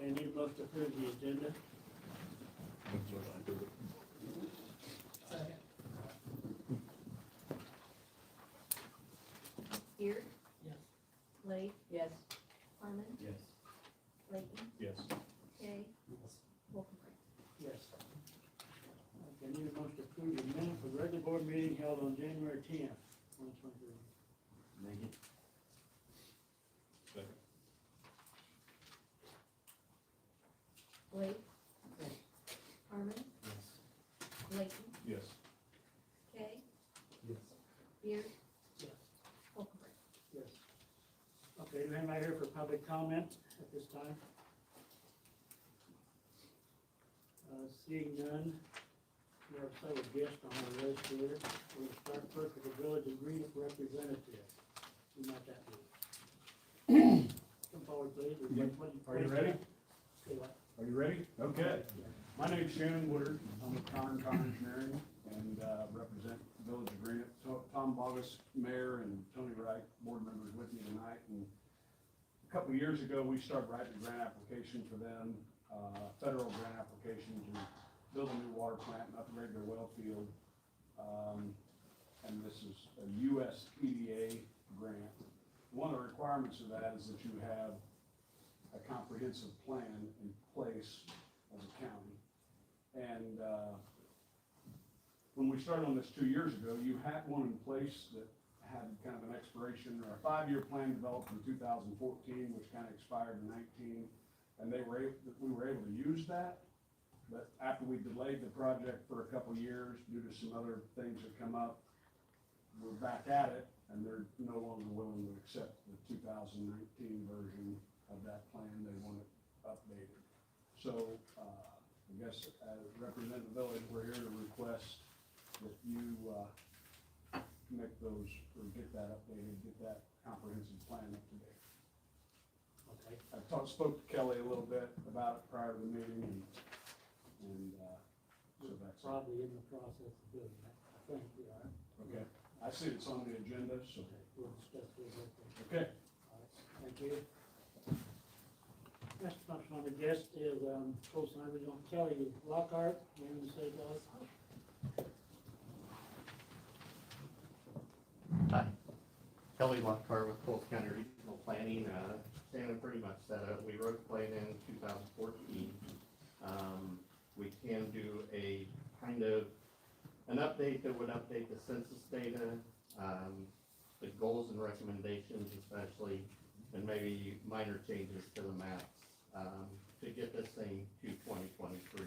I need most to approve the agenda. Here? Yes. Blake? Yes. Harmon? Yes. Layton? Yes. Kay? Wolfenberg? Yes. Okay, I need a motion to approve the minutes for the regular board meeting held on January 10th, 2023. Make it. Second. Blake? Yes. Harmon? Yes. Layton? Yes. Kay? Yes. Beard? Yes. Wolfenberg? Yes. Okay, is anybody here for public comment at this time? Seeing none, we have several guests on the list here. We'll start first with the village agreement representative. Who might that be? Come forward, please. Are you ready? Say what? Are you ready? Okay. My name's Shannon Woodard. I'm with Connor Engineering and represent Village Agreement. Tom Bogus, Mayor, and Tony Wright, board members with me tonight. And a couple of years ago, we started writing a grant application for them, federal grant application to build a new water plant and upgrade their well field. And this is a US EDA grant. One of the requirements of that is that you have a comprehensive plan in place as a county. And when we started on this 2 years ago, you had one in place that had kind of an expiration, or a 5-year plan developed in 2014, which kind of expired in 19. And we were able to use that. But after we delayed the project for a couple of years due to some other things that come up, we're back at it, and they're no longer willing to accept the 2019 version of that plan. They want it updated. So, I guess as representing the village, we're here to request that you make those, or get that updated, get that comprehensive plan up to date. Okay. I spoke to Kelly a little bit about it prior to the meeting, and so that's Probably in the process of doing that. I think we are. okay. I see it's on the agenda, so, Okay, we'll discuss it later. okay. All right, thank you. Next function on the guest is, co-signer on Kelly Lockhart, name and say, guys. Hi, Kelly Lockhart with Coles County Regional Planning. Shannon pretty much said it. We wrote the plan in 2014. We can do a kind of an update that would update the census data, the goals and recommendations especially, and maybe minor changes to the maps, to get this thing to 2023.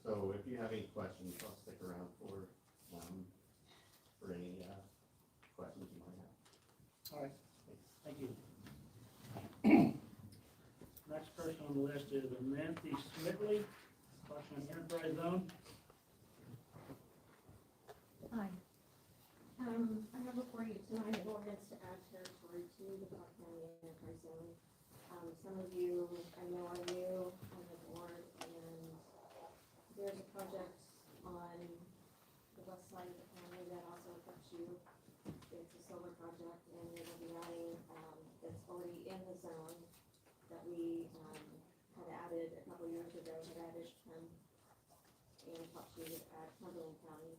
So if you have any questions, I'll stick around for any, questions you might have. All right, thank you. Next person on the list is Nancy Smitley, Washington Enterprise Zone. Hi. I have before you tonight an ordinance to add territory to the Clark County Enterprise Zone. Some of you, I know are new on the board, and there's a project on the west side of the county that also affects you. It's a solar project, and it'll be adding, it's already in the zone that we, had added a couple years ago, had added, and talked to you to add Cumberland County.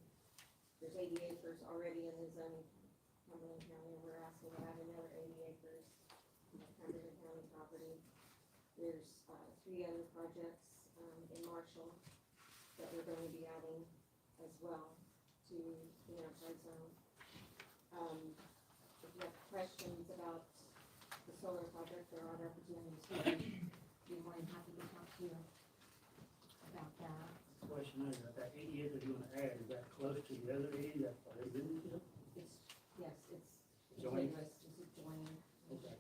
There's 80 acres already in the zone, Cumberland County, and we're asking to add another 80 acres of Cumberland County property. There's, 3 other projects, in Marshall that we're going to be adding as well to the enterprise zone. If you have questions about the solar project, there are opportunities here. Be more than happy to talk to you about that. Question is, that 80 acres you want to add, is that close to the other 80 that's already been built? It's, yes, it's Joint? contiguous, it's adjoining. Okay.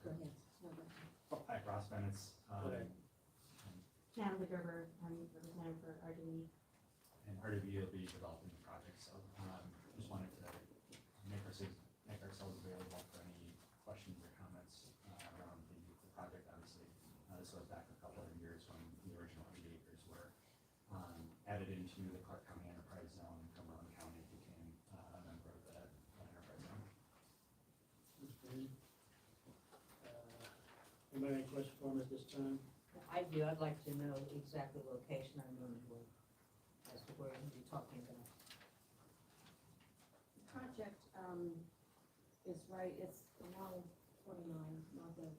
Go ahead. No, go ahead. Hi, Ross Bennett. Go ahead. Natalie Gerber, I'm representative for RDE. And RDB will be developing the project, so just wanted to make ourselves available for any questions or comments around the project. Obviously, this goes back a couple of years when the original 80 acres were added into the Clark County Enterprise Zone. Cumberland County became a member of that enterprise zone. Okay. Anybody have any questions for me at this time? I do, I'd like to know exactly the location I'm going to, as to where you're talking about. The project, is right, it's along 49, north of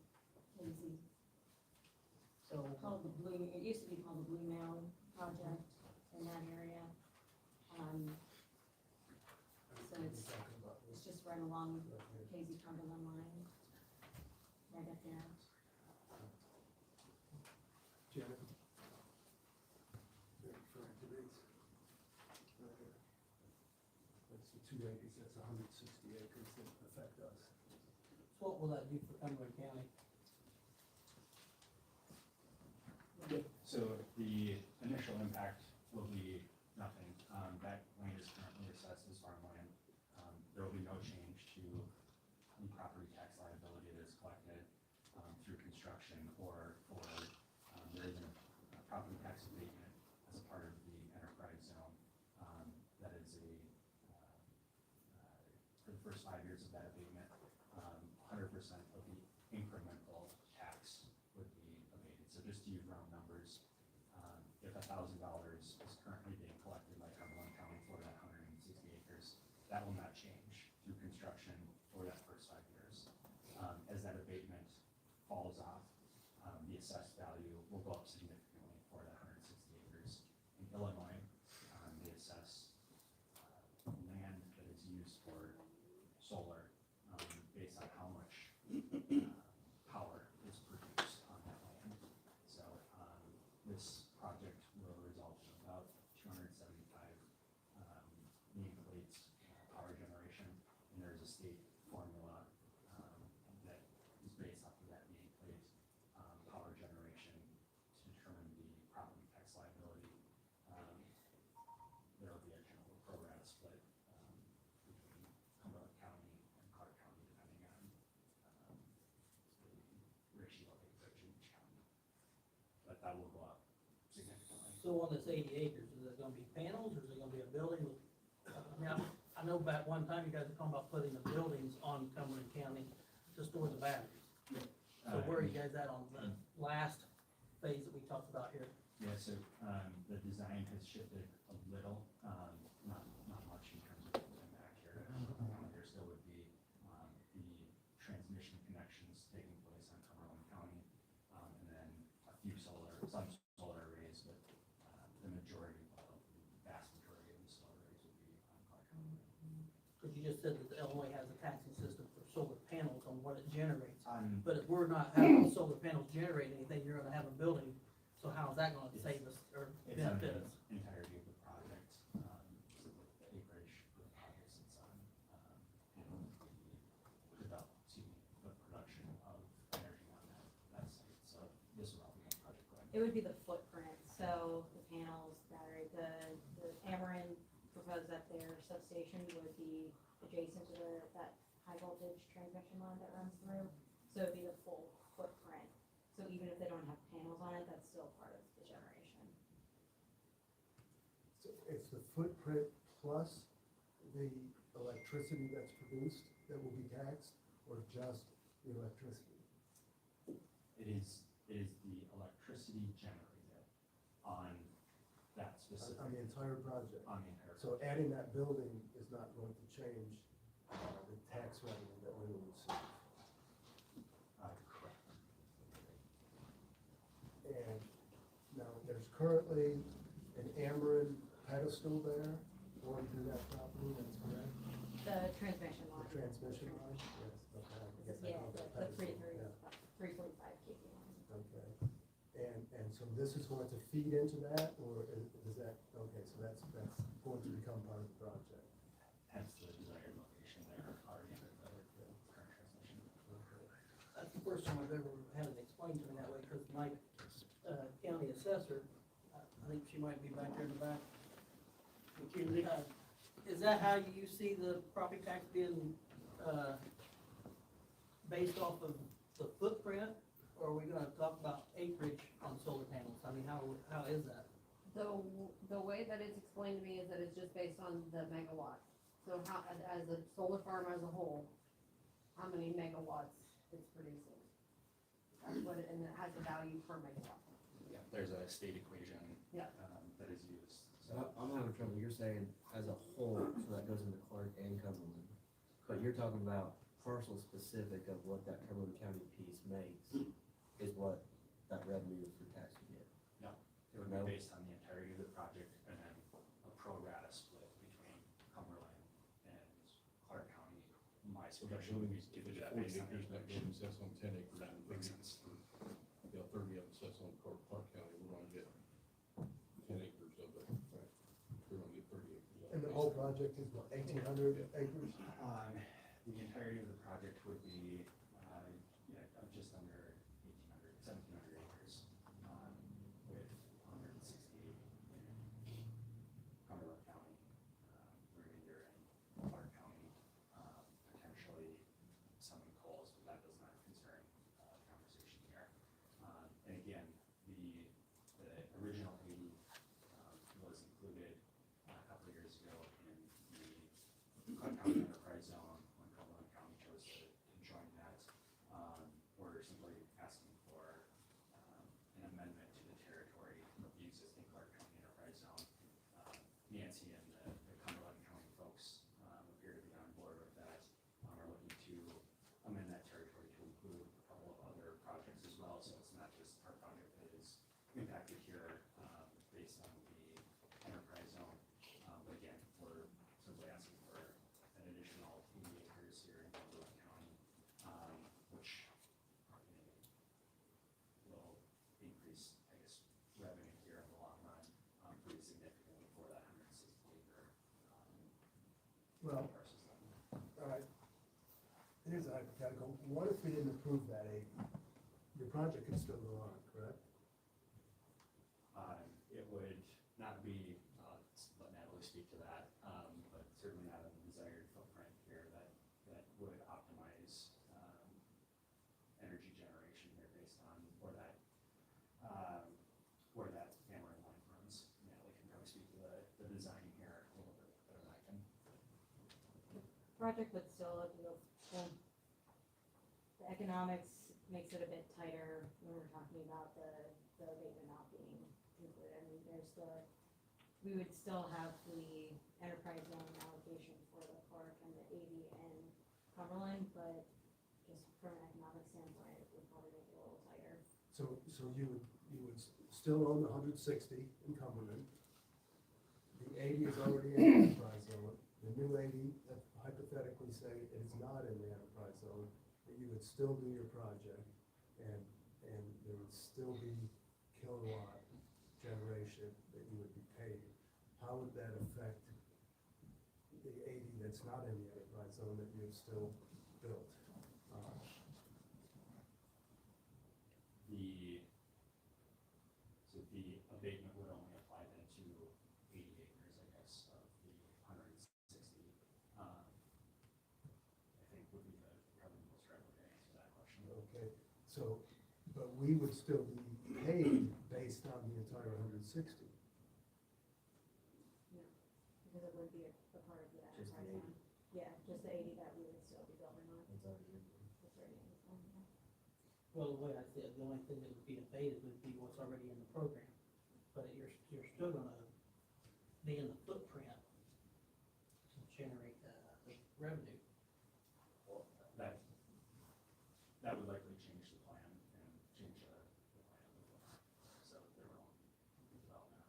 Casey. So, Called the Blue, it used to be called the Blue Mound Project in that area. So it's just right along the Casey Cumberland line, right up there. Janet. Referring to these. That's the 280s, that's 160 acres that affect us. what will that do for Cumberland County? So the initial impact will be nothing. That land is currently assessed as farmland. There will be no change to the property tax liability that is collected through construction or for, there isn't a property tax abatement as a part of the enterprise zone. That is for the first 5 years of that abatement, 100% of the incremental tax would be abated. So just to use round numbers, if $1,000 is currently being collected by Cumberland County for that 160 acres, that will not change through construction for that first 5 years. As that abatement falls off, the assessed value will go up significantly for that 160 acres. In Illinois, they assess land that is used for solar based on how much power is produced on that land. So this project will result in about 275 nameplates power generation, and there's a state formula that is based off of that nameplate power generation to determine the property tax liability. There will be a kind of a pro rata split between Cumberland County and Clark County, depending on the ratio of acreage in each county. But that will go up significantly. So on this 80 acres, is it gonna be panels, or is it gonna be a building with, now, I know back one time you guys were talking about putting the buildings on Cumberland County to store the batteries. So where are you guys at on the last phase that we talked about here? Yeah, so the design has shifted a little, not much in terms of impact here. There still would be the transmission connections taking place on Cumberland County, and then some solar arrays, but the majority of Cause you just said that Illinois has a taxing system for solar panels on what it generates. On, But if we're not having solar panels generate anything, you're gonna have a building, so how's that gonna save us or it's on benefit the us? entirety of the project, so the acreage for the project sits on, the production of energy on that site, so this will all be one project going. It would be the footprint, so the panels, battery, the Ameren proposed that their substation would be adjacent to that high voltage transmission line that runs through. So it'd be the full footprint. So even if they don't have panels on it, that's still part of the generation. So it's the footprint plus the electricity that's produced that will be taxed, or just the electricity? It is the electricity generated on that specific, On the entire project? on the entire. So adding that building is not going to change the tax revenue that we will receive? Correct. And now, there's currently an Ameren pedestal there going through that property, that's correct? The transmission The line. transmission line? Yes, okay. I guess I Yeah, call the that pedestal, yeah. 345 kV line. Okay, and so this is going to feed into that, or is that, okay, so that's going to become part of the project? Hence the desired location there, already under the current transmission. Okay. That's the first time I've ever had it explained to me that way, cause my, county assessor, I think she might be back there in the back. McKinley? Is that how you see the property tax being, based off of the footprint? Or are we gonna talk about acreage on solar panels? I mean, how is that? The way that it's explained to me is that it's just based on the megawatts. So how, as a solar farm as a whole, how many megawatts it's producing. That's what, and it has a value per megawatt. Yeah, there's a state equation. Yeah. That is used, So so. I'm having trouble, you're saying as a whole, so that goes into Clark and Cumberland, but you're talking about parcel specific of what that Cumberland County piece makes, is what that revenue for tax would get. No, it would No. be based on the entirety of the project and then a pro rata split between Cumberland and Clark County. My suggestion would be to do that based on the That acreage. building sits on 10 acres. That makes sense. 30 of it sits on Clark County, we're gonna get 10 acres of it. We're gonna get 30 acres of it. And the whole project is what, 1,800 acres? The entirety of the project would be, just under 1,700 acres, with 160 in Cumberland County, the remainder in Clark County, potentially some in Coles, but that does not concern, conversation here. And again, the original 80, was included a couple of years ago in the Clark County Enterprise Zone, when Cumberland County chose to join that. We're simply asking for, an amendment to the territory of the existing Clark County Enterprise Zone. Nancy and the Cumberland County folks, appear to be on board with that, are looking to amend that territory to include a couple of other projects as well, so it's not just our project that is impacted here, based on the enterprise zone. But again, we're simply asking for an additional 80 acres here in Cumberland County, which will increase, I guess, revenue here in the long run, pretty significantly for that 160 acre, Well, parcels. all right. Here's a hypothetical. What if we didn't approve that 80? Your project could still go on, correct? It would not be, let Natalie speak to that, but certainly not a desired footprint here that would optimize, energy generation here based on where that Ameren line runs. Natalie can probably speak to the design here a little bit better than I can. Project would still, the economics makes it a bit tighter when we're talking about the abatement not being included. I mean, we would still have the enterprise zone allocation for the Clark and the 80 and Cumberland, but just from an economic standpoint, it would probably make it a little tighter. So you would still own the 160 in Cumberland. The 80 is already in the enterprise zone. The new 80, is not in the enterprise zone, that you would still do your project, and there would still be kilowatt generation that you would be paid. How would that affect the 80 that's not in the enterprise zone that you've still built? So the abatement would only apply then to 80 acres, I guess, of the 160. I think would be probably the most relevant answer to that question. Okay, so, but we would still be paid based on the entire 160. Because it would be a part of the Just the enterprise 80. zone. Yeah, just the 80 that we would still be building on. It's already in there. It's already in the zone, yeah. Well, the way I see it, the only thing that would be abated would be what's already in the program. But you're still gonna be in the footprint to generate the revenue. Well, that would likely change the plan and change the plan of the plan. So there will be development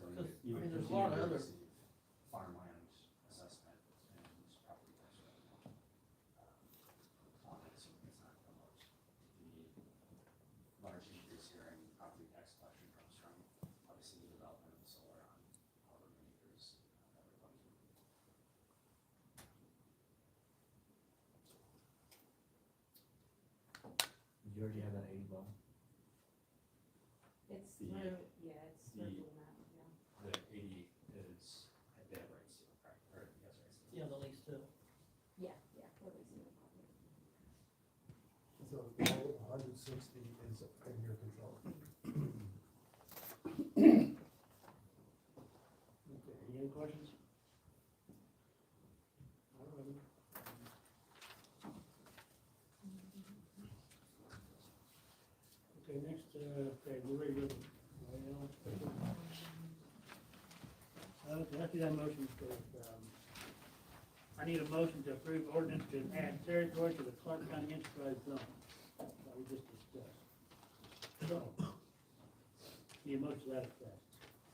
on the So you would there's a lot of continue to other- receive farmland assessment and property tax revenue. On it, so it's not the most. The large increase here in property tax collection comes from obviously the development of the solar on however many acres that we're going to. Did you already have that 80 ball? It's The- through, yeah, it's through the- the map, yeah. The 80 is, they have rights to, correct, or yes, rights to. Yeah, the lease too. Yeah, yeah, we're leasing the property. So the whole 160 is in your control. Okay, any other questions? All right. Okay, next, okay, we're ready to go. Okay, let's do that motion first. I need a motion to approve ordinance to add territory to the Clark County Enterprise Zone that we just discussed. So, need a motion to that effect,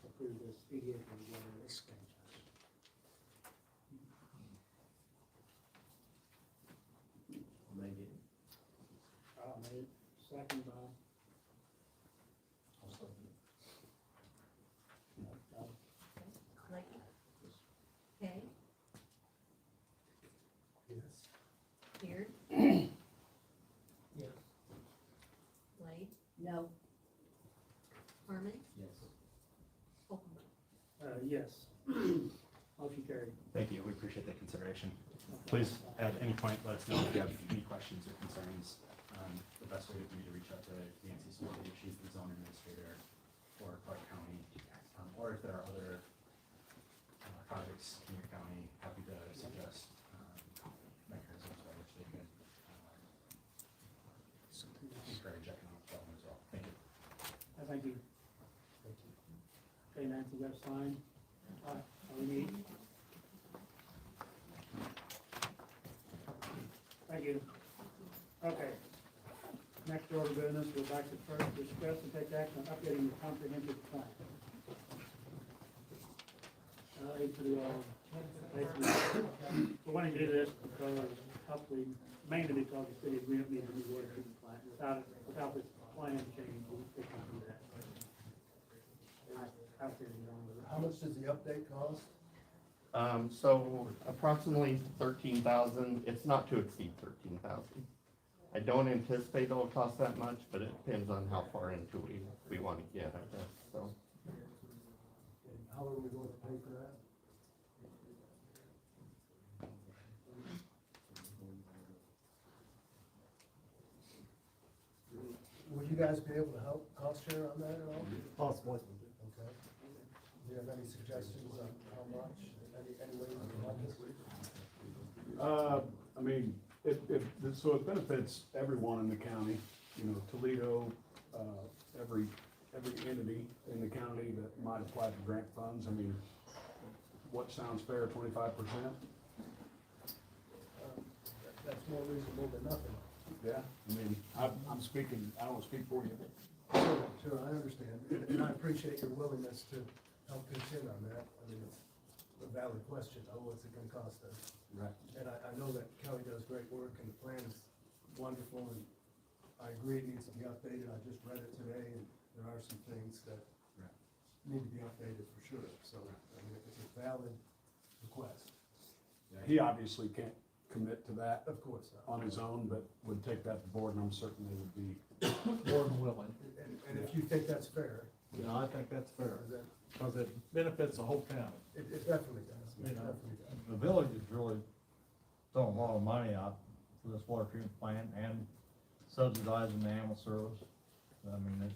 approve this PDA for the water expansion. Make it. I'll make it, second by. Clayton? Kay? Yes. Beard? Yes. Blade? No. Harmon? Yes. Okafor? Yes. Motion carried. Thank you, we appreciate that consideration. Please, at any point, let us know if you have any questions or concerns. The best way would be to reach out to Nancy Smith, she's the zone administrator for Clark County. Or if there are other projects in your county, happy to suggest mechanisms by which they can encourage economic development as well. Thank you. Thank you. Okay, Nancy, got a sign? All we need. Thank you. Okay. Next order of business, we'd like to first discuss and take action on updating the comprehensive plan. We're wanting to do this because hopefully, mainly because the city of Greenup needs a new water treatment plant. Without this plan change, we can't do that. I feel you on with it. How much does the update cost? So approximately 13,000, it's not to exceed 13,000. I don't anticipate it'll cost that much, but it depends on how far into we want to get, I guess, so. And how are we going to pay for that? Would you guys be able to help cost share on that at all? Possibly. Okay. Do you have any suggestions on how much, any way you can help us? I mean, so it benefits everyone in the county, you know, Toledo, every entity in the county that might apply for grant funds. I mean, what sounds fair, 25%? That's more reasonable than nothing. Yeah, I mean, I'm speaking, I don't speak for you. Sure, I understand, and I appreciate your willingness to help pitch in on that. I mean, it's a valid question, though, what's it gonna cost us? Right. And I know that Kelly does great work and the plan is wonderful, and I agree it needs to be updated. I just read it today, and there are some things that Right. need to be updated for sure. So, I mean, it's a valid request. Yeah, he obviously can't commit to that Of course not. on his own, but would take that to board, and I'm certain they would be. More than willing. And if you think that's fair, You know, I think that's fair, then because it benefits the whole county. it definitely does. You It know. definitely does. The village is really throwing a lot of money out for this water treatment plant and subsidizing the animal service. I mean,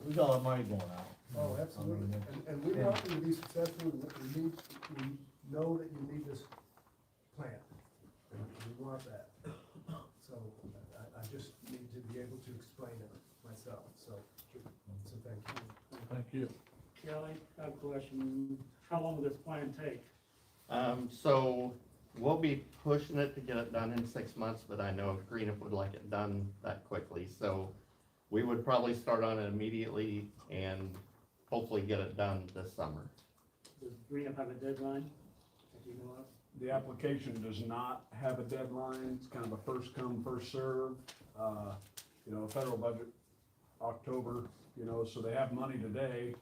we got a lot of money going out. Oh, absolutely. I mean, And we yeah. want you to be successful. We know that you need this plan. And we want that. So I just need to be able to explain it myself, so thank you. Thank you. Kelly, I have a question. How long will this plan take? So we'll be pushing it to get it done in 6 months, but I know Greenup would like it done that quickly, so we would probably start on it immediately and hopefully get it done this summer. Does Greenup have a deadline that you know of? The application does not have a deadline. It's kind of a first come, first serve. You know, federal budget, October, you know, so they have money today,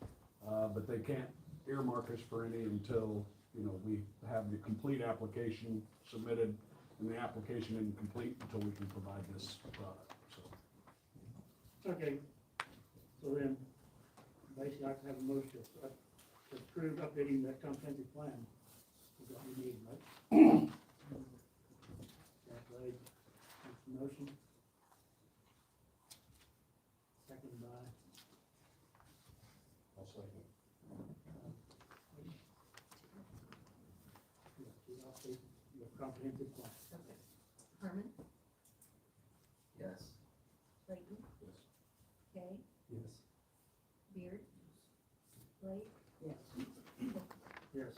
but they can't earmark us for any until, you know, we have the complete application submitted, and the application isn't complete until we can provide this product, so. Okay, so then, basically, I can have a motion to approve updating that comprehensive plan. Is what we need, right? Jack Blade, makes the motion. Second by, I'll second. to update your comprehensive plan. Okay. Herman, Yes. Clayton, Yes. Kay, Yes. Beard, Blake, Yes. Yes.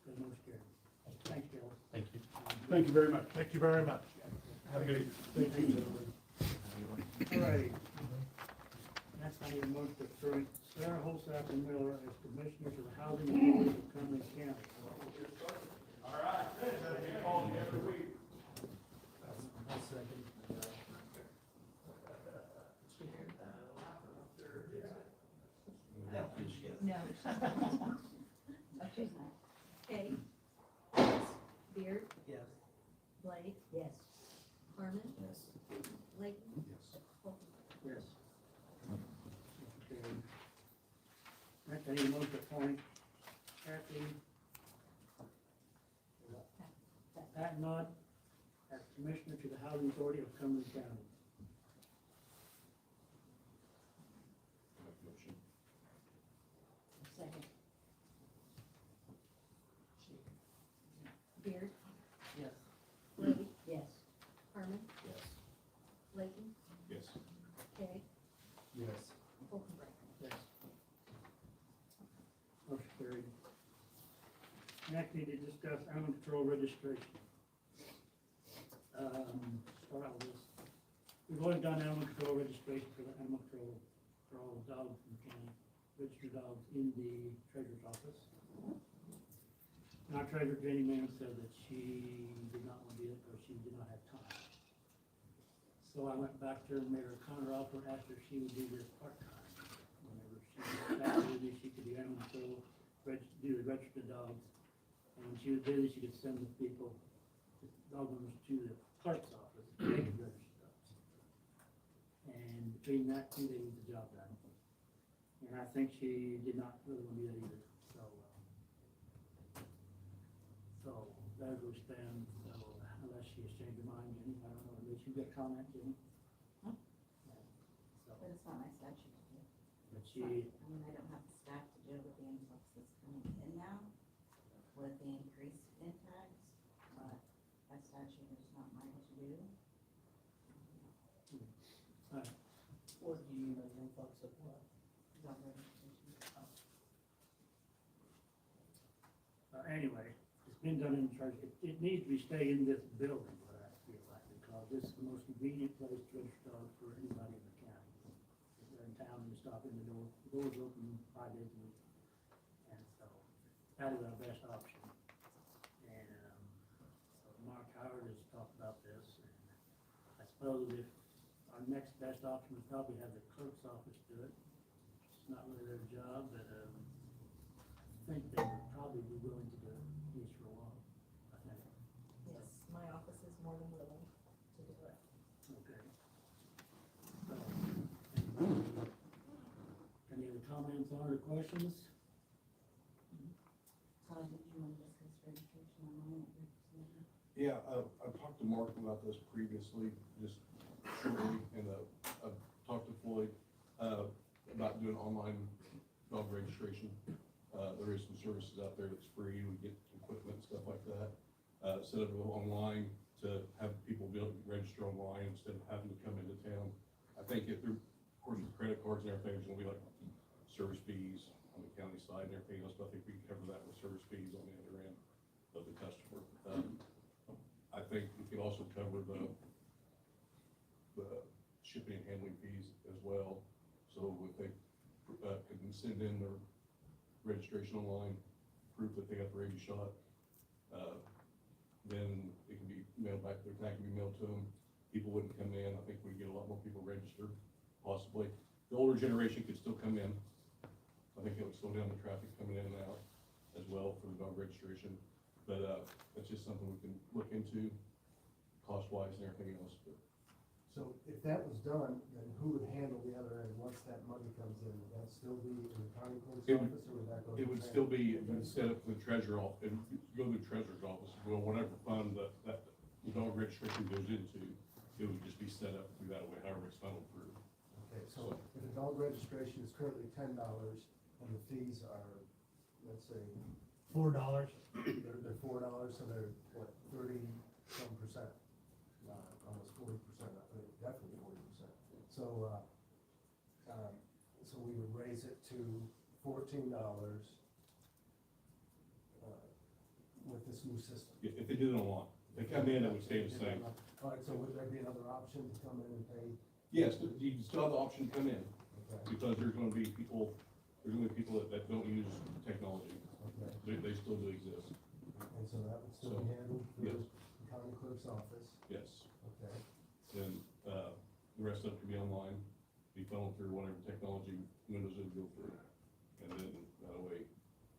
The motion carried. Thanks, Kelly. Thank you. Thank you very much. Thank you very much. Have a good evening. Thank you, gentlemen. All right. Next, I need a motion to approve Sarah Holsack and Miller as commissioners of the Housing Authority of Cumberland County. All right. Call me every week. No. Okay. Kay, Beard, Yes. Blake, Yes. Herman, Yes. Layton, Yes. Holcomb. Yes. Okay. Next, I need a motion to appoint Kathy Patnod as commissioner to the Housing Authority of Cumberland County. Make a motion. Second. Beard, Yes. Blake, Yes. Herman, Yes. Layton, Yes. Kay, Yes. Holcomb. Yes. Motion carried. Next, need to discuss animal control registration. Start out with this. We've always done animal control registration for the animal control, for all the dogs in the county, registered dogs in the treasurer's office. And our treasurer, Jenny Mann, said that she did not want to do it, or she did not have time. So I went back to her and made her a counter offer, asked her if she would do this part-time. Whenever she was back busy, she could do animal control, do the registered dogs. And when she was busy, she could send the people, the dog owners to the clerk's office, to make the registered dogs. And between that two, they get the job done. And I think she did not really want to do that either, so there goes stand, so unless she has changed her mind, Jenny, I don't know, did you get a comment, Jenny? Huh? So, But it's not my statute to do. but she, I mean, I don't have the staff to deal with the influx that's coming in now with the increase in tax, but by statute, it's not mine to do. What do you know, young folks at what? Dog registration. anyway, it's been done in church, it needs to be stay in this building, what I feel like, because this is the most convenient place to register dogs for anybody in the county. If they're in town, you stop in the door, the door's open 5 days a week. how to do our best option. And, so Mark Howard has talked about this, and I suppose if our next best option would probably have the clerk's office do it. It's not really their job, but, I think they would probably be willing to do it, at least for a while, I think. Yes, my office is more than willing to do it. Okay. So, any other comments on or questions? Todd, did you want to discuss registration online? Yeah, I've talked to Mark about this previously, just shortly, and, I've talked to Floyd, about doing online dog registration. There is some services out there that's free, we get equipment, stuff like that. Set up online to have people be able to register online instead of having to come into town. I think if they're, according to credit cards and everything, there's gonna be like service fees on the county side and everything else, but I think we can cover that with service fees on the other end of the customer. I think we can also cover the shipping and handling fees as well. So if they, can send in their registration online, proof that they got the rabies shot, then it can be mailed back, their tag can be mailed to them. People wouldn't come in, I think we get a lot more people registered, possibly. The older generation could still come in. I think it would slow down the traffic coming in and out as well for the dog registration. But, that's just something we can look into, cost-wise and everything else, but. So if that was done, then who would handle the other end once that money comes in? Would that still be in the county clerk's It would- office, or would that go to? It would still be, you would set up the treasurer off, and go to the treasurer's office, well, whatever fund that the dog registration goes into, it would just be set up through that way, however it's funneled through. Okay, so if a dog registration is currently $10 and the fees are, let's say, $4. they're $4, so they're, what, 30-some%? Almost 40%, I think, definitely 40%. So, so we would raise it to $14, with this new system. If they did it online, if they come in, it would stay the same. All right, so would there be another option to come in and pay? Yes, you still have the option to come in, Okay, because there's gonna be people that don't use technology. okay. They still do exist, And so that would still be handled yes. through the county clerk's office? yes. Okay. And, the rest of it can be online, be funneled through whatever technology Windows would go through. And then, that way,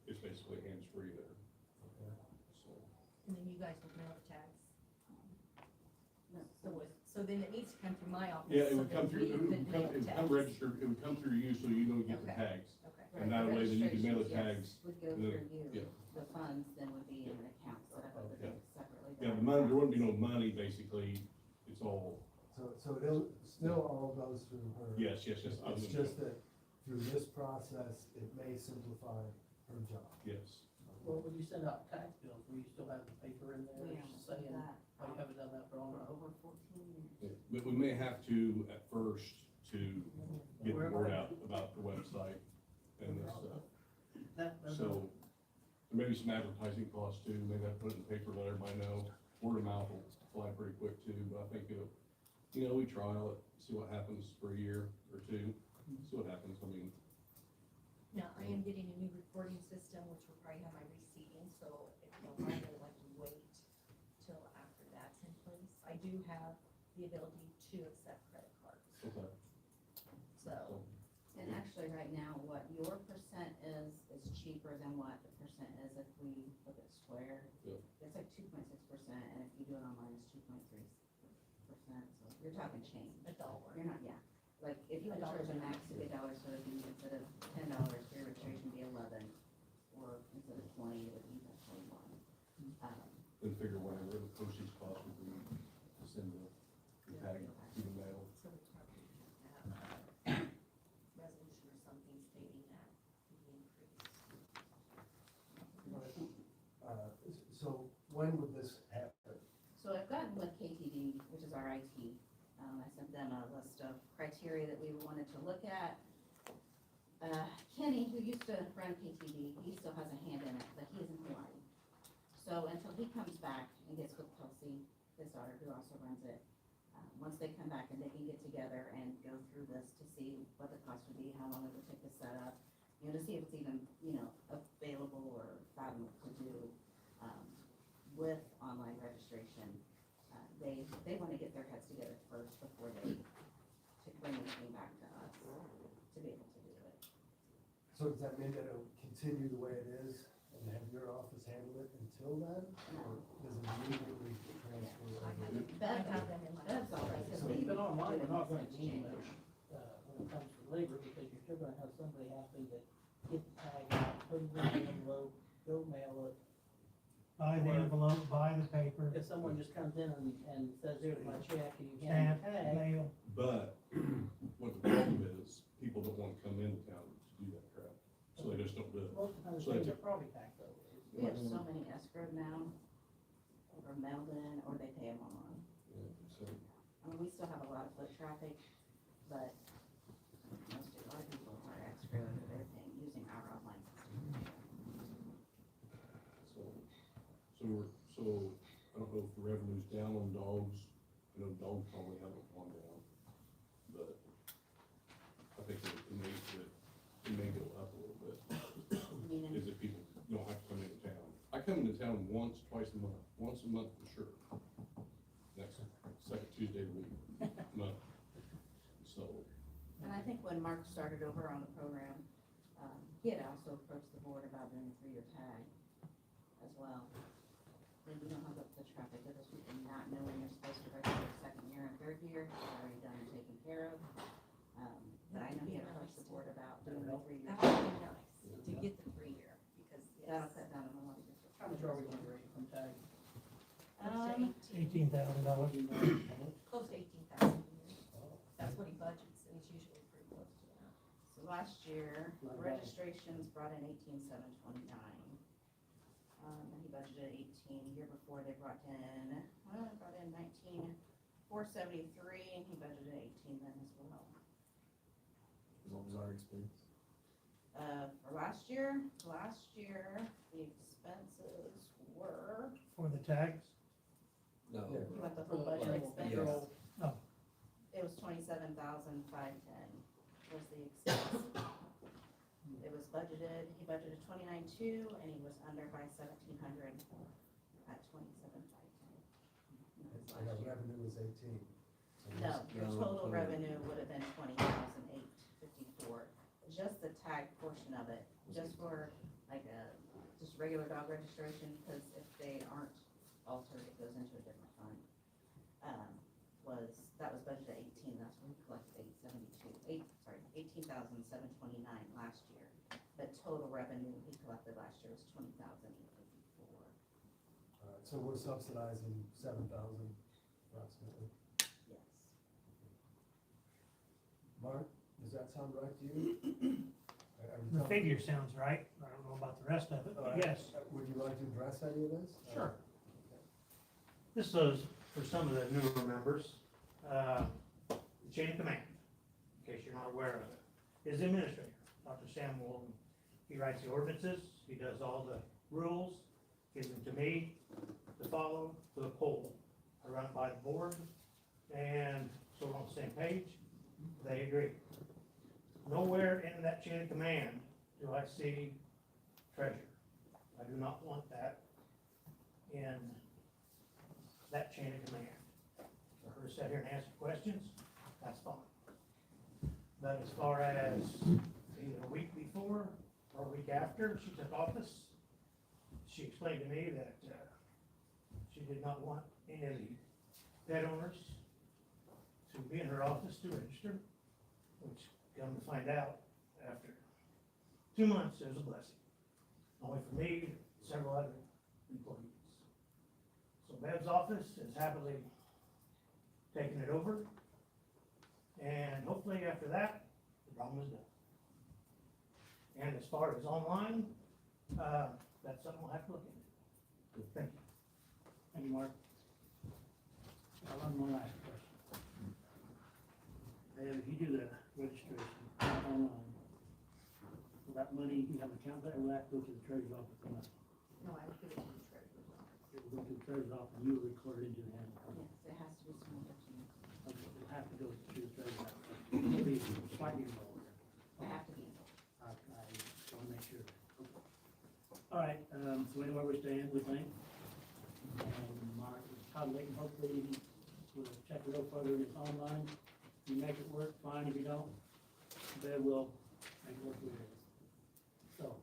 it's basically hands-free there, Okay. so. And then you guys would mail the tags. No, So then it needs to come through my office. Yeah, it so would that come through, we it could would mail come, it the would come tags. registered, it would come through you, so you know you get the Okay. tags. Okay. And that way, then you can mail the Registrations, tags. yes, would go and through then- you, yeah. the funds then would be in an account set up with the Yeah. bank separately. Yeah, the money, there wouldn't be no money, basically, it's all, So it'll, still all goes through her? yes. It's just that through this process, it may simplify her job. Yes. Well, when you send out tax bills, will you still have the paper in there We haven't saying, done that oh, you haven't done that for for all? over 14 years. But we may have to, at first, to get the word out about the website and this stuff. That's So, there may be some advertising costs too, maybe I put it in the paper, let everybody know. Word of mouth will fly pretty quick too, but I think it'll, we trial it, see what happens for a year or two, see what happens, I mean, Now, I am getting a new recording system, which will probably have my receipting, so if you don't mind, I'd like to wait till after that's in place. I do have the ability to accept credit cards, okay. so. And actually, right now, what your percent is cheaper than what the percent is if we look at Square. Yeah. It's like 2.6%, and if you do it online, it's 2.3%, so you're talking change. $1. You're not, yeah, like, if you would charge a max of $8, so it'd be, instead of $10, your registration would be 11, or instead of 20, it would be 21. Then figure whatever the postage cost would be, to send the tag to the mail. So we probably have a resolution or something stating that the increase. So when would this happen? So I've gotten with KTD, which is our IT, I sent them a list of criteria that we wanted to look at. Kenny, who used to run KTD, he still has a hand in it, but he is in Hawaii. So until he comes back and gets with Kelsey, his daughter, who also runs it, once they come back and they can get together and go through this to see what the cost would be, how long it would take to set up, to see if it's even, available or fathomable with online registration, they wanna get their heads together first before they bring anything back to us to be able to do it. So does that mean that it'll continue the way it is and have your office handle it until then? Or does it immediately transfer I over? have them in my. That's all right, because So we Even online, we're not gonna change. gain much, when it comes to labor, because you're still gonna have somebody having to get the tag out, put it in the envelope, go mail it. Buy the envelope, buy the paper, If someone just comes in and says, here's my check, and you hand stamp, the tag, mail. But what the problem is, people don't wanna come into town to do that crap, so they just don't do it. most of the time, So it's they a property tax though. We have so many escrow now, or mailed in, or they pay them online. Yeah, so, I mean, we still have a lot of foot traffic, but a lot of people are escrowing for their thing using our online system. so I don't know if the revenue's down on dogs, I know dogs probably haven't gone down, but I think it may go up a little bit, Meaning, is if people don't have to come into town. I come into town once, twice a month for sure. Next, second Tuesday of the week, month. So, and I think when Mark started over on the program, he had also approached the board about doing a 3-year tag as well. Then you don't have the traffic of those people not knowing they're supposed to register their second year and third year, it's already done and taken care of. But I know he had approached the board about doing a 3-year That tag. would be nice, to get the 3-year, because That'll yes. cut down on a lot of different. How much are we gonna raise from tag? $18,000. Close to 18,000 a year. That's what he budgets, and it's usually pretty close to that. So last year, registrations brought in 18,729. And he budgeted 18. Year before, they brought in 19,473, and he budgeted 18 then as well. What was our expense? For last year, the expenses were, For the tags? No. you want the whole budget Yes. expense? No. It was 27,510 was the expense. It was budgeted, he budgeted 29,200, and he was under by 1,700 at 27,510. And our revenue was 18. So No, your No, total total. revenue would have been 20,854. Just the tag portion of it, just for like just regular dog registration, because if they aren't altered, it goes into a different fund. That was budgeted at 18, that's when we collected 18,729 last year. The total revenue he collected last year was 20,854. So we're subsidizing 7,000 approximately. Yes. Mark, does that sound right to you? Are you The comfortable? figure sounds right, I don't know about the rest of it, but yes. Would you like to address any of this? Sure. This is for some of the newer members, the chain of command, in case you're not aware of it, is the administrator, Dr. Sam Walton. He writes the ordinances, he does all the rules, gives them to me to follow to the poll. I run it by the board, and so we're on the same page, they agree. Nowhere in that chain of command do I see treasure. I do not want that in that chain of command. For her to sit here and answer questions, that's fine. But as far as either a week before or a week after she took office, she explained to me that she did not want any of the pet owners to be in her office to register, which come to find out after 2 months, it was a blessing. Only for me, several other employees. So Bev's office is happily taking it over, and hopefully after that, the problem is done. And as far as online, that's something we'll have to look into. Thank you. Thank you, Mark. I'll run one last question. If you do the registration online, will that money, you have an account there, will that go to the treasurer's office or not? No, I would give it to the treasurer's office. It will go to the treasurer's office, and you will record it into the handbook. Yes, it has to be submitted to you. Okay, it'll have to go to the treasurer's office. It'll be slightly involved there. They have to be. I want to make sure. Okay. All right, so we know where we stand, we think? how they can hopefully, we'll check it out further, it's online. If you make it work, fine, if you don't, they will make it work with it. So,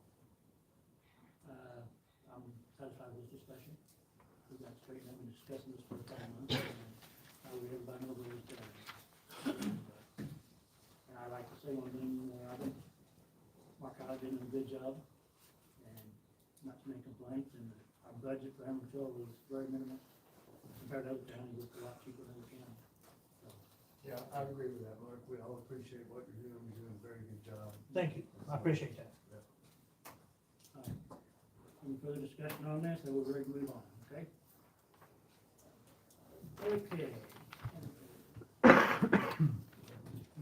I'm satisfied with this discussion. We got straightened up and discussing this for a couple months, and everybody knows where we stand. And I'd like to say one thing, I think Mark and I did a good job, and not to make complaints, and our budget for animal control was very minimal compared to other counties, it's a lot cheaper than other counties. So, Yeah, I agree with that, Mark. We all appreciate what you're doing. You're doing a very good job. Thank you, I appreciate that. all right. Any further discussion on this, or we're ready to move on, okay? Okay.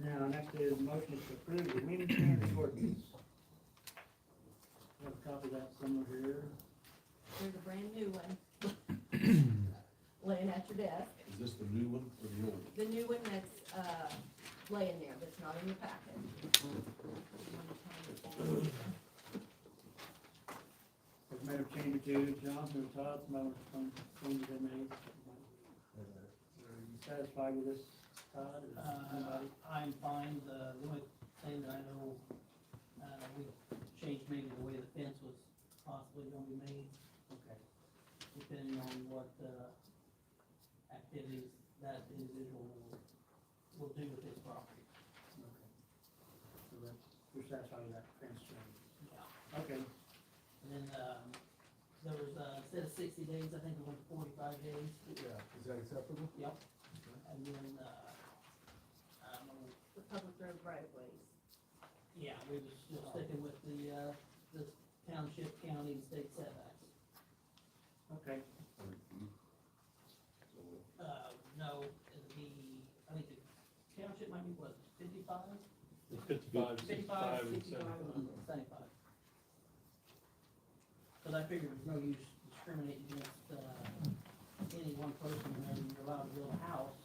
Now, next is motion to approve the wind canopy ordinance. I have a copy of that somewhere here. There's a brand new one laying at your desk. Is this the new one or the old one? The new one that's, laying there, that's not in your packet. Has made a change to Johnson or Todd, some changes they made. Are you satisfied with this, Todd, or anybody? I'm fine, the only thing that I know, we changed maybe the way the fence was possibly gonna be made, Okay, depending on what, activities that individual will do with his property. okay. So that, you're satisfied with that fence change? Yeah. Okay, And then, there was, instead of 60 days, I think it went to 45 days. Yeah, is that acceptable? Yep. And then, I don't know, The public road right of ways. yeah, we was still sticking with the township, county, and state setbacks. okay. No, it'd be, I think the township might be, what, 55? 55, 55, 65, 75. Cause I figured there's no use discriminating against, any one person whenever you're allowed to build a house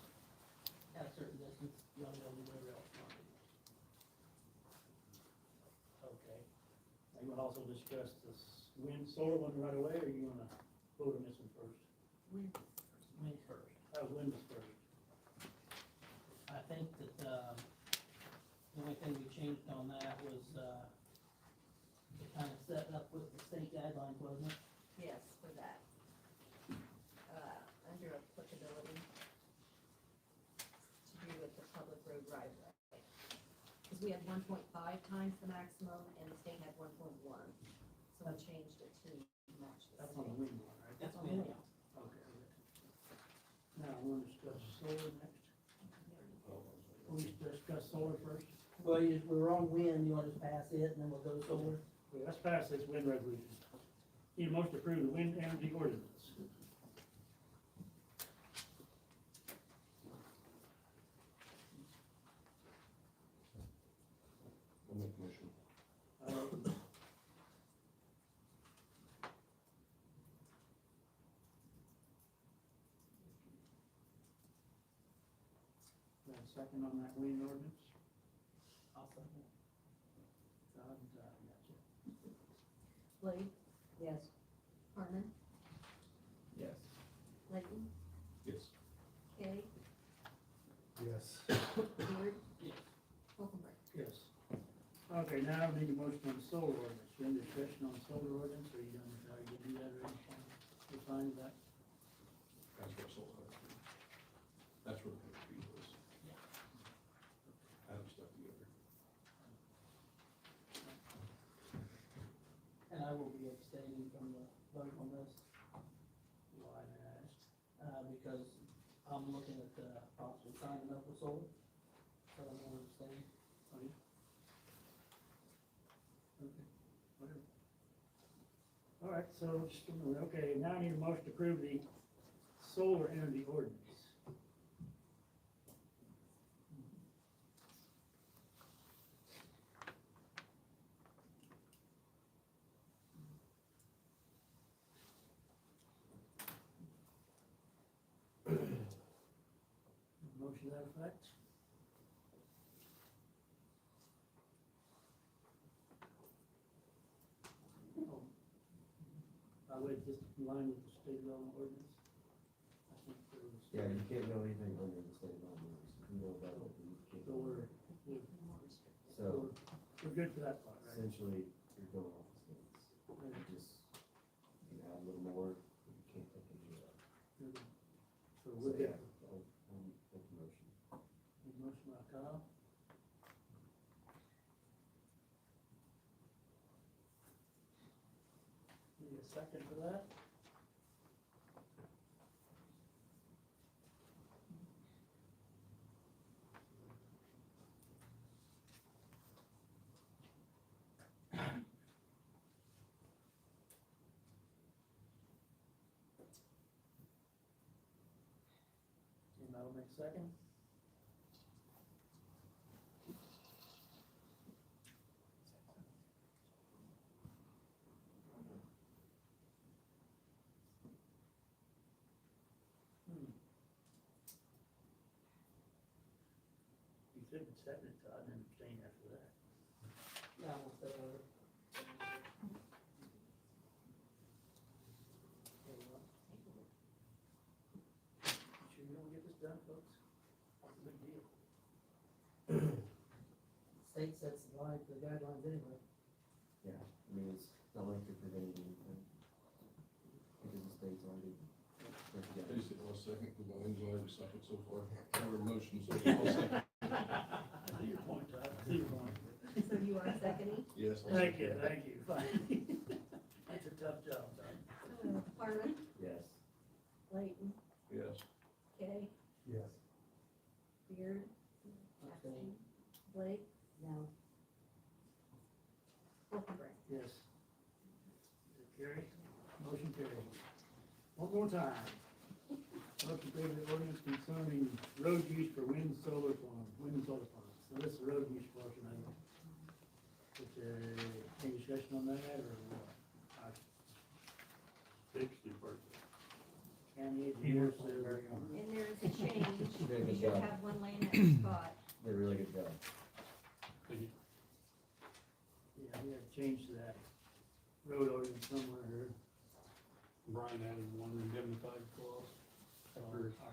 at a certain distance, you ought to be able to do whatever else you want to do. Okay. And we'll also discuss this wind, solar one right away, or you wanna vote on this one first? Me first. That was wind first. I think that, the only thing we changed on that was, to kind of set up with the state guidelines, wasn't it? Yes, for that. Under applicability to do with the public road right of way. Because we had 1.5 times the maximum and the state had 1.1. So I changed it to match the That's on the state. wind one, right? That's on the, Okay. Now, we'll discuss solar next. We'll discuss solar first. well, we're on wind, you want to just pass it and then we'll go solar? Okay, let's pass this wind resolution. Need a motion to approve the wind energy ordinance. I'll make a motion. Got a second on that wind ordinance? I'll second. Todd, gotcha. Blake, Yes. Harmon, Yes. Layton, Yes. Kay, Yes. Ward, Yes. Wolfenberg. Yes. Okay, now we need a motion on the solar ordinance. You have any discussion on the solar ordinance, or you done, you do that or anything? You fine with that? That's where solar. That's where the fee was. Add stuff together. And I will be abstaining from the vote on this, Why not? because I'm looking at, possibly signing up with solar. So I'm going to abstain. Oh, yeah. Okay, whatever. All right, so, just a minute. Okay, now I need a motion to approve the solar energy ordinance. Motion to that effect? Oh. By the way, just in line with the state law and ordinance. That's reimbursement for the state. Yeah, you can't know anything under the state law, you know about it, you can't. So we're So good for that part, right? essentially, you're going off the states. You just, you add a little more, you can't take any of that. So we're So, good. yeah, I'll make a motion. Motion by Kyle. Need a second for that? Anybody will make a second? You should have said it, so I didn't abstain after that. Yeah, we'll stay over. You sure you don't get this done, folks? That's a big deal. State sets the guidelines anyway. Yeah, I mean, it's not like you're preventing anything. Because the state's already. put together. Please hit 1 second, because my engine's already second so far. Our motion, so 1 second. I see your point, Todd, I see your point. So you are seconding? Yes. I'll Thank you, second. thank you, fine. That's a tough job, Todd. Harmon, Yes. Layton, Yes. Kay, Yes. Beard, Abstain. Blake, No. Wolfenbrink. Yes. Is it carried? Motion carried. One more time. Motion carried, the ordinance concerning road use for wind and solar farms. So this is the road use portion of it. Any discussion on that, or what? County engineer says. And there is a change, Very we good should job. have one laying at the spot. Did a really good job. Yeah, we have to change that road ordinance somewhere here. Brian added one indemnified clause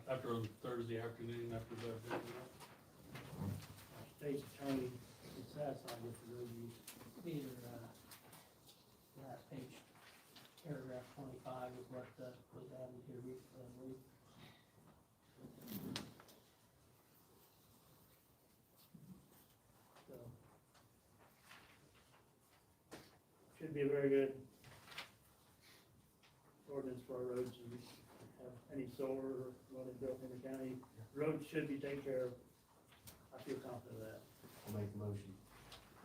after Thursday afternoon, after the, Our state attorney is satisfied with the road use. Either, last page, paragraph 25 is what, was added here recently, I believe. So. Should be a very good ordinance for our roads, and have any solar or what is built in the county, roads should be taken care of. I feel confident of that. I'll make the motion.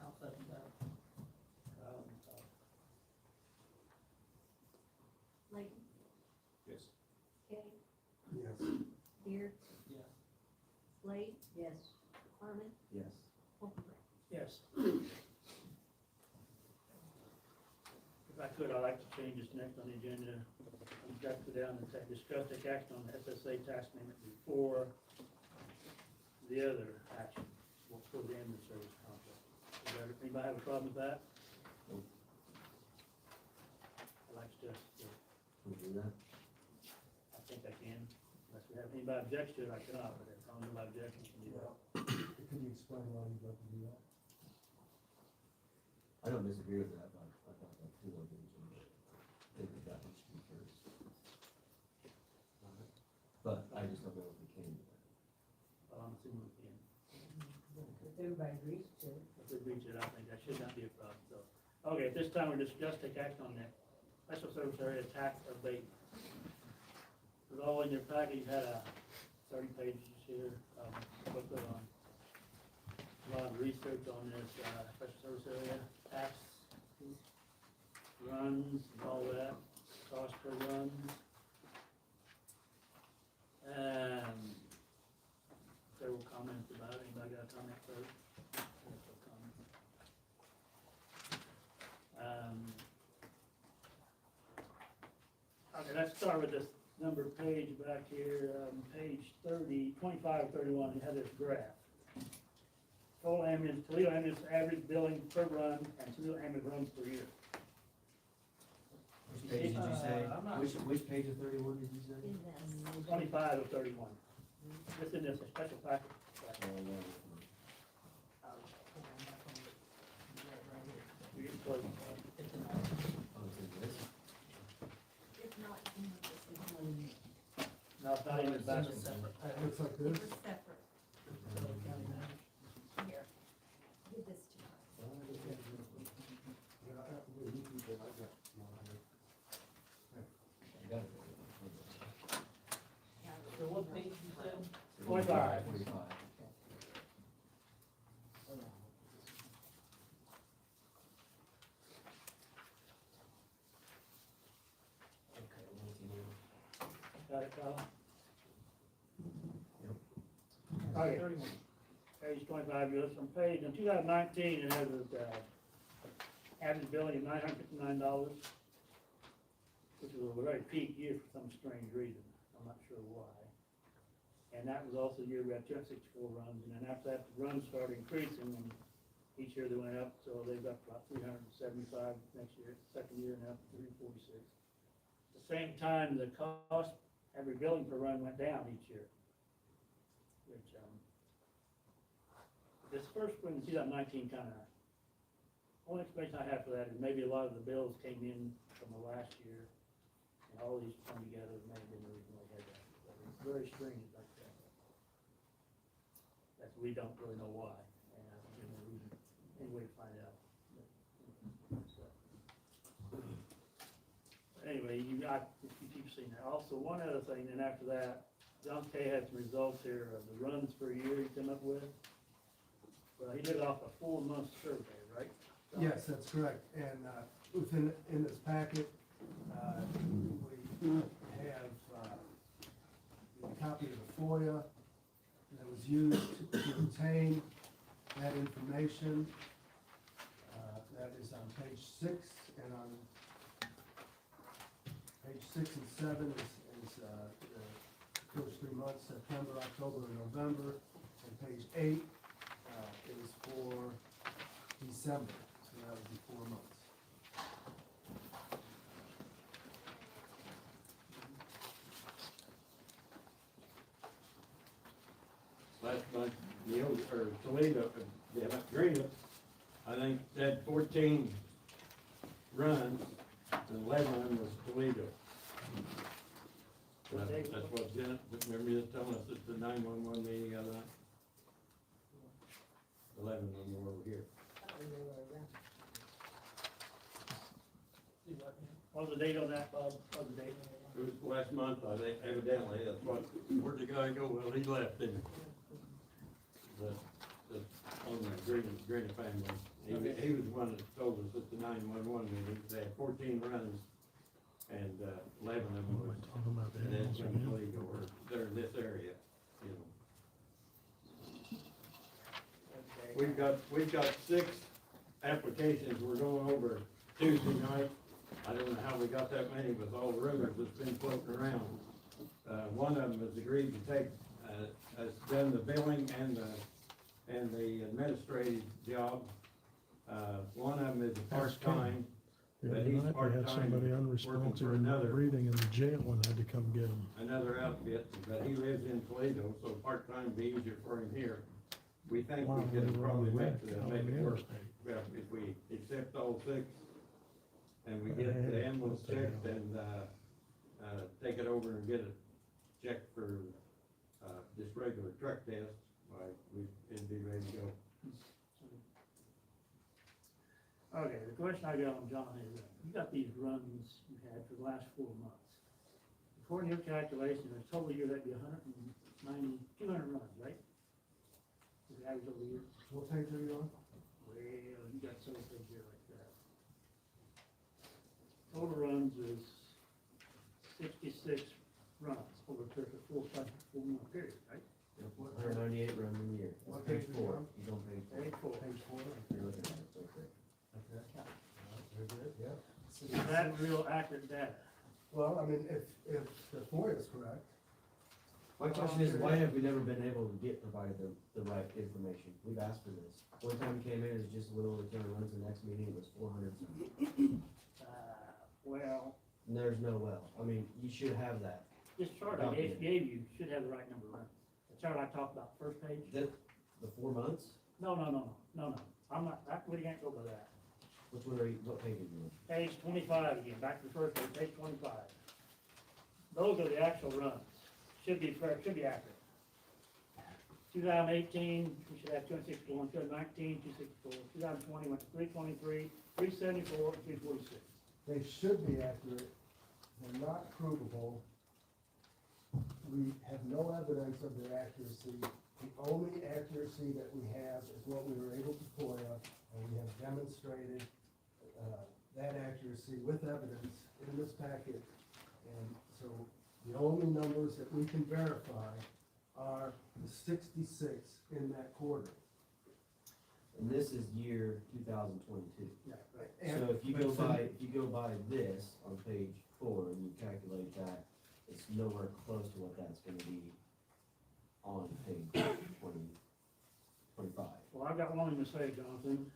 I'll second that. Layton, Yes. Kay, Yes. Beard, Yes. Blake, Yes. Harmon, Yes. Wolfenbrink. Yes. If I could, I'd like to change this next on the agenda. I've got to go down and discuss, take action on the SSA tax payment before the other action, for the ambulance service contract. Anybody have a problem with that? Nope. I'd like to just, Can we do that? I think I can, unless we have anybody objects to it, I cannot, but if nobody objects, we can do that. Can you explain why you'd like to do that? I don't disagree with that, but I thought that too, I think that much to be first. But I just don't know if we can do that. Well, I'm assuming we can. If everybody agrees to it. If we reach it, I think that should not be a problem, so. Okay, at this time, we discuss, take action on that special service area tax abatement. It was all in your package, you had 30 pages here, booklet on a lot of research on this, special service area tax runs and all that, cost per run. Several comments about it, anybody got a comment first? Okay, let's start with this number page back here, page 25, 31, you have this graph. Toledo Ambulance average billing per run and Toledo Ambulance runs per year. Which page did you say? I'm not- Which page of 31 did you say? In this. 25 of 31. This in this special packet. You're getting close. It's in Oh, it's in this? It's not in this. No, it's not in the back. It's separate. Looks like They were this. separate. Toledo County manager. Here. Give this to us. Yeah, you keep it, I got mine. I got it. So what page you said? 25. 45. Okay, what's he doing? Got it, Kyle? Yep. Okay. 31. Page 25, you're on page, in 2019, it has a, average billing of $959, which was a very peak year for some strange reason, I'm not sure why. And that was also the year we had 264 runs, and then after that, the runs started increasing, and each year they went up, so they got about 375 next year, second year, now 346. At the same time, the cost, every billing per run went down each year, which, this first spring, 2019, kind of, only explanation I have for that is maybe a lot of the bills came in from the last year, and all these come together, may have been the reason why we had that. But it's very strange like that. That's, we don't really know why, and I think there's no reason, any way to find out. But anyway, if you keep seeing that. Also, one other thing, then after that, John Kay had some results here of the runs per year he came up with. Well, he did it off a 4-month survey, right? Yes, that's correct, and, within, in this packet, we have, a copy of the FOIA that was used to obtain that information. That is on page 6, and on page 6 and 7 is the first 3 months, September, October, and November, and page 8 is for December, so that would be 4 months. Last month, Toledo, not Greenup, I think had 14 runs, and 11 of them was Toledo. That's what Janet, remember you telling us at the 911 meeting the other night? 11 of them were over here. What was the date on that, Bob? What was the date? It was last month, I think, evidently, that's what, where'd the guy go? Well, he left, didn't he? On the Greenup family. He was the one that told us at the 911 meeting, they had 14 runs, and 11 of them was, and then some Toledo, or they're in this area, you know. Okay. We've got 6 applications we're going over Tuesday night. I don't know how we got that many with all the rumors that's been floating around. One of them has agreed to take, has done the billing and the administrative job. One of them is a part-time, but he's part-time working for another reading and the jail one had to come get him. another outfit, but he lives in Toledo, so part-time be easier for him here. We think we can probably make it work. Well, if we accept all 6, and we get the ambulance checked and, take it over and get it checked for, just regular truck test, it'd be ready to go. Okay, the question I got on John is, you got these runs you had for the last 4 months. According to your calculation, a total year, that'd be 200 runs, right? The average over the year? What page are you on? Well, you got several things here like that. Total runs is 66 runs over a 4-month period, right? 198 runs in a year. That's What page page are you 4. on? He's on page 4. Page 4. Page 4? You're looking at it, okay. Okay. Very good, yeah. Is that real accurate data? Well, I mean, if the FOIA is correct, My question is, why have we never been able to get provided the right information? We've asked for this. One time we came in, it was just a little over 200 runs, the next meeting it was 400 something. Well, and there's no well. I mean, you should have that. this chart I gave you should have the right number of runs. The chart I talked about, first page? The 4 months? No, I'm not, we can't go by that. Which one are you, what page are you on? Page 25 again, back to the first page, page 25. Those are the actual runs. Should be fair, should be accurate. 2018, we should have 261, 2019, 264, 2020 went to 323, 374, 346. They should be accurate, they're not provable. We have no evidence of their accuracy. The only accuracy that we have is what we were able to FOIA, and we have demonstrated, that accuracy with evidence in this packet. And so the only numbers that we can verify are the 66 in that quarter. And this is year 2022. Yeah, right. So if you go by this on page 4 and you calculate that, it's nowhere close to what that's gonna be on page 25. Well, I've got one thing to say, Jonathan.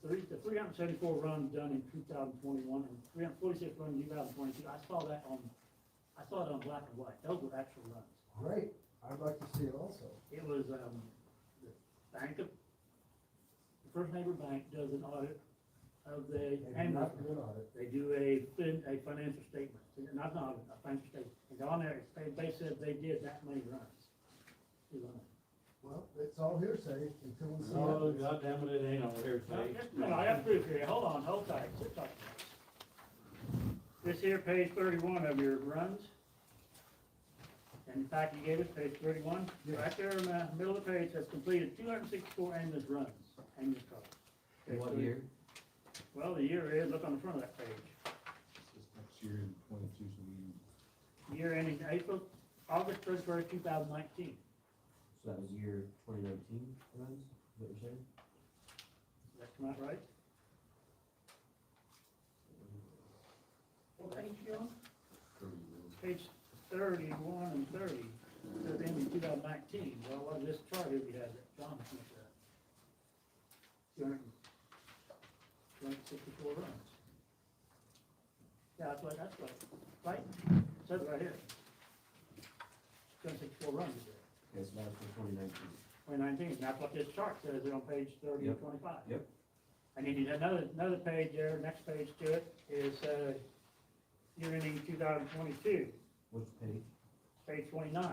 The 374 runs done in 2021 and 346 runs in 2022, I saw it on black and white. Those were actual runs. Great, I'd like to see it also. It was, the First Neighbor Bank does an audit of the They do ambulance. not do an audit. They do a financial statement, not an audit, a financial statement. And on there, they said they did that many runs. Well, it's all hearsay until we see Oh, it. goddamn it, it ain't all here, No, I have proof here, hold tight, sit tight. This here, page 31 of your runs. And in fact, you gave us page 31, right there in the middle of the page, has completed 264 ambulance runs, ambulance calls. In what year? Well, the year is, look on the front of that page. This next year in 22, so we, Year ending August 31st, 2019. So that was year 2019 runs, is what you're saying? Does that come out right? What page you on? Page 31 and 30, says ending 2019. Well, what is this chart here we had that John sent us? 264 runs. Yeah, that's right? It says it right here. 264 runs is there. Okay, so that was for 2019. 2019, that's what this chart says there on page 30 and 25. Yep. And then you have another page there, next page to it is, year ending 2022, Which page? page 29.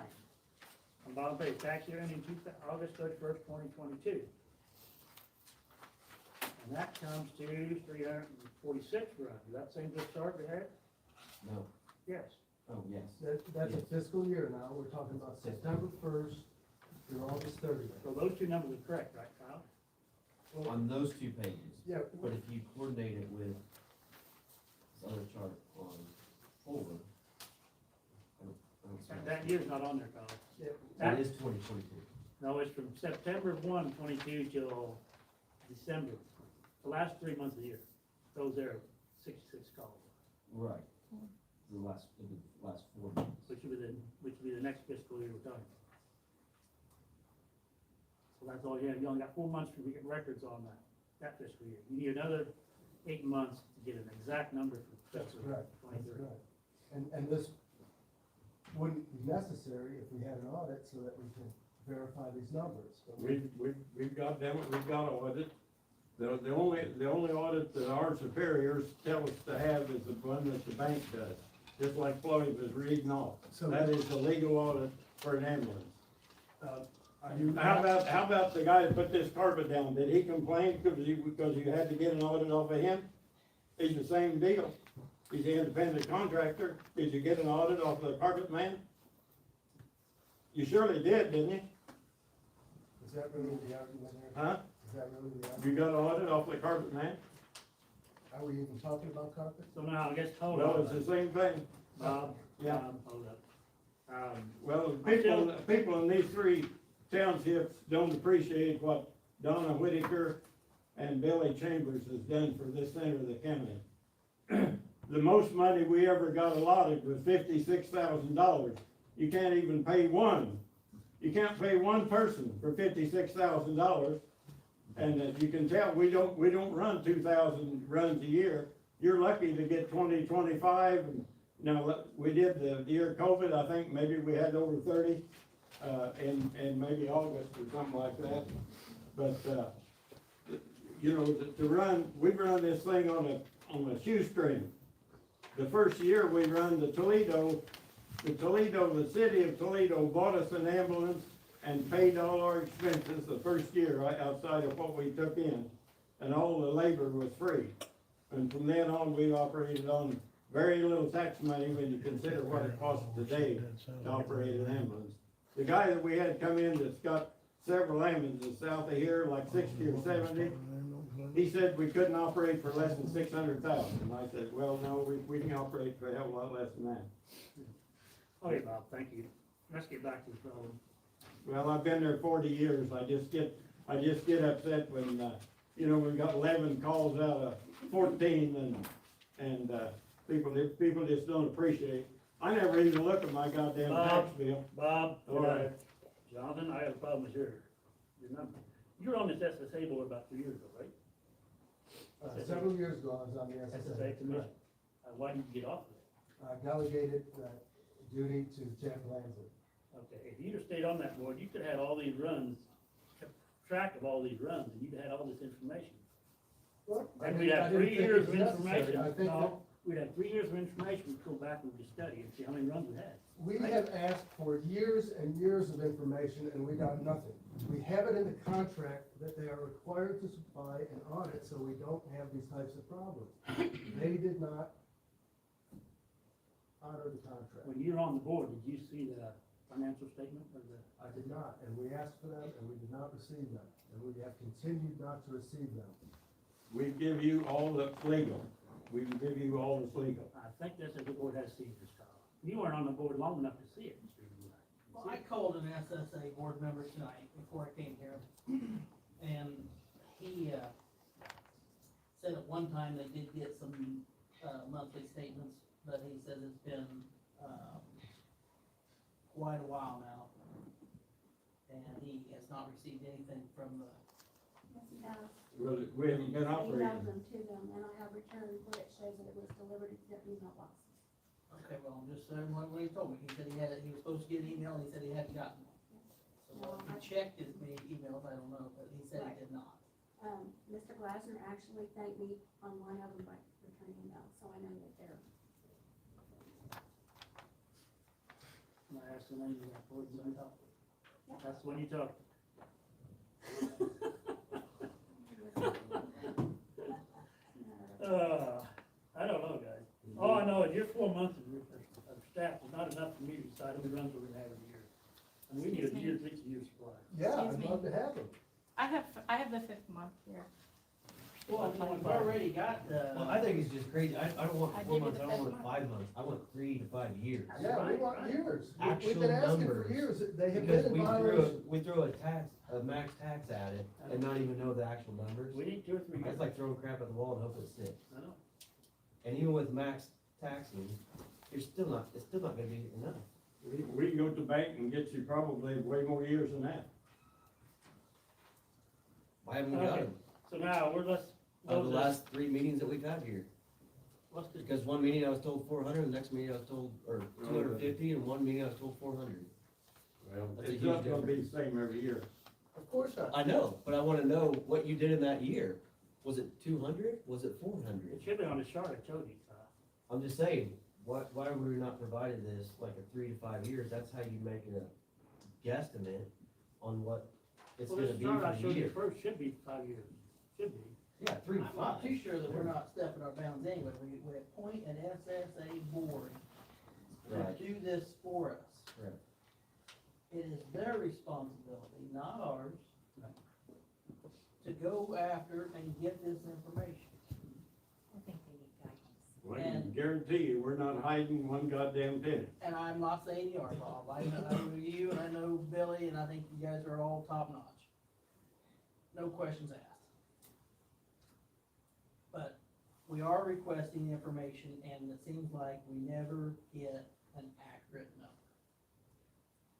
On bottom page, tax year ending August 31st, 2022. And that comes to 346 runs. Is that same this chart we had? No. Yes. Oh, yes. That's a fiscal year now, we're talking about September 1st through August 30th. So those two numbers are correct, right, Kyle? On those 2 pages. Yeah, But if you coordinate it with this other chart on 4, I don't see That year's not on there, Kyle. yeah, That- It is 2022. No, it's from September 1, 22 till December, the last 3 months of the year. Those there, 66 calls, Right. The last 4 months. which would be the next fiscal year we're talking. So that's all you have. You only got 4 months to get records on that fiscal year. You need another 8 months to get an exact number for that's fiscal correct, that's 23. correct. And this wouldn't be necessary if we had an audit so that we can verify these numbers. But we've got them, we've got to audit. The only audit that our superiors tell us to have is the one that the bank does, just like Floyd was reading off. So- That is the legal audit for an ambulance. Are you? How about the guy that put this carpet down? Did he complain because you had to get an audit off of him? He's the same deal. He's an independent contractor. Did you get an audit off the carpet man? You surely did, didn't you? Is that really the argument here? Huh? Is that really the You argument? got an audit off the carpet man? Are we even talking about carpet? So now, I guess, hold Well, on. it's the same thing. Bob, Yeah. hold up. Well, people in these 3 townships don't appreciate what Donna Whitaker and Billy Chambers has done for this center of the county. The most money we ever got allotted was $56,000. You can't even pay one. You can't pay one person for $56,000. And you can tell, we don't run 2,000 runs a year. you're lucky to get 20, 25, and, you know, we did the year of COVID, I think maybe we had over 30, in maybe August or something like that. But, you know, to run, we run this thing on a shoestring. The first year we run the city of Toledo bought us an ambulance and paid all our expenses the first year, right outside of what we took in. And all the labor was free. And from then on, we operated on very little tax money when you consider what it costs today to operate an ambulance. The guy that we had come in that's got several ambulances south of here, like 60 or 70, he said we couldn't operate for less than 600,000. And I said, well, no, we can operate for a hell of a lot less than that. Okay, Bob, thank you. Let's get back to the problem. Well, I've been there 40 years. I just get upset when, you know, we've got 11 calls out of 14 and people just don't appreciate. I never even look at my goddamn tax bill. Bob, All right. Jonathan, I have a problem with your number. You were on this SSA board about 2 years ago, right? Several years ago, I was on the SSA SSA. commission. Why did you get off of it? Delegated duty to Jack Lanza. Okay, if you'd have stayed on that board, you could have had all these runs, kept track of all these runs, and you'd have had all this information. And we'd have 3 years of information. I think that No, we'd have 3 years of information, we'd go back and we'd study and see how many runs we had. we have asked for years and years of information and we got nothing. We have it in the contract that they are required to supply an audit, so we don't have these types of problems. They did not honor the contract. When you were on the board, did you see the financial statement or the? I did not, and we asked for them and we did not receive them, and we have continued not to receive them. We give you all that's legal. We can give you all that's legal. I think that's if the board has seen this, Kyle. You weren't on the board long enough to see it, Mr. Ewing. Well, I called an SSA board member tonight before I came here, and he, said at one time they did get some, monthly statements, but he says it's been, quite a while now. And he has not received anything from the, Yes, he does. Well, we haven't been He operating. emailed them to them, and I have returned where it shows that it was delivered to their email boxes. okay, well, I'm just saying what he told me, he said he was supposed to get an email, and he said he hadn't gotten one. So if he checked his emails, I don't know, but he said he did not. Mr. Glasser actually thanked me on one of them by returning them, so I know that they're. And I asked the name of that board, and I thought, that's when you talk. I don't know, guys. All I know is your 4 months of staff is not enough for me to decide how many runs we're gonna have in a year. And we need a year, at least a year's supply. Yeah, Excuse I'd me. love to have them. I have the 5th month here. Well, we've already got the. Well, I think it's just crazy. I don't want I 4 give you months, the I don't fifth want month. 5 months. I want 3 to 5 years. Yeah, we Right, want right. years. Actual We've been asking for numbers. years. They have Because been in we violation. throw a max tax at it and not even know the actual numbers. We need 2 or 3 years. That's like throwing crap at the wall and hope it sticks. I know. And even with max taxing, it's still not gonna be enough. We can go to the bank and get you probably way more years than that. Why haven't we got Okay. them? So now, Of the last 3 meetings that we've had here. let's just, Because one meeting I was told 400, the next meeting I was told, or 250, and one meeting I was told 400. Well, That's a it's huge not gonna be the difference. same every year. Of course not. I know, but I wanna know what you did in that year. Was it 200? Was it 400? it should be on the chart, I told you, I'm just saying, why were we not provided this like a 3 to 5 years? That's how you make a guesstimate on what it's Well, gonna this be chart for I the showed you year. first should be 5 years, should be. Yeah, 3 to I'm not 5. too sure that we're not stepping our bounds anyway. We appoint an SSA board Right. to do this for us. Right. It is their responsibility, not ours, to go after and get this information. I think they need guidance. Well, I can guarantee you, we're not hiding one goddamn penny. And I'm not saying you are, Bob. I know you and I know Billy, and I think you guys are all top notch. No questions asked. But we are requesting information, and it seems like we never get an accurate number.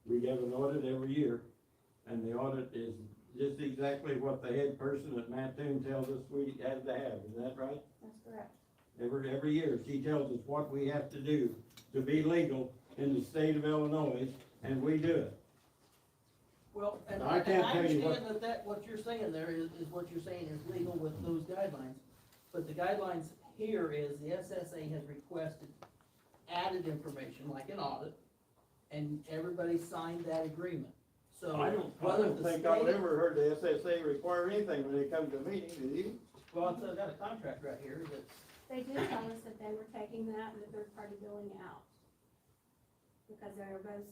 We have an audit every year, and the audit is just exactly what the head person at Mattoon tells us we have to have, is that right? That's correct. every year, she tells us what we have to do to be legal in the state of Illinois, and we do it. Well, and I I can't tell you what- understand that what you're saying there is what you're saying is legal with those guidelines. But the guidelines here is the SSA has requested added information, like an audit, and everybody signed that agreement. So I whether don't the think I've state, ever heard the SSA require anything when they come to a meeting, do you? well, I've got a contract right here that, They did tell us that they were taking that and the third-party billing out. Because they're both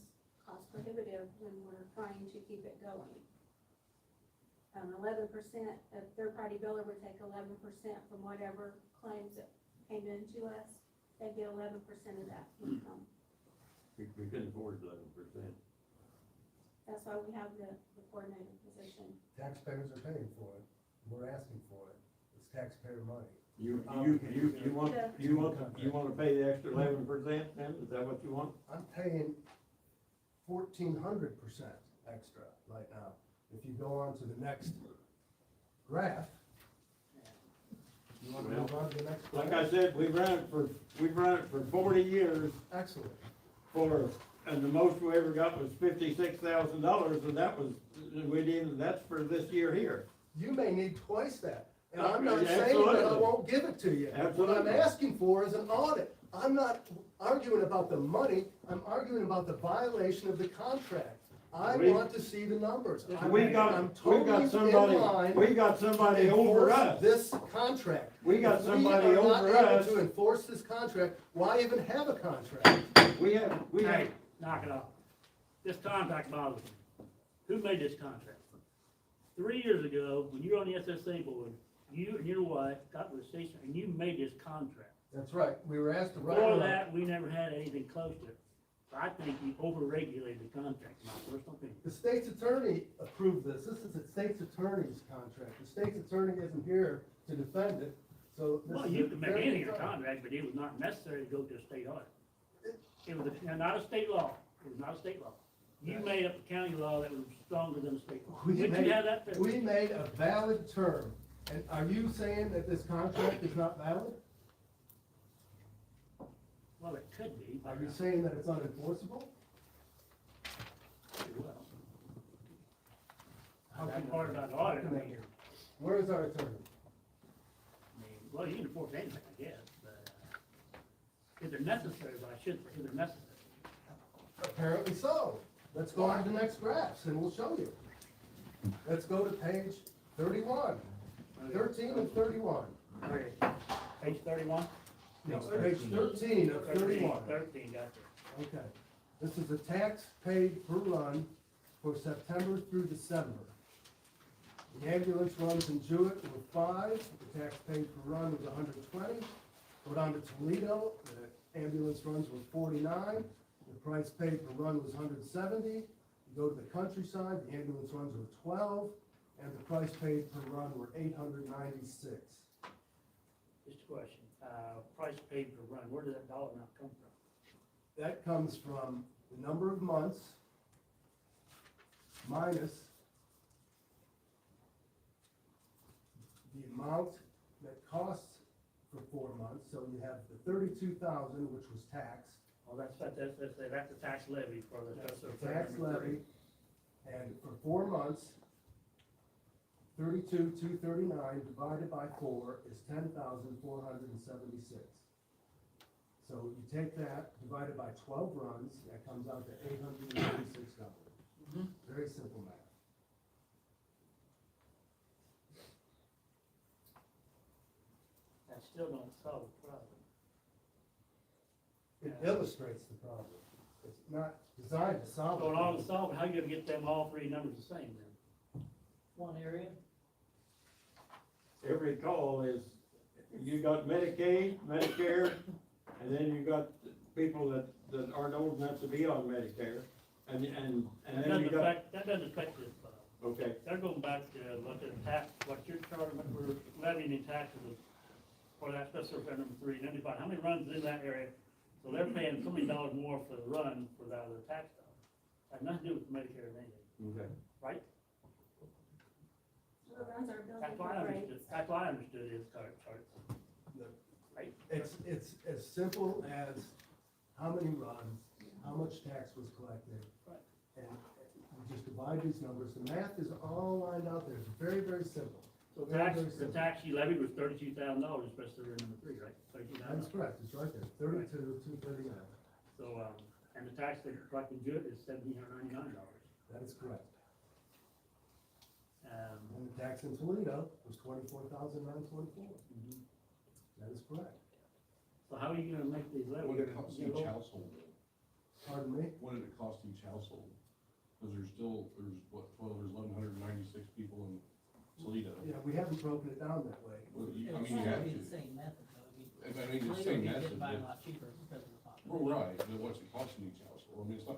cost prohibitive when we're trying to keep it going. 11%, a third-party biller would take 11% from whatever claims that came into us. They get 11% of that income. We couldn't afford 11%. That's why we have the coordinator position. Taxpayers are paying for it, we're asking for it, it's taxpayer money. You want to pay the extra 11% then, is that what you want? I'm paying 1,400% extra right now. If you go on to the next graph, you want to move on to the next graph? Like I said, we've run it for 40 years Excellent. and the most we ever got was $56,000, and that's for this year here. You may need twice that. And I'm Okay, not saying that I absolutely. won't give it to you. What I'm Absolutely. asking for is an audit. I'm not arguing about the money, I'm arguing about the violation of the contract. I We- want to see the numbers. I'm We've got totally in line somebody to over enforce us. this contract. We got If somebody we are over not able us. to enforce this contract, why even have a contract? Hey, knock it off. This contract bothers me. Who made this contract? 3 years ago, when you were on the SSA board, you and your wife got with the station and you made this contract. That's right, we were asked to write Before it up. that, we never had anything close to it. I think you over-regulated the contract, my personal opinion. The state's attorney approved this. This is the state's attorney's contract. The state's attorney isn't here to defend it, so this is. Well, you a can make very anything a good time. contract, but it was not necessary to go to a state audit. It was not a state law. It was not a state law. You made up a county law that was stronger than the state law. We Didn't made- you have that there? We made a valid term, and are you saying that this contract is not valid? Well, it could be, but Are you saying that it's unenforceable? it will. That's the part about the audit, I mean, Where is our attorney? well, you can enforce anything, I guess, but, if they're necessary, but I should, if they're necessary. Apparently so. Let's go on to the next graphs, and we'll show you. Let's go to page 31, 13 and 31. Okay, page 31? No, page 13 of 31. 13, gotcha. Okay, this is the tax paid per run for September through December. The ambulance runs in Jewett were 5, the tax paid per run was 120. Go down to Toledo, the ambulance runs were 49, the price paid per run was 170. You go to the countryside, the ambulance runs were 12, and the price paid per run were 896. Just a question, price paid per run, where did that dollar amount come from? That comes from the number of months minus the amount that costs for 4 months. So you have the 32,000, which was taxed, Well, that's the tax levy for the. tax levy, and for 4 months, 32,239 divided by 4 is 10,476. So you take that, divided by 12 runs, that comes out to $896. Very simple math. That still don't solve the problem. It illustrates the problem. It's not designed to solve it. So in order to solve it, how you gonna get them all three numbers the same then? one area, Every call is, you got Medicaid, Medicare, and then you got people that aren't old enough to be on Medicare, and then you got, That doesn't affect this, okay. they're going back to what the tax, what you're charging, what we're levying in taxes for that special offender number 3, and then you find how many runs in that area, so they're paying so many dollars more for the run for that other tax dollars. Has nothing to do with Medicare or anything, Okay. right? The runs are built That's into why I rates. understood, that's why I understood his charts. right? It's as simple as how many runs, how much tax was collected. Right. And we just divide these numbers, the math is all lined out there, it's very, very simple. So Very, tax, very the simple. tax you levied was $32,000, especially in number 3, right? That's $32,000. correct, it's right there, 32,239, So, and the tax they collected good is $1,799. that is correct. Um, And the tax in Toledo was 24,924, mhm. that is correct. So how are you gonna make these levies? What did it cost each household? Pardon me? What did it cost each household? Cause there's 1,196 people in Toledo. Yeah, we haven't broken it down that way. Well, you, I It'll mean, you have probably be to. the same method, though. I mean, it's the Toledo same can method, get by a but, lot cheaper because of the population. well, right, but what's it costing each household? I mean, it's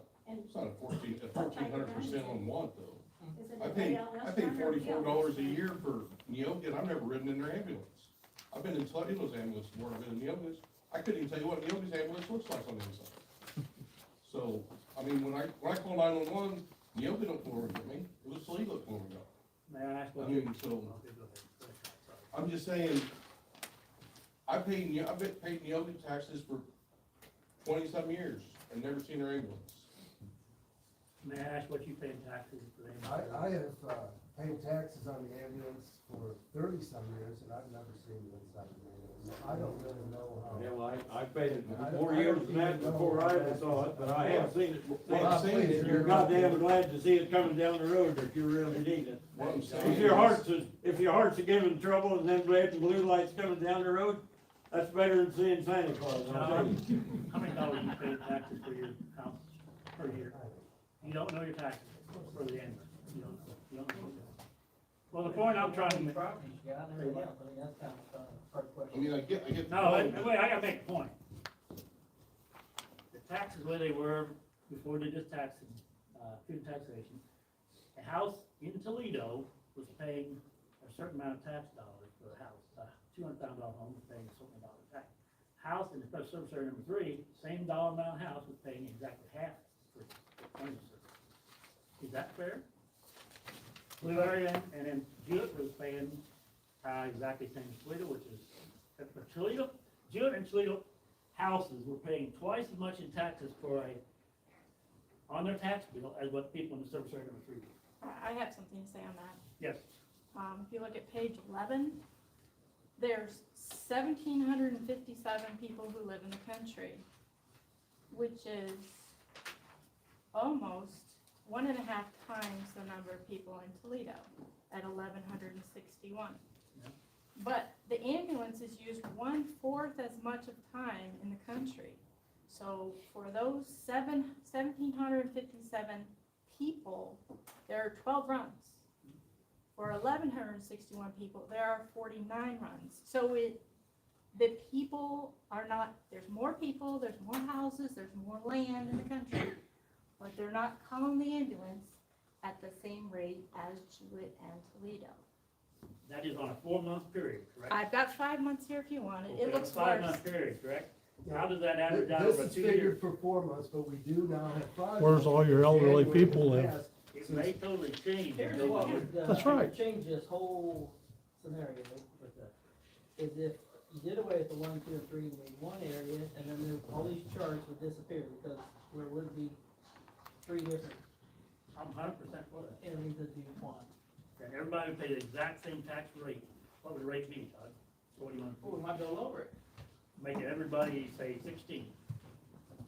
not a 1,400% on what though. Is it I a pay ALS $44 run or a year for Neoga, I've never ridden in their ambulance. I've been in Toledo's ambulance more than I've been in Neoga's. I couldn't even tell you what Neoga's ambulance looks like on the inside. So, I mean, when I call 911, Neoga don't come over and get me, it was Toledo that come over and got me. May I ask I what you? mean, so, Okay, go ahead. Go ahead. Sorry. I'm just saying, I've paid Neoga taxes for 20-some years and never seen their ambulance. May I ask what you pay in taxes for them? I have, paid taxes on the ambulance for 30-some years, and I've never seen the inside of the ambulance. I don't really know how. Yeah, well, I paid it I more don't years than that even know before how I ever that- saw it, but I have seen it. What I'm saying is, You're goddamn glad to see it coming down the road that you really need it. what I'm saying If your is, heart's a giving trouble and then red and blue lights coming down the road, that's better than seeing Santa Claus, I'll tell you. How many dollars you pay in taxes for your house per year? You don't know your taxes for the ambulance. You don't know. You don't know. Well, the point I'm trying to make. Properties you got and everything else, I mean, that's kind of, hard I question. mean, I get the No, point, wait, I gotta make a point. The taxes where they were before they did taxing, food taxation, a house in Toledo was paying a certain amount of tax dollars for a house. $200,000 home was paying a certain amount of tax. House in the special service area number 3, same dollar amount house was paying exactly half for owner service. Is that fair? Blue area and then Jewett was paying exactly the same as Toledo, which is, for Toledo, Jewett and Toledo houses were paying twice as much in taxes on their tax bill as what people in the service area number 3 do. I have something to say on that. Yes, If you look at page 11, there's 1,757 people who live in the country, which is almost 1.5 times the number of people in Toledo at 1,161. Yeah. But the ambulance is used 1/4 as much of time in the country. So for those 1,757 people, there are 12 runs. For 1,161 people, there are 49 runs. So the people are not, there's more people, there's more houses, there's more land in the country, but they're not calling the ambulance at the same rate as Jewett and Toledo. that is on a 4-month period, correct? I've got 5 months here if you want it. Okay, It looks a worse. 5-month period, correct? How does that average out This over is 2 years? figured for 4 months, but we do now have 5. Where's all your elderly January people live? passed. It may totally change. Here's what would, That's right. change this whole scenario with that, is if you did away with the 1, 2, and 3, and made one area, and then all these charts would disappear, because there would be 3 different I'm 100% for that. areas that you want. And everybody would pay the exact same tax rate. What would the rate be, Todd? What do you want Well, we to might go lower it, make it everybody say 16?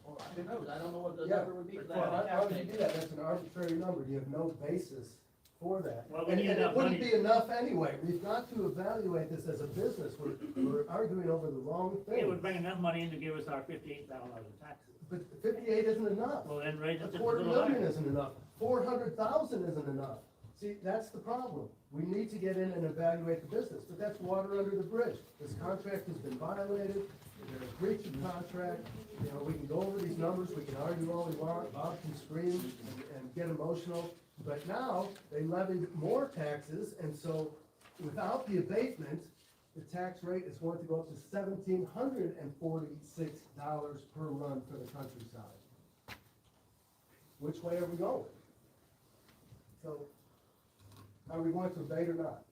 or who knows, I don't know what the Yeah, number would be for that. Well, I how would you calculate do that? That's an arbitrary number. You have no basis for that. Well, we And need it enough wouldn't money. be enough anyway. We've got to evaluate this as a business. We're arguing over the wrong It thing. would bring enough money in to give us our $58,000 in taxes. But 58 isn't enough. Well, then raise A it just a little $250,000 higher. isn't enough. 400,000 isn't enough. See, that's the problem. We need to get in and evaluate the business, but that's water under the bridge. This contract has been violated, there's a breach of contract. You know, we can go over these numbers, we can argue all we want, Bob can scream and get emotional. But now, they levied more taxes, and so without the abatement, the tax rate is going to go up to $1,746 per run for the countryside. Which way are we going? So, are we going to abate or not?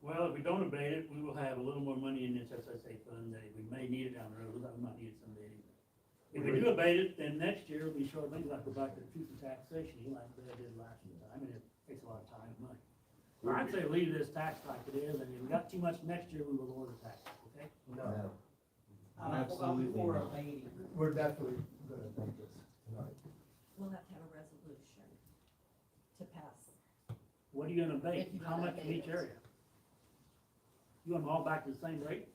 Well, if we don't abate it, we will have a little more money in this SSA fund that we may need it down the road, we might need it someday anyway. If we do abate it, then next year we sure maybe like go back to the truth and taxation, like they did last year. I mean, it takes a lot of time and money. But I'd say leave this tax like it is, and if we got too much next year, we will lower the tax, okay? No. I'm Absolutely for not. abating. We're definitely gonna take this tonight. We'll have to have a resolution to pass. What are you gonna abate? If you How wanna much in abate each it. area? You want them all back to the same rate?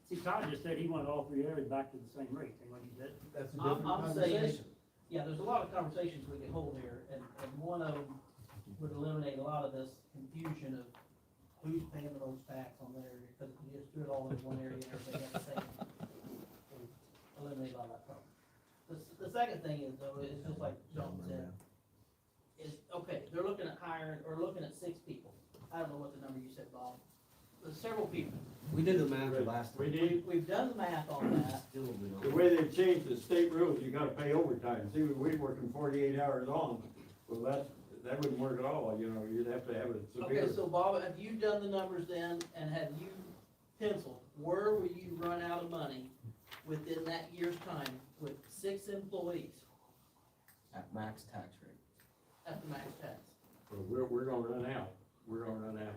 See, Todd just said he wanted all three areas back to the same rate, and what he said. That's a I'm different saying- conversation. Yeah, there's a lot of conversations we can hold here, and one of them would eliminate a lot of this confusion of who's paying the most tax on that area, because if you just do it all in one area and everybody has the same. Eliminate a lot of that problem. The second thing is though, it's just like John said, is, okay, they're looking at hiring, or looking at 6 people. I don't know what the number you said, Bob. There's several people. We did the math last We time. need, We've done the math on that. Still, we the don't. way they've changed the state rules, you gotta pay overtime. See, we're working 48 hours on, well, that wouldn't work at all, you know, you'd have to have a severe. Okay, so Bob, have you done the numbers then, and have you penciled, where will you run out of money within that year's time with 6 employees At max tax rate. at the max tax? Well, we're gonna run out, we're gonna run out.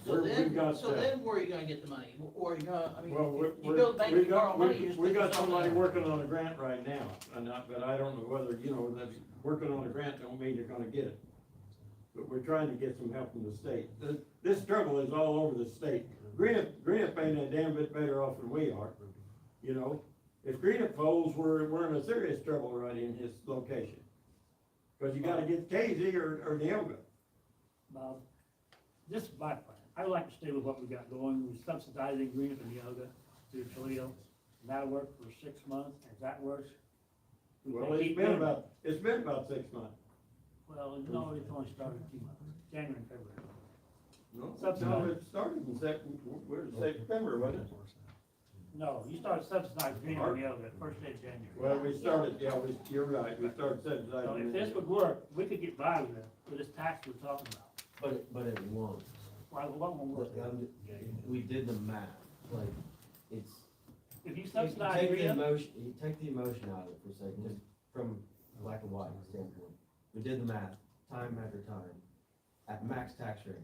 So We've then, got, where are you gonna get the money? Or are you gonna, I mean, well, you go to the bank and borrow money, you just. we put got yourself in somebody a- working on a grant right now, but I don't know whether, you know, that working on a grant don't mean you're gonna get it. But we're trying to get some help from the state. This struggle is all over the state. Greenup ain't a damn bit better off than we are, you know? If Greenup folds, we're in a serious trouble right in his location. Cause you gotta get Casey or Neoga. Bob, this is my plan. I would like to stay with what we got going. We're subsidizing Greenup and Yoga through Toledo. And that'll work for 6 months. If that works. we Well, can it's keep been doing it. about 6 months. Well, no, it's only started 2 months, January and February. No, Subsidized. it started in September, wasn't it? No, you started subsidizing Greenup and Yoga the first day of January. Well, we started, you're right, we started So subsidizing. if this would work, we could get by with this tax we're talking about. But it won't. Why, what won't work? We did the math, like, it's. If you You subsidize take the Greenup, emotion, you take the emotion out of it for a second, just from black and white standpoint. We did the math, time after time, at max tax rate,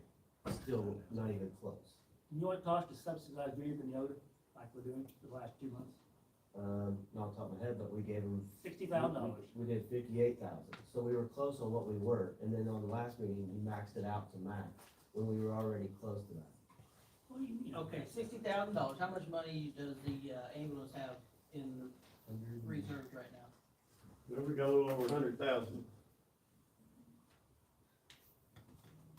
still not even close. you know what it costs to subsidize Greenup and Yoga, like we're doing the last 2 months? Not off the top of my head, but we gave them. $60,000. We did 58,000, so we were close on what we were, and then on the last meeting, we maxed it out to max, when we were already close to that. What do you mean? Okay, $60,000, how much money does the ambulance have in reserves right now? Well, we got a little over 100,000.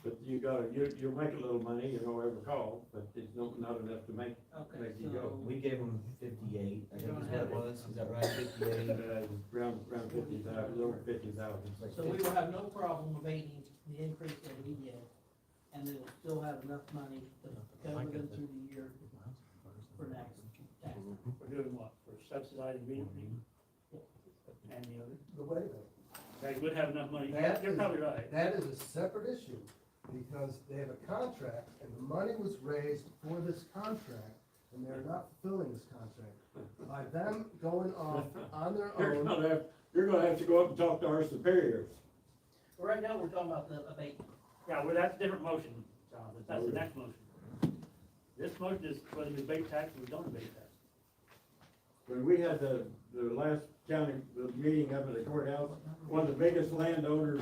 But you'll make a little money, you know, every call, but it's not enough to make Okay, you go. so, We gave them 58, I think You're is gonna what it have it. was, is that right, 58? Around 50,000, over 50,000. so we will have no problem abating the increase that we get, and they will still have enough money to cover them through the year for next tax. We're doing what, for subsidizing Greenup and the other? But wait a minute, They would have enough money, That you're is- probably right. that is a separate issue, because they have a contract, and the money was raised for this contract, and they're not fulfilling this contract. By them going off on their own, You're gonna have to go up and talk to our superiors. Right now, we're talking about the abatement. Yeah, well, that's a different motion, Jonathan, that's the next motion. This motion is whether we abate tax or we don't abate tax. When we had the last the meeting up at the courthouse, one of the biggest landowners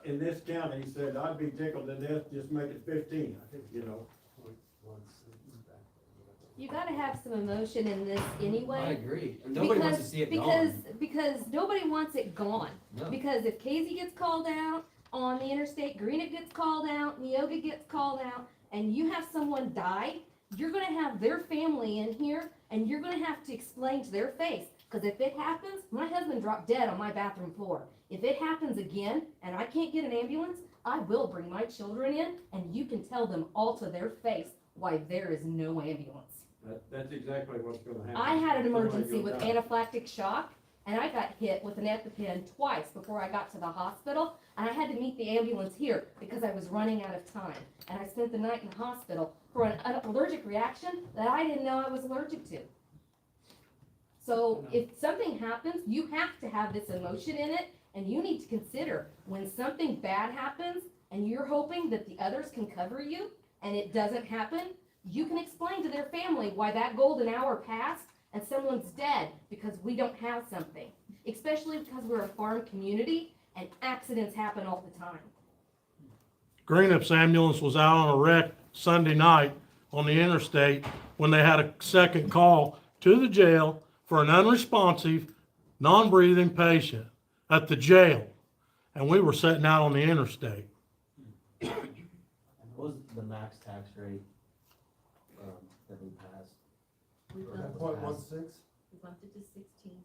in this county said, I'd be tickled to death, just make it 15, you know. You gotta have some emotion in this anyway. I agree, nobody wants to see it gone. Because nobody wants it gone. No. Because if Casey gets called out on the interstate, Greenup gets called out, Neoga gets called out, and you have someone die, you're gonna have their family in here, and you're gonna have to explain to their face. Cause if it happens, my husband dropped dead on my bathroom floor. If it happens again, and I can't get an ambulance, I will bring my children in, and you can tell them all to their face why there is no ambulance. That's exactly what's gonna happen. I had an Somebody emergency goes with down. anaphylactic shock, and I got hit with an EpiPen twice before I got to the hospital, and I had to meet the ambulance here because I was running out of time. And I spent the night in the hospital for an allergic reaction that I didn't know I was allergic to. So if something happens, you have to have this emotion in it, and you need to consider when something bad happens and you're hoping that the others can cover you and it doesn't happen, you can explain to their family why that golden hour passed and someone's dead because we don't have something. Especially because we're a farm community and accidents happen all the time. Greenup's ambulance was out on a wreck Sunday night on the interstate when they had a second call to the jail for an unresponsive, non-breathing patient at the jail. And we were sitting out on the interstate. What was the max tax rate, that we passed? We Or bumped, that was Point passed? 1.6? we bumped it to 16 cents.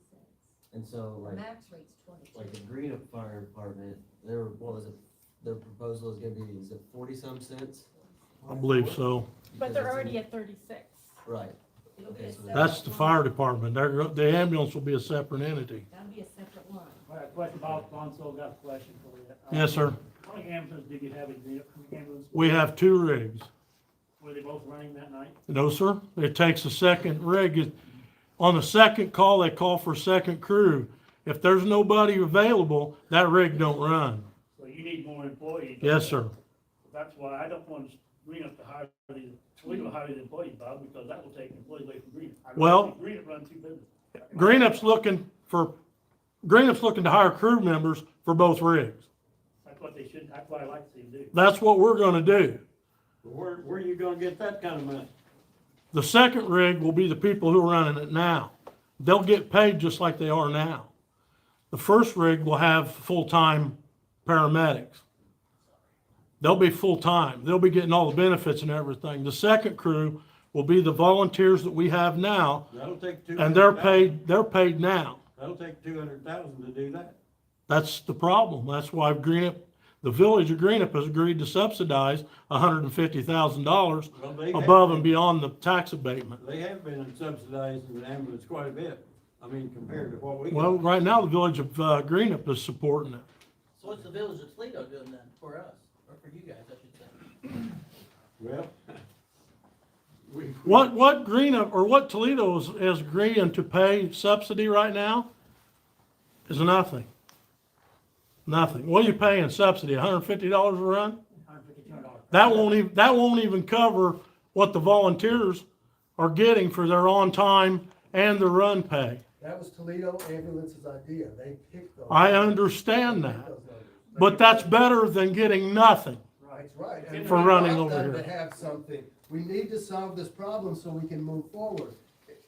And so The like, max rate's 22. like the Greenup Fire Department, their, what was it, their proposal is gonna be, is it 40-some cents? I believe so. But Because they're it's in- already at 36. Right. It'll be Okay, a so separate That's the line. fire department. The ambulance will be a separate entity. That'll be a separate line. All right, question, Bob Bonso, got a question for you. Yes, sir. How many ambulances did you have in the ambulance? We have 2 rigs. Were they both running that night? No, sir. It takes a second rig. On the second call, they call for second crew. If there's nobody available, that rig don't run. So you need more employees. Yes, sir. That's why I don't want Greenup to hire the, Toledo to hire the employees, Bob, because that will take employees away from Greenup. I'd rather Well- see Greenup run 2 businesses. Greenup's looking to hire crew members for both rigs. That's what they should, that's what I like to see them do. That's what we're gonna do. But where are you gonna get that kind of money? The second rig will be the people who are running it now. They'll get paid just like they are now. The first rig will have full-time paramedics. They'll be full-time. They'll be getting all the benefits and everything. The second crew will be the volunteers that we have now, That'll take and they're paid now. That'll take 200,000 to do that. That's the problem. That's why the village of Greenup has agreed to subsidize $150,000 Well, they above have and been- beyond the tax abatement. They have been subsidizing the ambulance quite a bit. I mean, compared to what we. Well, got. right now, the village of Greenup is supporting it. So what's the village of Toledo doing then for us, or for you guys, I should say? Well. What Greenup, or what Toledo is agreeing to pay subsidy right now is nothing. Nothing. What are you paying subsidy, $150 a run? $150, $200. That won't even cover what the volunteers are getting for their on-time and their run pay. That was Toledo Ambulance's idea. They picked those. I understand They that, picked those numbers. but that's better than getting nothing. That's right. And For we running want over them here. To have something. We need to solve this problem so we can move forward.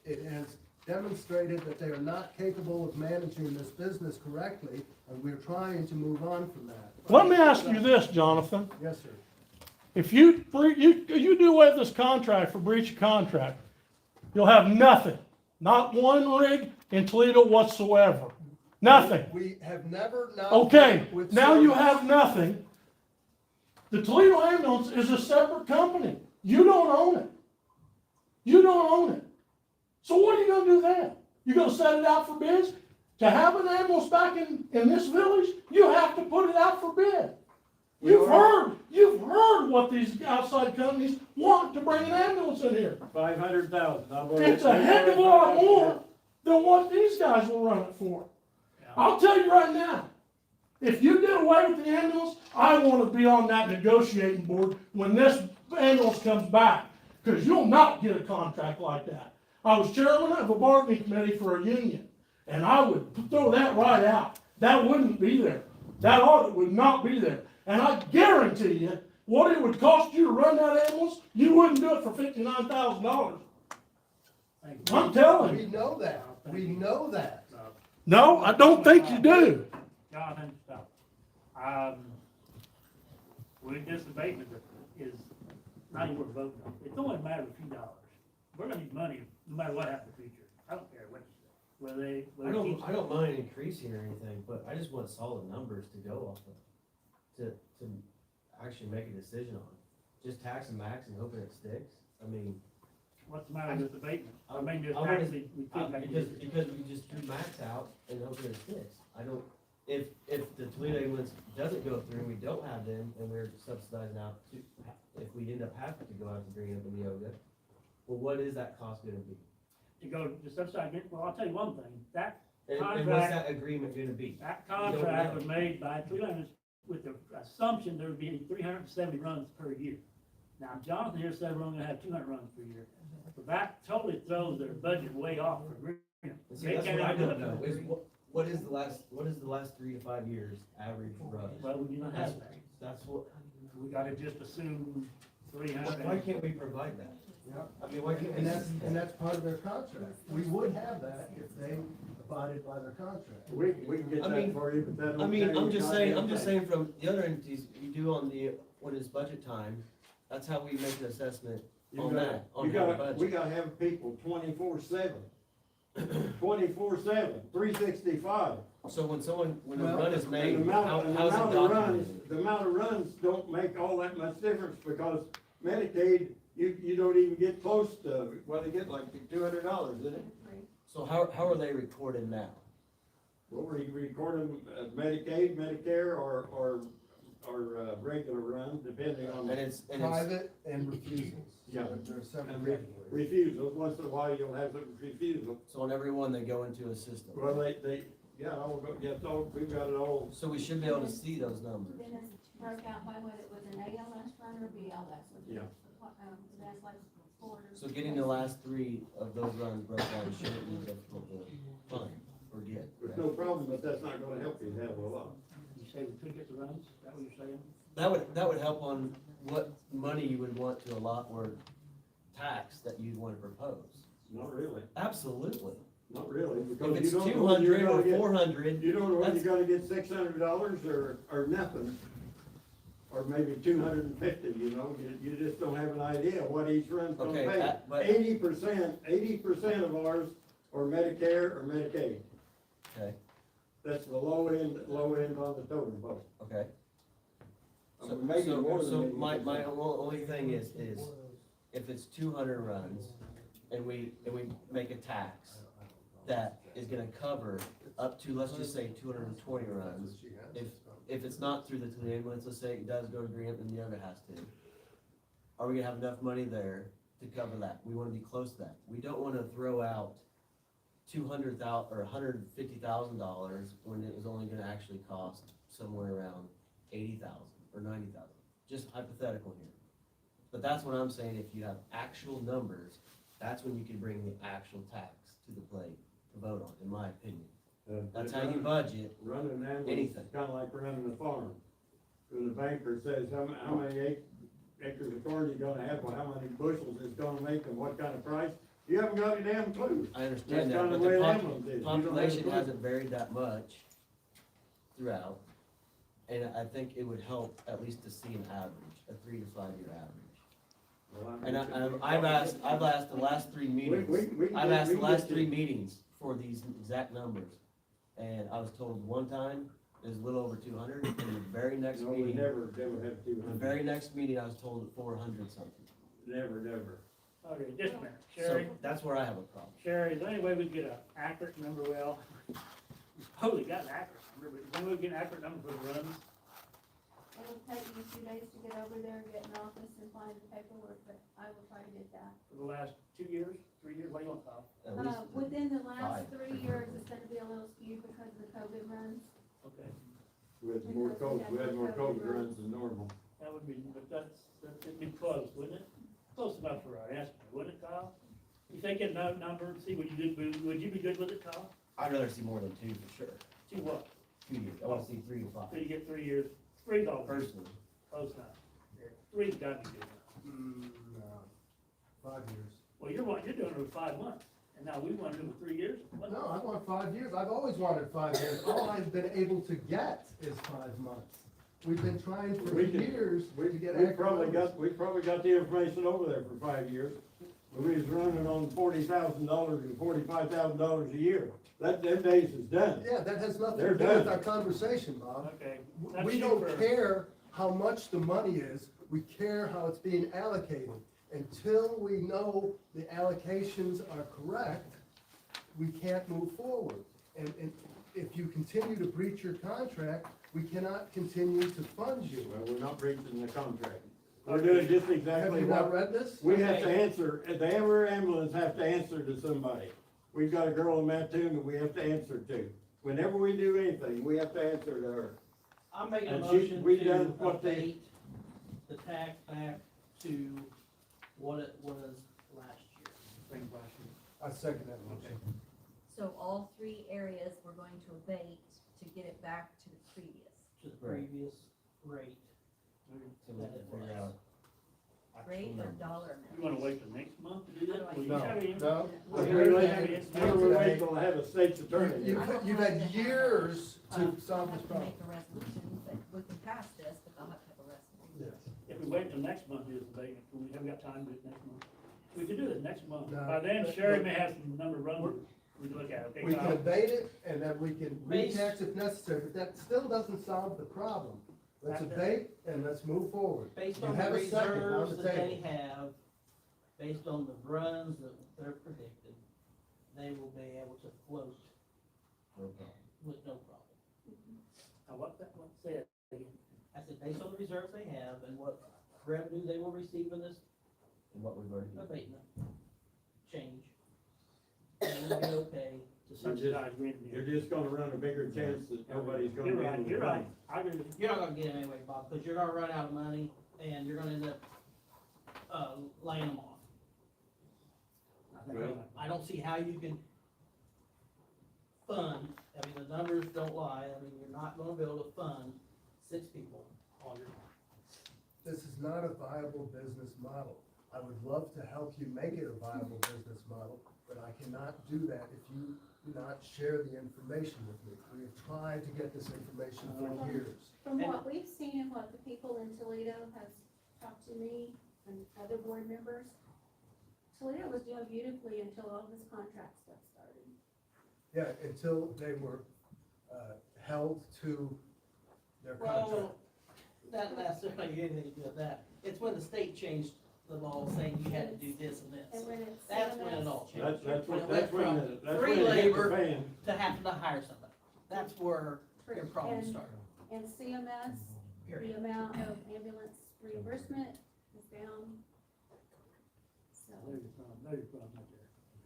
It has demonstrated that they are not capable of managing this business correctly, and we're trying to move on from that. Let me ask you this, Jonathan. Yes, sir. If you do away with this contract for breach of contract, you'll have nothing, not one rig in Toledo whatsoever. Nothing. We have never not. Okay, worked with now you service. have nothing. The Toledo Ambulance is a separate company. You don't own it. You don't own it. So what are you gonna do then? You gonna set it out for bids? To have an ambulance back in this village, you have to put it out for bid. You've heard what these outside companies want to bring an ambulance in here. 500,000. It's a heck of a lot more than what these guys will run it for. I'll tell you right now, if you did away with the ambulance, I want to be on that negotiating board when this ambulance comes back, because you'll not get a contract like that. I was chairman of a bargaining committee for a union, and I would throw that right out. That wouldn't be there. That audit would not be there. And I guarantee you, what it would cost you to run that ambulance, you wouldn't do it for $59,000. I'm telling We you. know that. We know that. No, I don't think you do. Jonathan, stop. With this abatement is not even worth voting on. It's only a matter of a few dollars. We're gonna need money no matter what happens in the future. I don't care what you say. I don't mind increasing or anything, but I just want solid numbers to go off of, to actually make a decision on. Just tax and max and hoping it sticks. I mean, what's the matter with abatement? I mean, just I wanna- actually, we could make Because, it. because we just threw max out and hope it sticks. I don't, if the Toledo ambulance doesn't go through and we don't have them and we're subsidizing out to, if we end up having to go out to Green Up and Neoga, well, what is that cost gonna be? To go to subsidize, well, I'll tell you one thing, that And what's contract, that agreement gonna be? that You don't contract know. was made by Toledo Ambulance with the assumption there would be 370 runs per year. Now, Jonathan here said we're only gonna have 200 runs per year, but that totally throws their budget way off for Green. And see, They that's what I cannot do don't it. know, is what is the last 3 to 5 years average run? Well, we do not have that. That's what, We gotta just assume 300. why can't we provide that? Yeah. I mean, why can't we? And that's part of their contract. We would have that if they abided by their contract. We can get I mean- that for you, but that. I mean, I'm just saying from the other entities, you do when it's budget time, that's how we make an assessment on that, on You how to gotta, we budget. gotta have people 24/7. 24/7, 365. So when a Well, run is And made, the amount, and the how's it amount of documented? runs, the amount of runs don't make all that much difference, because Medicaid, you don't even get close to, well, they get like $200, isn't it? So how are they recorded now? Well, we record them, Medicaid, Medicare, or regular runs, depending on. And it's, Private and refusals. Yeah. There are several And categories. refusals, once in a while you'll have some refusal. so on every one, they go into a system. Well, it's all, we've got it all. So we should be able to see those numbers. Then it's broke out by whether it was an ALS run or BLS. Yeah. That's like quarters. So getting the last 3 of those runs broke down shouldn't be difficult to find or get. There's no problem, but that's not gonna help you have a lot. You say we could get the runs, is that what you're saying? That would help on what money you would want to allot or tax that you'd want to propose. Not really, Absolutely. not really, because If it's you don't know whether you're 200 or gonna get, 400, you don't know whether that's- you're gonna get $600 or nothing. Or maybe 250, you know, you just don't have an idea what each run's gonna Okay, pay. but- 80% of ours are Medicare or Medicaid. okay, That's the low end on the totem pole. okay. So maybe more So than my 80%. only thing is if it's 200 runs and we make a tax that is gonna cover up to, let's just say 220 runs, if it's not through the Toledo ambulance, let's say it does go to Green Up and the other has to, are we gonna have enough money there to cover that? We wanna be close to that. We don't wanna throw out $200,000 or $150,000 when it was only gonna actually cost somewhere around 80,000 or 90,000. Just hypothetical here. But that's what I'm saying, if you have actual numbers, that's when you can bring the actual tax to the plate to vote on, in my opinion. That's how you budget. Running an ambulance anything. is kinda like running a farm. When the banker says, how many acres of corn you gonna have, or how many bushels it's gonna make, and what kind of price, you haven't got a damn clue. I understand That's that, kinda but the way the the ambulance is. You don't have a population clue. hasn't varied that much throughout. And I think it would help at least to see an average, a 3 to 5 year average. Well, And I've asked the last 3 meetings, I've asked the last 3 meetings for these exact numbers. And I was told one time it was a little over 200, and the very next No, we meeting, never have the 200. very next meeting, I was told 400 something. Never. Okay, just a minute, So Sherry, that's where I have a problem. Sherry, is there any way we can get an accurate number, well, we totally got an accurate number, but when we get an accurate number for the runs? It'll take me 2 days to get over there, get in office and find the paperwork, but I will try to get that. For the last 2 years, 3 years, what do you want, Tom? At least Within the last 5. 3 years, it's gonna be a little skewed because of the COVID runs. Okay, We had more COVID runs than normal. that would be, but that'd be close, wouldn't it? Close enough for our estimate, wouldn't it, Kyle? You think it number, see what you did, would you be good with it, Kyle? I'd rather see more than 2 for sure. 2 what? 2 years, I wanna see 3 to 5, So you get 3 years, 3's all personally. close enough. 3's gotta be good enough. No, 5 years. Well, you're doing it with 5 months, and now we want to do it with 3 years? What? No, I want 5 years. I've always wanted 5 years. All I've been able to get is 5 months. We've been trying for We can- years to get. We probably got the information over there for 5 years. We was running on $40,000 and $45,000 a year. Them days is done. Yeah, that has nothing They're to do with done. our conversation, Bob. Okay. We don't care how much the money is, we care how it's being allocated. until we know the allocations are correct, we can't move forward. And if you continue to breach your contract, we cannot continue to fund you. Well, we're not breaching the contract. We're doing just Have exactly you not what, read this? we have to answer, the Amber Ambulance have to answer to somebody. We've got a girl in Mattoon that we have to answer to. Whenever we do anything, we have to answer to her. I'm making a And motion we to done what they- abate the tax back to what it was last year. I second that motion. So all three areas we're going to abate to get it back to the previous. To the Right. previous rate. So we That can it figure was. out. Rate or numbers. dollar You wanna amount? wait till next month to do that? How do I Well, you No, have it. no. Well, Here's you the have thing. it. Never we wait till I have a state's attorney. You've had years to solve this I'll have to problem. make a resolution, but we can pass this, but I'll have to have a resolution. Yes. If we wait till next month, do this abatement, we haven't got time to do it next month. We could do it next month. No, By then but- Sherry may have some number run, we can look at it, okay? We can Kyle? abate it, and then we can Base- re-tax if necessary, but that still doesn't solve the problem. Let's abate and let's move forward. Based You on the have a second on reserves the that they table. have, based on the runs that they're predicted, they will be able to float No problem. with no problem. Now, say it again. I said, based on the reserves they have and what revenue they will receive in this And what we've already done. abatement change, they will be okay. To subsidize rent. You're just gonna run a bigger chance that nobody's gonna You're be right, able to. you're pay. right, I agree with you. You're not gonna get it anyway, Bob, because you're gonna run out of money and you're gonna end up, laying them off. I think you're right. I don't see how you can fund, I mean, the numbers don't lie, I mean, you're not gonna be able to fund 6 people on your own. This is not a viable business model. I would love to help you make it a viable business model, but I cannot do that if you do not share the information with me. We have tried to get this information for years. From what we've seen and what the people in Toledo have talked to me and other board members, Toledo was doing beautifully until all this contract stuff started. Yeah, until they were, held to their contract. Well, not necessarily anything to do with that, it's when the state changed the law saying you had to do this and And this. when it's That's when it all changed. That's When it when went from that's free when it hit the labor fan. to having to hire somebody. That's where your problem And- started. And CMS, Period. the amount of ambulance reimbursement is down. So, There's your problem right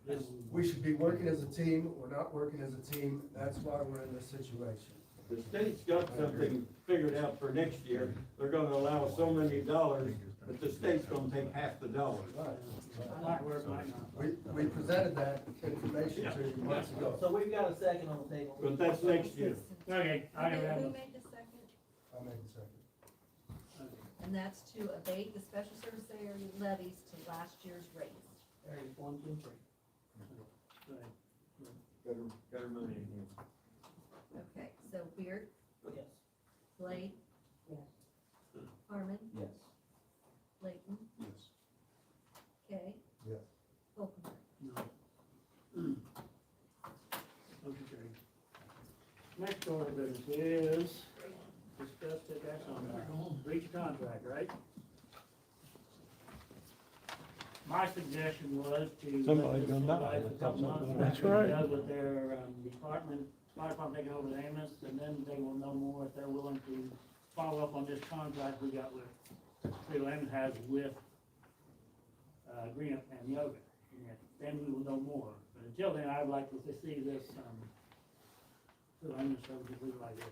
there. We should be working as a team, we're not working as a team, that's why we're in this situation. The state's got something figured out for next year, they're gonna allow so many dollars, but the state's gonna take half the dollars. Might work, might not. We presented that information to you months ago. So we've got a second on the table. But that's next year. Okay, I Who have a, made the second? I'll make a second. And that's to abate the special service area levies to last year's rates. Areas 1, 2, and 3. Got her money again. Okay, so Beard, Yes. Blade? Yes. Harmon, Yes. Layton, Yes. Kay? Yes. Okafor. no. Motion carried. Next order of business is discuss take action on breach of contract, right? My suggestion was to. Somebody's gonna die. Let this slide for a couple months, That's after right. it does with their, department, fire department taking over the ambulance, and then they will know more if they're willing to follow up on this contract we got with, Toledo Ambulance has with, Green Up and Yoga. And then we will know more, but until then, I'd like to see this, Toledo Ambulance service leave like this.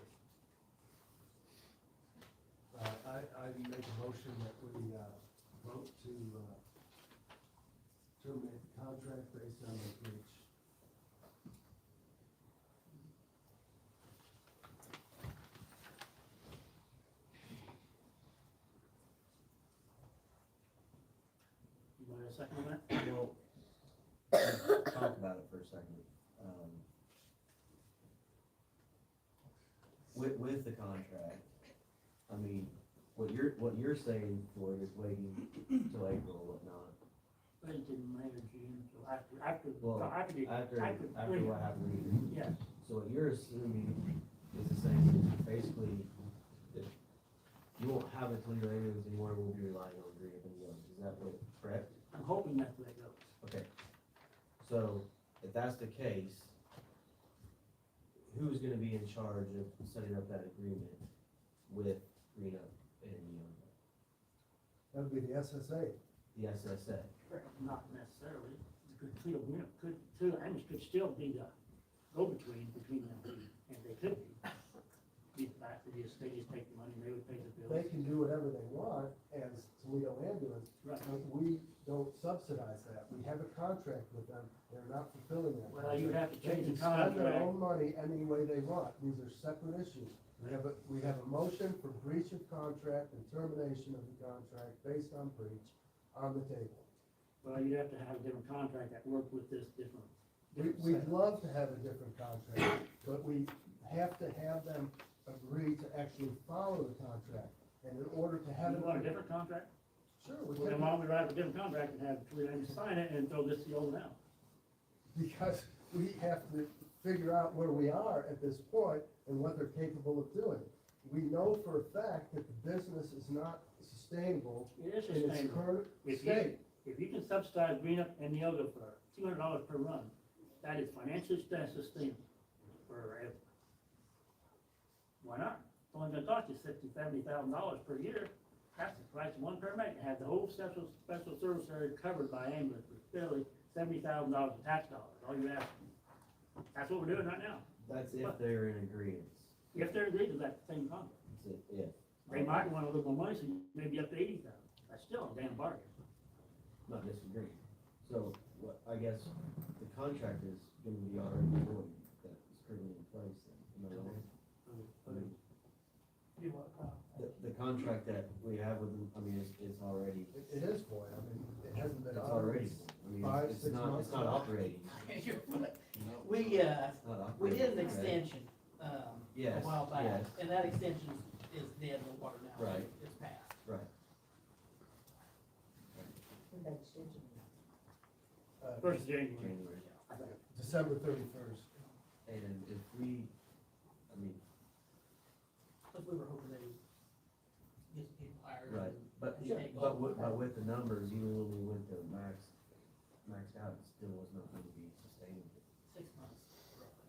I make a motion that we, vote to, terminate the contract based on the breach. You want a second on that? Well, let's talk about it for a second. With the contract, I mean, what you're saying, Floyd, is waiting till April or whatnot. Wait until May or June, so after Well, after After what happened. Yes. So what you're assuming is the same, basically, that you won't have a Toledo ambulance anymore, we'll be relying on Green Up and Young, is that what correct? I'm hoping that's the way it goes. Okay. So, if that's the case, who's gonna be in charge of setting up that agreement with Reno and Neoga? That'd be the SSA. The SSA? Not necessarily. Toledo, Toledo Ambulance could still be the go-between between them two, and they could be. Be the fact that they just take the money and they would pay the bills. They can do whatever they want as Toledo Ambulance, Right. but we don't subsidize that. We have a contract with them, they're not fulfilling that. Well, you have to They change can the spend their contract. own money any way they want. These are separate issues. We have a motion for breach of contract and termination of the contract based on breach on the table. Well, you'd have to have a different contract that worked with this different. We'd love to have a different contract, but we have to have them agree to actually follow the contract. And in order to have. You want a different contract? Sure, we Well, then can, why don't we write a different contract and have Toledo Ambulance sign it and throw this deal out? because we have to figure out where we are at this point and what they're capable of doing. We know for a fact that the business is not sustainable It is in its sustainable. current If state. If you can subsidize Greenup and Neoga for $200 per run, that is financially sustainable forever. Why not? It's only gonna cost you $70,000 per year. That's the price of one paramedic, and have the whole special service area covered by ambulance for barely $70,000 in tax dollars, all you're asking. That's what we're doing right now. That's if they're in agreement. If they're agreed to that same contract. That's it, if. They might want a little more money, so maybe up to 80,000. That's still a damn bargain. Not disagreeing. So, what, I guess, the contract is gonna be already void, that's currently in place then, am I right? I mean, You want, the contract that we have with them, I mean, it's already, It is void, I mean, it hasn't been it's on already, since I mean, 5, it's 6 not, months. it's not operating. We, It's not we operating, did an right? extension, a Yes, while back, yes. and that extension is dead in the water now. Right. It's passed. Right. First of January. January. I think. December 31st. And if we, I mean, Because we were hoping they would get some people hired. right, and but, take but over. with the numbers, even when we went to maxed out, it still was not going to be sustainable. 6 months. roughly.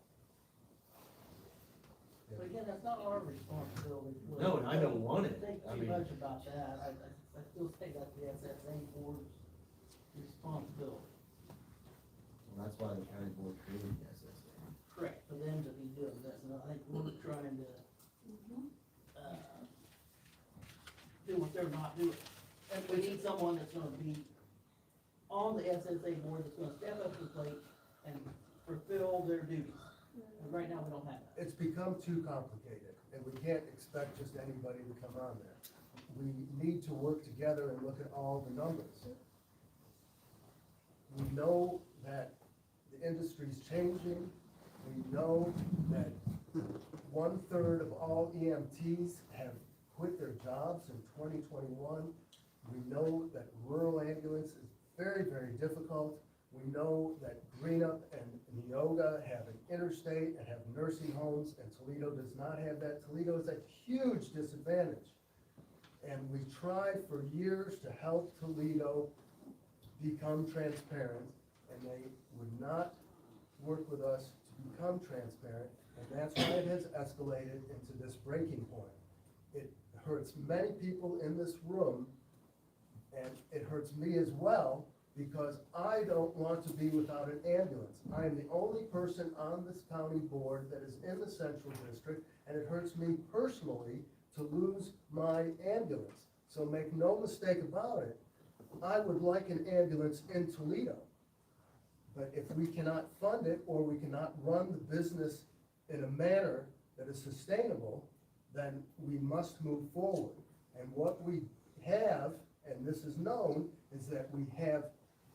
But again, that's not our responsibility. No, and I don't want it. Think I too mean- much about that. I still think that's the SSA board's responsibility. And that's why the county board created the SSA. Correct, for them to be doing this, and I think we're trying to, do what they're not doing. And we need someone that's gonna be on the SSA board, that's gonna step up to the plate and fulfill their duties. And right now, we don't have that. It's become too complicated, and we can't expect just anybody to come on there. We need to work together and look at all the numbers. We know that the industry's changing. We know that 1/3 of all EMTs have quit their jobs in 2021. We know that rural ambulance is very, very difficult. We know that Greenup and Neoga have an interstate and have nursing homes, and Toledo does not have that. Toledo is at huge disadvantage. And we tried for years to help Toledo become transparent, and they would not work with us to become transparent, and that's why it has escalated into this breaking point. It hurts many people in this room, and it hurts me as well, because I don't want to be without an ambulance. I am the only person on this county board that is in the central district, and it hurts me personally to lose my ambulance. So make no mistake about it, I would like an ambulance in Toledo. But if we cannot fund it, or we cannot run the business in a manner that is sustainable, then we must move forward. And what we have, and this is known, is that we have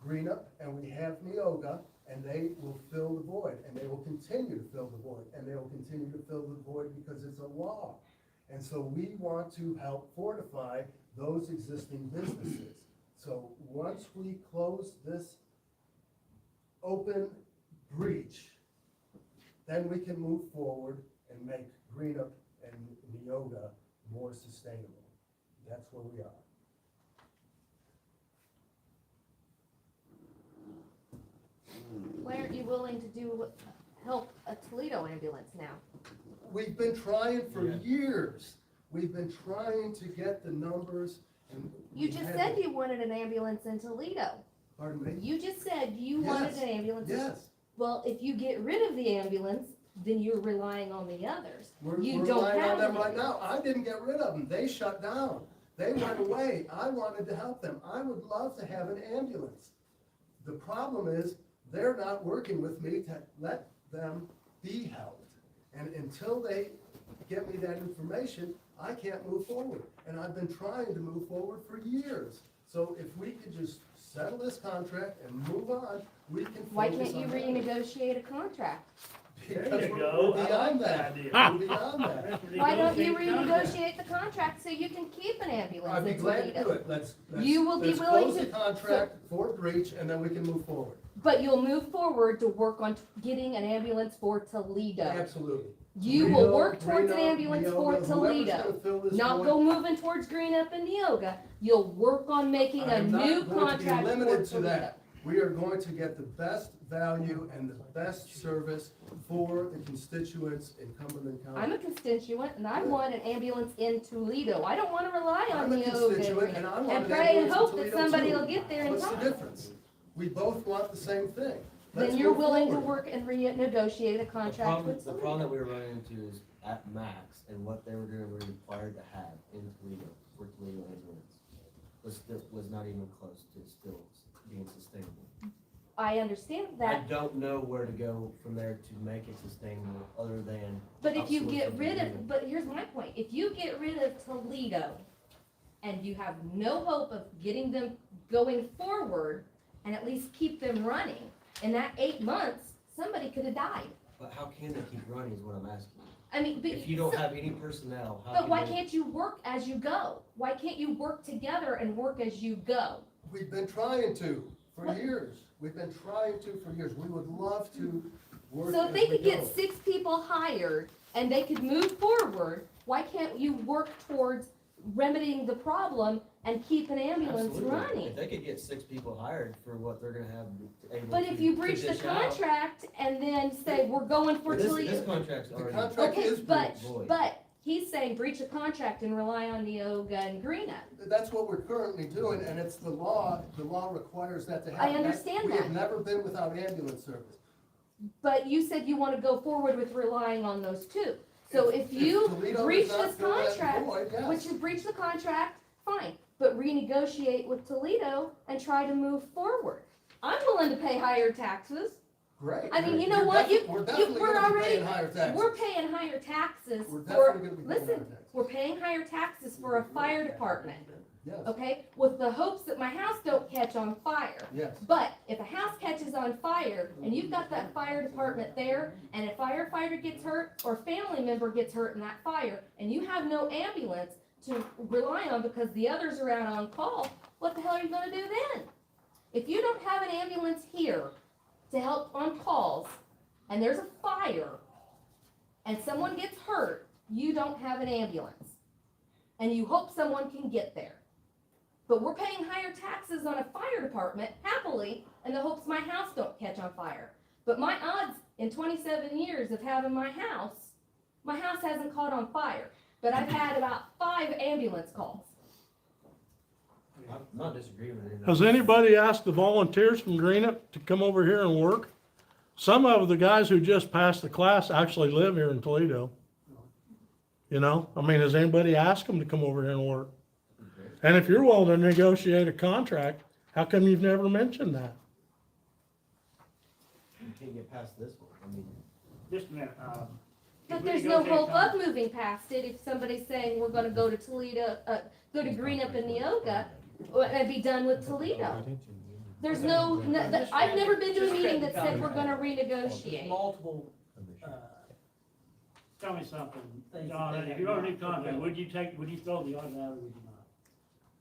Greenup and we have Neoga, and they will fill the void, and they will continue to fill the void, and they will continue to fill the void because it's a law. And so we want to help fortify those existing businesses. So once we close this open breach, then we can move forward and make Greenup and Neoga more sustainable. That's where we are. willing to do, help a Toledo ambulance now? We've been trying for Yeah. years. We've been trying to get the numbers and. You we just had said to- you wanted an ambulance in Toledo. Pardon me? You just said you wanted Yes. an ambulance. Yes. Well, if you get rid of the ambulance, then you're relying on the others. We're You we're don't relying have on them any. right now. I didn't get rid of them. They shut down. They went away. I wanted to help them. I would love to have an ambulance. The problem is, they're not working with me to let them be helped. And until they get me that information, I can't move forward. And I've been trying to move forward for years. So if we could just settle this contract and move on, we can focus on Why can't you that. renegotiate a contract? Because There you we're go. I beyond like that. that idea. We're beyond that. Why don't you Renegotiate renegotiate the contract so you can keep an ambulance I'd be in glad to do Toledo? it. Let's You will be let's willing close to- the contract for breach and then we can move forward. But you'll move forward to work on getting an ambulance for Toledo. Absolutely. You will Reno, work towards an Reno, ambulance Neoga, for whoever's Toledo. gonna fill this Not void, go moving towards Greenup and Neoga. You'll work on making a I'm not new going to be contract for limited to Toledo. that. We are going to get the best value and the best service for the constituents in Cumberland County. I'm a constituent and I want an ambulance in Toledo. I don't wanna rely on I'm a Neoga and constituent and Greenup. I want And an pray and ambulance in hope that Toledo somebody too. will get there in What's the time. difference? We both want the same thing. Then Let's you're move willing to forward. work and renegotiate a contract with The problem Toledo. that we were running into is at max, and what they were required to have in Toledo, for Toledo ambulance, was not even close to still being sustainable. I understand I that, don't know where to go from there to make it sustainable, other than. but if you outsource get something rid new. of, but here's my point, if you get rid of Toledo and you have no hope of getting them going forward and at least keep them running, in that 8 months, somebody could have died. But how can they keep running is what I'm asking. I mean, but. If you don't have any personnel, how But can why they? can't you work as you go? Why can't you work together and work as you go? We've been trying to for years. We've been trying to for years. We would love to work So if as they we could get go. 6 people hired and they could move forward, why can't you work towards remedying the problem and keep an ambulance Absolutely. running? If they could get 6 people hired for what they're gonna have able But to if you breach the dish out- contract and then say, we're going for Well, this Toledo. contract's The already. contract Okay, is but, void. but he's saying breach the contract and rely on Neoga and Greenup. That's what we're currently doing, and it's the law requires that to I happen. understand We that. have never been without ambulance service. But you said you wanna go forward with relying on those two. So if you Toledo breach does not this fill that contract, void, yes. which you breach the contract, fine, but renegotiate with Toledo and try to move forward. I'm willing to pay higher taxes. Great. I mean, you know We're what, we're definitely we're gonna be already, paying higher taxes. we're paying higher taxes We're for, definitely gonna be paying higher listen, taxes. we're paying higher taxes for a fire department, Yes, okay? With the hopes that my house don't catch on fire. yes. But if a house catches on fire and you've got that fire department there and a firefighter gets hurt or a family member gets hurt in that fire and you have no ambulance to rely on because the others are out on call, what the hell are you gonna do then? If you don't have an ambulance here to help on calls and there's a fire and someone gets hurt, you don't have an ambulance. And you hope someone can get there. But we're paying higher taxes on a fire department happily in the hopes my house don't catch on fire. But my odds in 27 years of having my house hasn't caught on fire. But I've had about 5 ambulance calls. I'm not disagreeing with it. Has anybody asked the volunteers from Greenup to come over here and work? Some of the guys who just passed the class actually live here in Toledo. You know, I mean, has anybody asked them to come over here and work? And if you're willing to negotiate a contract, how come you've never mentioned that? You can't get past this one, I mean. Just a minute, But there's no hope of moving past it if somebody's saying we're gonna go to Toledo, go to Greenup and Neoga and be done with Toledo. There's I've never been to a meeting that said we're gonna renegotiate. Multiple, Tell me something, Things John, that they if you wrote a new have not contract, fulfilled. would you throw the audit out or would you not?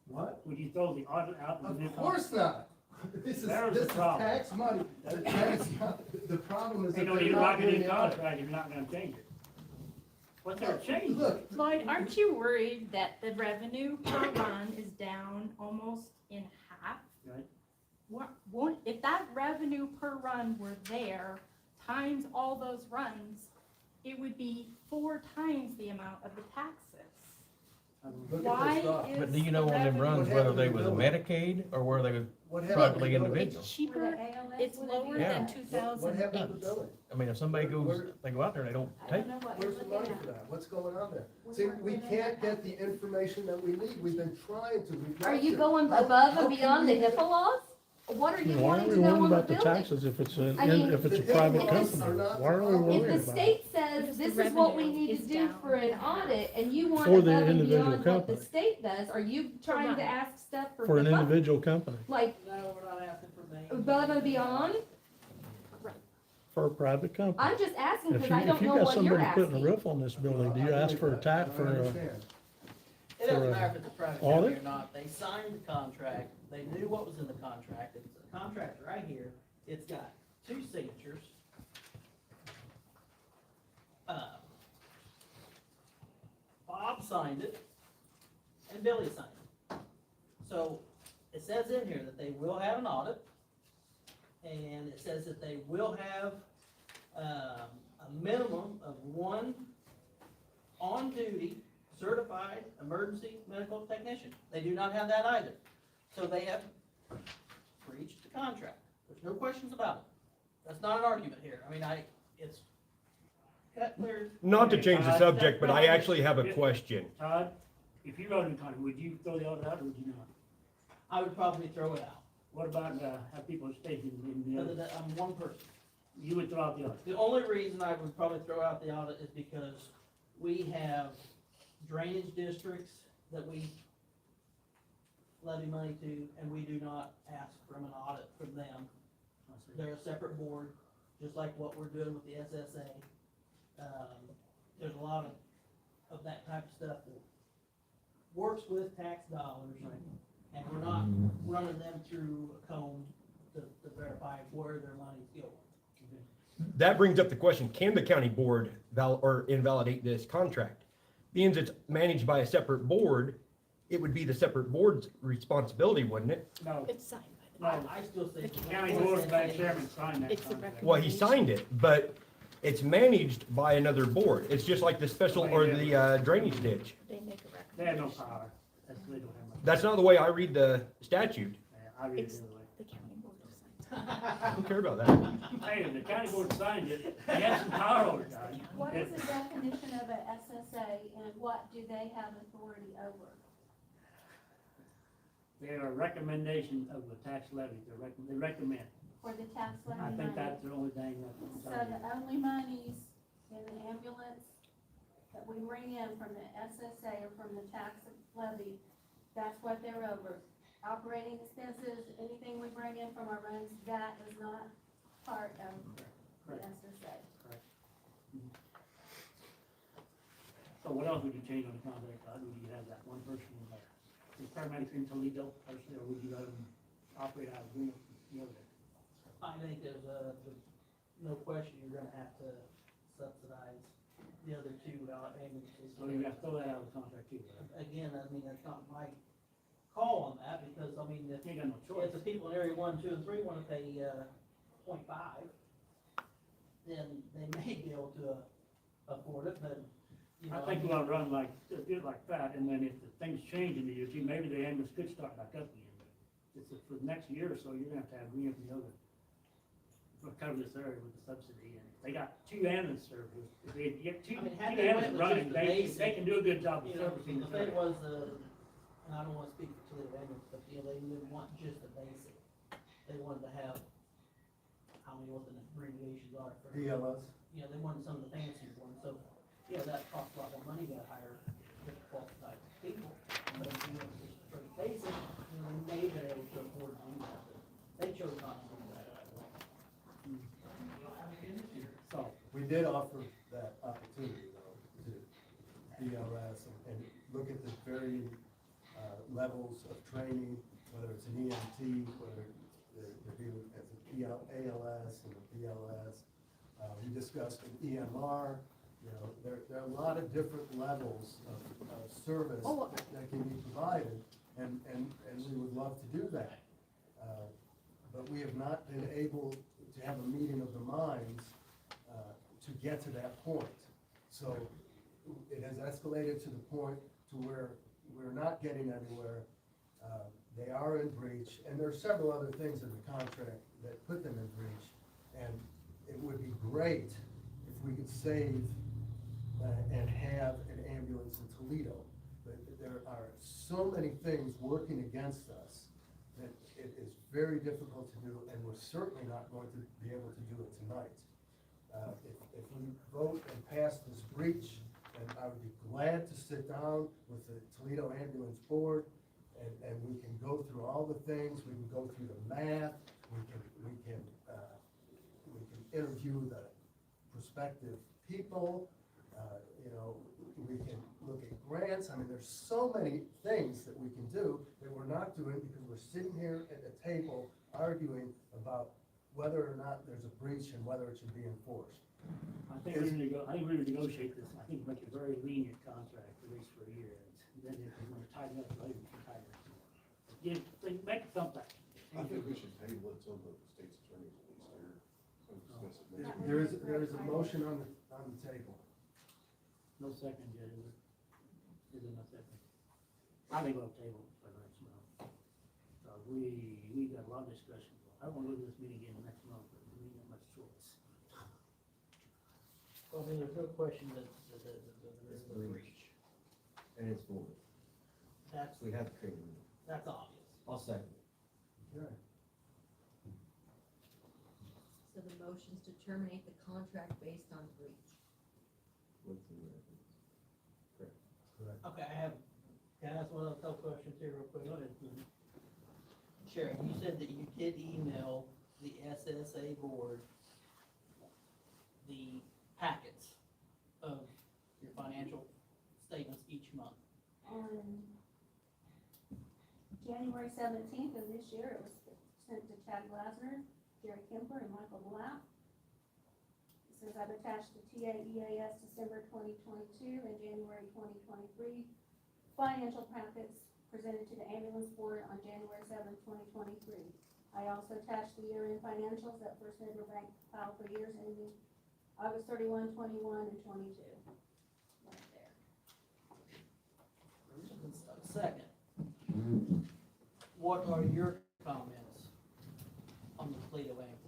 What? Would you throw the audit out in the new Of contract? course not. This There's the is problem. tax money. That is not, the problem is that You know, they're you're not not gonna doing do the audit. contract, you're not gonna change it. What's there change? Look, Lloyd, aren't you worried that the revenue per run is down almost in half? Right. Won't, if that revenue per run were there, times all those runs, it would be 4 times the amount of the taxes. Look at Why this doc. is But do you know the on them revenue- runs, What whether happened they to was the Medicaid or were they What happened privately to the building? individual? It's cheaper, it's lower Yeah. than What 2008. happened to the building? I mean, if somebody goes, Where- they go out there and they don't I take, don't know what you're Where's the looking money at. for that? What's going on there? We See, weren't we given can't that. get the information that we need. We've been trying to. We've Are got you to. going How- above how and can beyond the we- HIPAA laws? What are you Why are wanting we to know worrying on the about the building? taxes if it's I mean, if it's a the private taxes company? are not Why are we the problem. If worried the about state it? says Because this the is what we revenue need is to do down. for an audit, and you want For above the and individual beyond what the company. state does, are you trying to Right. ask stuff for For an HIPAA? individual company, Like, No, we're not asking for names. above and beyond? for a private company. I'm just asking If because you, I if don't you know got what you're somebody putting a asking. roof on this building, do you ask for a tax for I a, understand. It doesn't for a matter if it's a private audit? company or not, they signed the contract, they knew what was in the contract, it's a contract right here, it's got 2 signatures. Bob signed it, and Billy signed it. So, it says in here that they will have an audit, and it says that they will have, a minimum of 1 on-duty certified emergency medical technician. They do not have that either. So they have breached the contract. There's no questions about it. That's not an argument here. I mean, it's cut clear. Not to change the subject, but I actually have a question. Todd, if you wrote in contract, would you throw the audit out or would you not? I would probably throw it out, What about, have people stating in the because other, I'm one person. you would throw out the audit? The only reason I would probably throw out the audit is because we have drainage districts that we levy money to, and we do not ask from an audit from them. They're a separate board, just like what we're doing with the SSA. There's a lot of that type of stuff that works with tax dollars, and we're not running them through a comb to verify where their money's going. That brings up the question, can the county board invalidate this contract? Being it's managed by a separate board, it would be the separate board's responsibility, wouldn't it? No, It's signed by the. no, I still say. the county board of bank chairman signed that It's the contract. Well, he signed it, but it's managed by another board. It's just like the special or the drainage ditch. They make a They have no recommendation. power, that's, they don't have much. That's not the way I read the statute. I read it It's the other way. the county board decides. I don't care about that. Hey, the county board signed it, he has some power over it, guys. What is the definition of a SSA and what do they have authority over? They're a recommendation of the tax levy, they recommend. For the tax levy I money? think that's the only thing that. So the only monies in the ambulance that we bring in from the SSA or from the tax levy, that's what they're over. Operating expenses, anything we bring in from our runs, that is not part of the Correct. SSA. So what else would you change on the contract, Todd? Would you have that one person in there? The paramedics in Toledo, personally, or would you let them operate out of Greenwood, the other? I think there's no question you're gonna have to subsidize the other 2 ambulances. So you have to throw that out of the contract too, right? Again, I mean, that's not my call on that, because, I mean, if You ain't got no choice. if the people in area 1, 2, and 3 wanna pay, 0.5, then they may be able to afford it, but, you know. I think we ought to run like, do it like that, and then if the things change in the year, maybe the ambulance could start back up again. But it's for the next year or so, you're gonna have to have me and the other. We'll cover this area with the subsidy, and they got 2 ambulance services. If they get two I mean, two had they went ambulances with running, just the they basic, can do a good job of You know, servicing the the thing area. was, and I don't wanna speak for Toledo Ambulance, but, you know, they didn't want just the basic. They wanted to have, I don't know what the abbreviations are for. PLS. You know, they wanted some of the fancier ones, so, yeah, that costs a lot more money to hire different qualified people. But if you know, just for the basic, you know, they may have been able to afford to do that, but they chose not to do that. So, We did offer that opportunity though, to PLS and look at the varying levels of training, whether it's an EMT, whether they're dealing as an ALS and a PLS. We discussed an EMR, you know, there are a lot of different levels of service that can be provided, and we would love to do that. But we have not been able to have a meeting of the minds to get to that point. So it has escalated to the point to where we're not getting anywhere. They are in breach, and there are several other things in the contract that put them in breach. And it would be great if we could save and have an ambulance in Toledo. But there are so many things working against us that it is very difficult to do, and we're certainly not going to be able to do it tonight. If we vote and pass this breach, then I would be glad to sit down with the Toledo Ambulance Board, and we can go through all the things, we can go through the math, we can interview the prospective people, we can look at grants. I mean, there's so many things that we can do that we're not doing because we're sitting here at the table arguing about whether or not there's a breach and whether it should be enforced. I think we're gonna negotiate this, I think make a very lenient contract, at least for a year, and then if we wanna tighten up later, we can tighten up more. Make something. I think we should table it till the state's attorney's at least here. So discuss it next week. There is a motion on the table. No second yet, is it? Is there no second? I think we'll table it for next month. We got a lot of discussion. I don't wanna go to this meeting again next month, but we ain't got much choice. Well, I mean, there's no question that there is It's a breach. breach. And it's void. That's, We have to create a new. that's obvious. I'll second it. Right. So the motion's to terminate the contract based on breach. With the evidence. Correct. Okay, can I ask one other couple questions here real quick? Go ahead. Sharon, you said that you did email the SSA board the packets of your financial statements each month. On January 17th of this year, it was sent to Chad Glasner, Jerry Kemper, and Michael Black. It says I've attached the TAEAS December 2022 and January 2023 financial packets presented to the ambulance board on January 7th, 2023. I also attached the year-end financials that First Neighbor Bank filed for years ending August 31, 21, and 22. Right there. Second, what are your comments on the Toledo ambulance?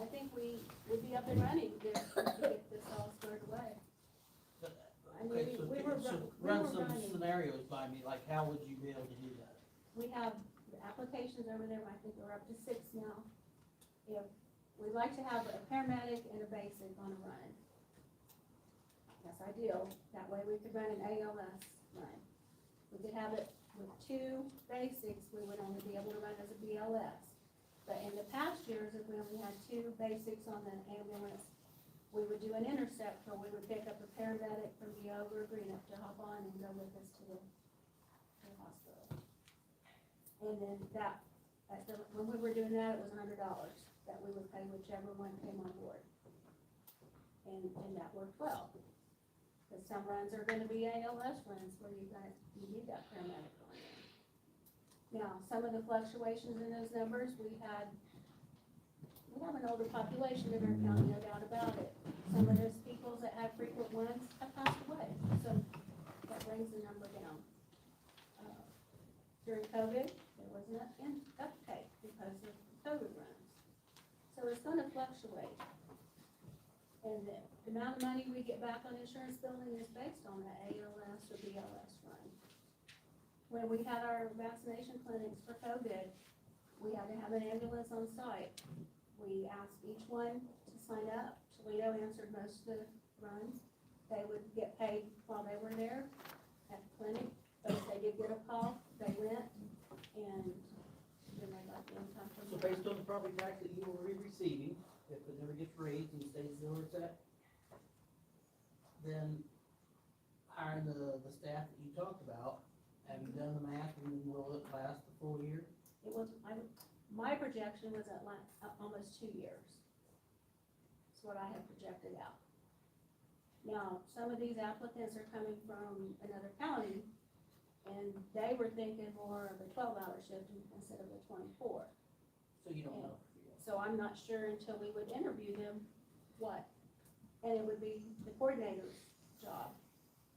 I think we would be up and running to get this all squared away. I mean, Okay, so we were run some running. scenarios by me, like how would you be able to do that? We have the applications over there, I think we're up to 6 now. If, we'd like to have a paramedic and a basic on a run. That's ideal, that way we could run an ALS run. We could have it with 2 basics, we would only be able to run as a BLS. But in the past years, if we only had 2 basics on the ambulance, we would do an intercept, or we would pick up a paramedic from Neoga or Greenup to hop on and go with us to the hospital. And then when we were doing that, it was $100 that we would pay whichever one came on board. And that worked well. Because some runs are gonna be ALS runs where you need that paramedic on there. Now, some of the fluctuations in those numbers, we have an older population in our county, no doubt about it. Some of those people that have frequent ones have passed away, so that brings the number down. During COVID, there was an uptake because of COVID runs. So it's gonna fluctuate. And the amount of money we get back on insurance billing is based on the ALS or BLS run. When we had our vaccination clinics for COVID, we had to have an ambulance on site. We asked each one to sign up. Toledo answered most of the runs. They would get paid while they were there at the clinic, but if they did get a call, they went, and then they got the income from So there. based on the property tax that you will be receiving, if it never gets raised and stays where it's at, then hiring the staff that you talked about, have you done the math, and will it last the full year? It was, my projection was at almost 2 years. That's what I had projected out. Now, some of these applicants are coming from another county, and they were thinking more of a 12-hour shift instead of a 24. So you don't know. So I'm not sure until we would interview them, what and it would be the coordinator's job,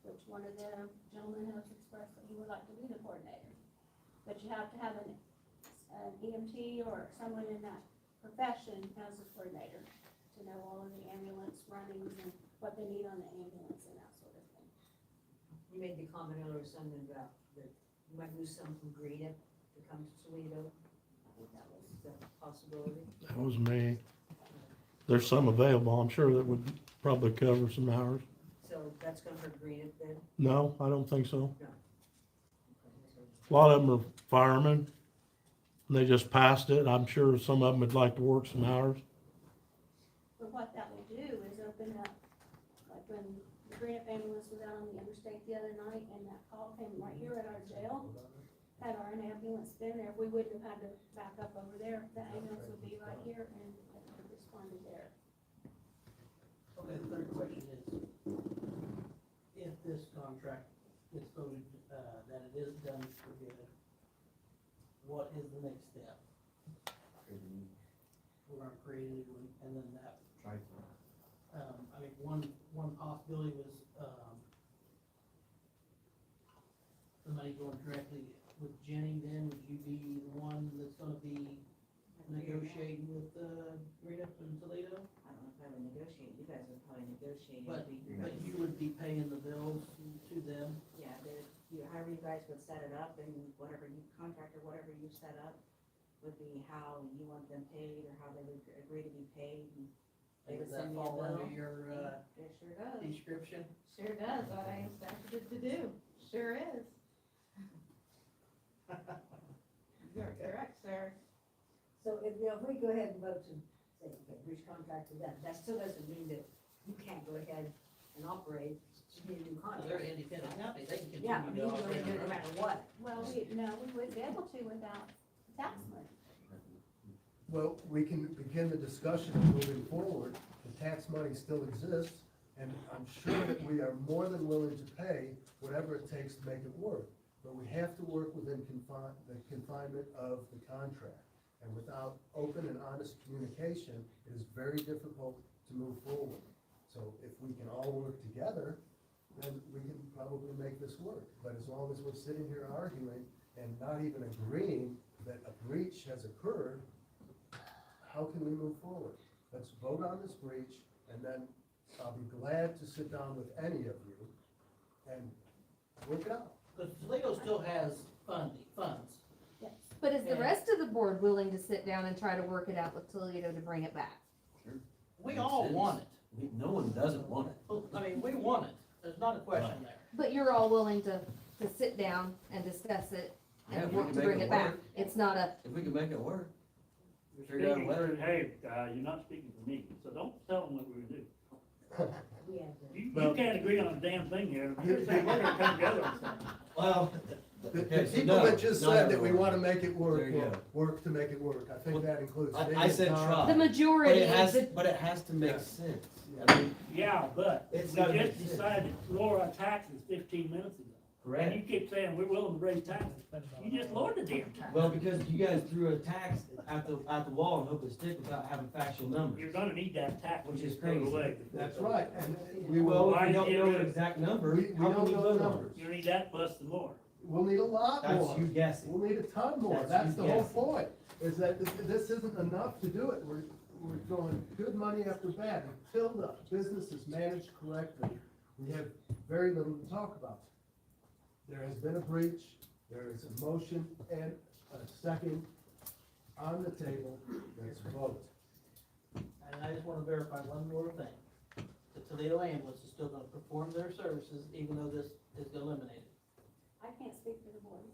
which one of the gentlemen has expressed that he would like to be the coordinator. But you have to have an EMT or someone in that profession as a coordinator to know all of the ambulance runnings and what they need on the ambulance and that sort of thing. You made the comment earlier, something about that you might lose some from Greenup to come to Toledo. I think that was the possibility. That was me. There's some available, I'm sure that would probably cover some hours. So that's gonna hurt Greenup then? No, I don't think so. No. A lot of them are firemen. And they just passed it. I'm sure some of them would like to work some hours. But what that will do is open up, like when the Greenup ambulance was out on the interstate the other night and that call came right here at our jail, had our ambulance been there, we wouldn't have had to back up over there. The ambulance would be right here and it would have responded there. Okay, the third question is, if this contract gets voted, that it is done for good, what is the next step? We're gonna create a new one, and then that, I mean, one possibility was, the money going directly with Jenny, then would you be the one that's gonna be negotiating with, Greenup and Toledo? I don't know if I would negotiate, you guys would probably negotiate. But you would be paying the bills to them? Yeah, however you guys would set it up, and whatever you contract or whatever you set up would be how you want them paid, or how they would agree to be paid. And they would Does that send me a fall under bill. your, It sure does. description? Sure does, what I expected it to do, sure is. You're correct, sir. So if, you know, if we go ahead and vote to, say, okay, reach contract with them, that still doesn't mean that you can't go ahead and operate to be a new contract. They're an independent company, they can Yeah, I continue mean, to you can operate. do it no matter what. Well, we wouldn't be able to without tax money. Well, we can begin the discussion moving forward. The tax money still exists, and I'm sure that we are more than willing to pay whatever it takes to make it work. But we have to work within the confinement of the contract. And without open and honest communication, it is very difficult to move forward. So if we can all work together, then we can probably make this work. But as long as we're sitting here arguing and not even agreeing that a breach has occurred, how can we move forward? Let's vote on this breach, and then I'll be glad to sit down with any of you and work it out. Because Toledo still has funds. Yes. But is the rest of the board willing to sit down and try to work it out with Toledo to bring it back? We all want it. No one doesn't want it. I mean, we want it, there's not a question there. But you're all willing to sit down and discuss it Yeah, and if we work can to make bring it it back? work. It's not a, If we can make it work. You're Figure out a speaking way. for, hey, you're not speaking for me, so don't tell them what we're gonna do. We have to. You can't agree on a damn thing here. You're saying we're gonna come together on something. Well. The okay, so people no, that just not said that we everyone. wanna make it work, There you will go. work to make it work. I think that includes me I and said Tom. try. the majority, But it has to make Yeah. sense. Yeah. I mean, Yeah, but we It's gotta make just sense. decided to lower our taxes 15 minutes ago. And you correct. keep saying we're willing to raise taxes. You just lowered the damn tax. Well, because you guys threw a tax at the wall and hope it stick without having factual numbers. You're gonna need that tax. Which is to throw it crazy. away. That's right, and we Well, will, if we don't know the exact number, we how can don't we know vote the on numbers. You need that plus some more. We'll need a lot it? That's more. you guessing. We'll need a ton more. That's That's you the whole guessing. point, is that this isn't enough to do it. We're throwing good money after bad. Until the business is managed correctly, we have very little to talk about. There has been a breach, there is a motion and a second on the table. Let's vote. And I just wanna verify one more thing. The Toledo Ambulance is still gonna perform their services even though this is eliminated. I can't speak for the board.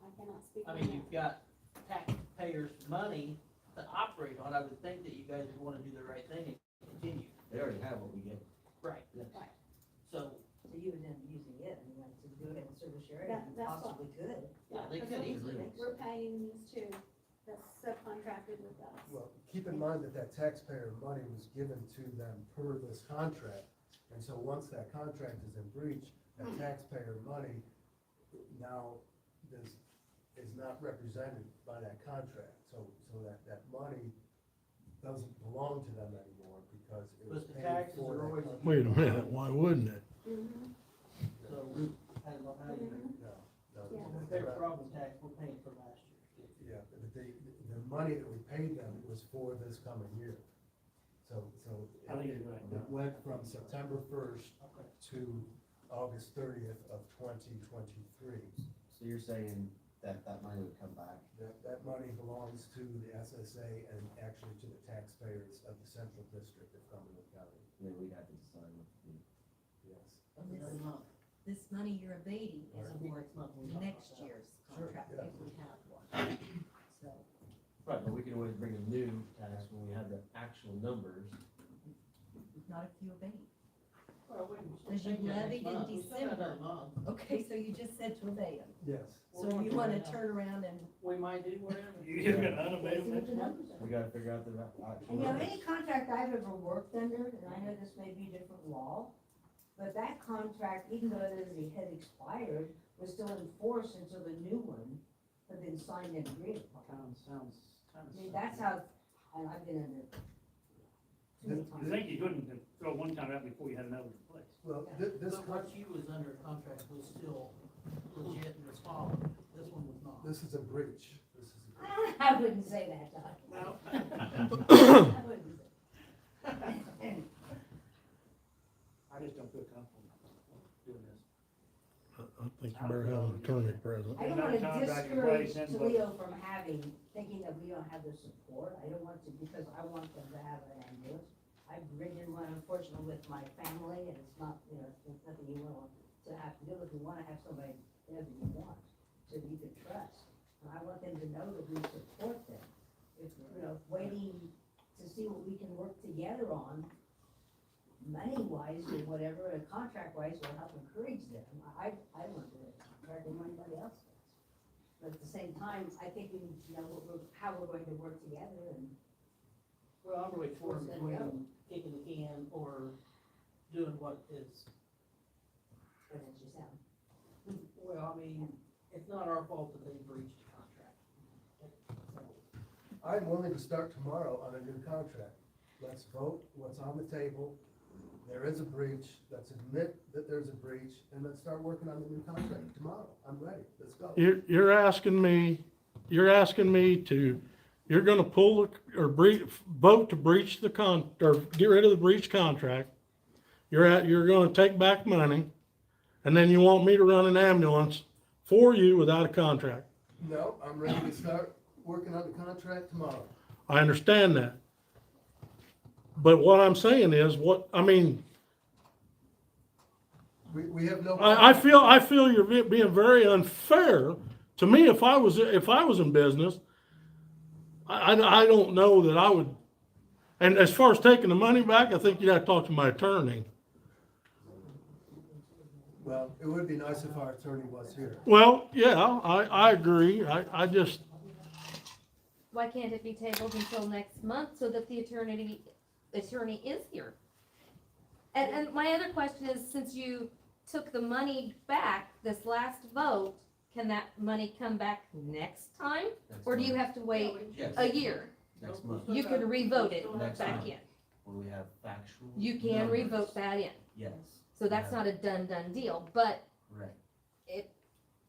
I cannot speak I for mean, them. you've got taxpayers' money to operate on, I would think that you guys would wanna do the right thing and continue. They already have what we get. Right. Right. So, So you would end up using it, and you want to go ahead and service your area, That- you that's what- possibly could. yeah, they Because could easily. We're paying these two, that's subcontracted with us. Well, keep in mind that taxpayer money was given to them per this contract. And so once that contract is in breach, that taxpayer money now is not represented by that contract. So that money doesn't belong to them anymore because because it was But the paid taxes for are that always. contract. Wait a minute, why wouldn't it? So, I don't know how you, No, Yeah. if there's a problem tax, we're paying for last year. yeah, but the money that we paid them was for this coming year. So I think you're right. it went from September first Okay. to August 30th of 2023. So you're saying that that money would come back? That money belongs to the SSA and actually to the taxpayers of the central district of Cumberland County. And then we'd have to decide what to do. Yes. Every month. This money you're evading is Right. for Next month we talk next about that. year's Sure, contract, yeah. if we have one. So, Right, but we can always bring a new tax when we have the actual numbers. not if you evade. Well, we can Because you take that levied next in month. We still got December. another month. Okay, so you just said to evade them. Yes. So you wanna turn around and, We might do whatever. You're gonna unabated See what next the month? numbers are. We gotta figure out the actual And you know, numbers. any contract I've ever worked under, and I know this may be different law, but that contract, even though it had expired, was still in force until the new one had been signed and agreed upon. Sounds. I mean, that's how, and I've been under. too many I times. think you couldn't throw one contract before you had another in place. Well, Yeah. this, But what you was under contract was still legit and was followed. This one was not. this is a breach. This is a breach. I wouldn't say that, Doc. No. I wouldn't say. I just don't feel comfortable doing this. I think you better have an attorney present. I don't Another wanna contract in discourage place, then Toledo from having, thinking that we don't have the support, I don't want to, because I want them to have an ambulance. I've ridden one unfortunately with my family, and it's not, you know, it's nothing you want to have to do with, you wanna have somebody there that you want, so that you can trust. And I want them to know that we support them. If, you know, waiting to see what we can work together on, money-wise or whatever, or contract-wise, will help encourage them. I want to do a contract than anybody else does. But at the same time, I think we need to know how we're going to work together and. Well, I'm really torn Where's that between kicking the can or doing what is, What did you sound? well, I mean, it's not our fault that they breached the contract. I'm willing to start tomorrow on a new contract. Let's vote what's on the table. There is a breach. Let's admit that there's a breach, and let's start working on the new contract tomorrow. I'm ready. Let's go. You're asking me to, you're gonna pull, vote to breach the or get rid of the breach contract. You're gonna take back money, and then you want me to run an ambulance for you without a contract. No, I'm ready to start working on the contract tomorrow. I understand that. But what I'm saying is, We have no. I feel you're being very unfair to me. If I was in business, I don't know that I would. And as far as taking the money back, I think you'd have to talk to my attorney. Well, it would be nice if our attorney was here. Well, yeah, I agree. I just, Why can't it be tabled until next month so that the attorney is here? And my other question is, since you took the money back this last vote, can that money come back next time? Next Or do you month. have to wait Yes, a year? next month, You can revote it Next back month. in. when we have factual. You can numbers. revote that in. Yes. So that's not a done deal, but Correct. it,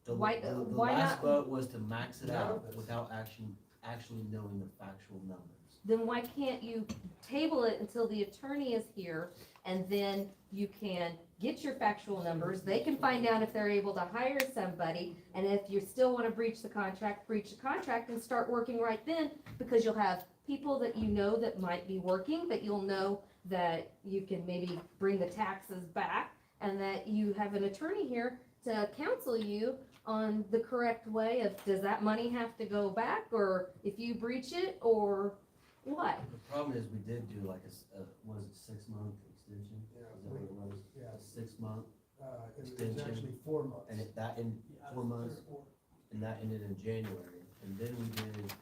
The, Why- the why last not- vote was to max it out Numbers. without actually knowing the factual numbers. then why can't you table it until the attorney is here? And then you can get your factual numbers, they can find out if they're able to hire somebody. And if you still wanna breach the contract and start working right then, because you'll have people that you know that might be working, that you'll know that you can maybe bring the taxes back, and that you have an attorney here to counsel you on the correct way of, does that money have to go back, or if you breach it, or what? The problem is, we did do like what is it, 6-month extension? Yeah, Is that what it was? yeah. A 6-month, It was Extension. actually 4 months. and that in 4 months, and that ended in January. And then we did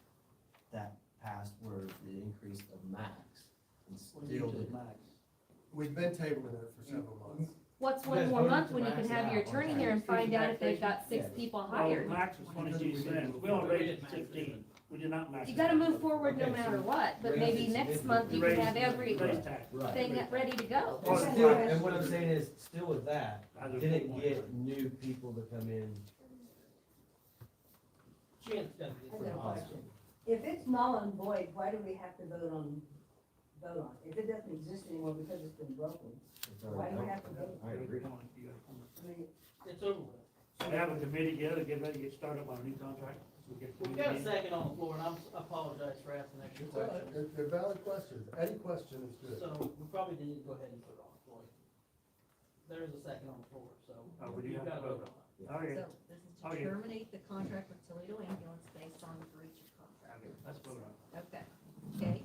that past where the increase of max, and still did. We've been tabling it for several months. What's You one guys more voted month to when you max can it have your out. attorney Okay. here and find out if they've got 6 Yes. people Well, hired? max was 22 cents, we only raised it 15. We did not match. You gotta move forward no Okay, so matter what, but raise maybe it next significantly. month you can have Raise everything tax. Right. ready to go. Well, And still, and what I'm saying is, still with that, Either didn't one. get new people to come in. Chance doesn't I get got a awesome. question. If it's null and void, why do we have to vote on it? If it doesn't exist anymore because it's been broken, It's why do we already- have to vote? I agree. I mean, It's over with. So we have a committee together, get ready to get started on a new contract. We get We've got a second on the floor, and I apologize for asking extra questions. They're valid questions. Any question is good. So we probably need to go ahead and put it on the floor. There is a second on the floor, so We do you've have got to to vote vote on on it. it. Okay, So this is to Okay. terminate the contract with Toledo Ambulance based on the breach of contract. okay, let's vote on it. Okay, okay,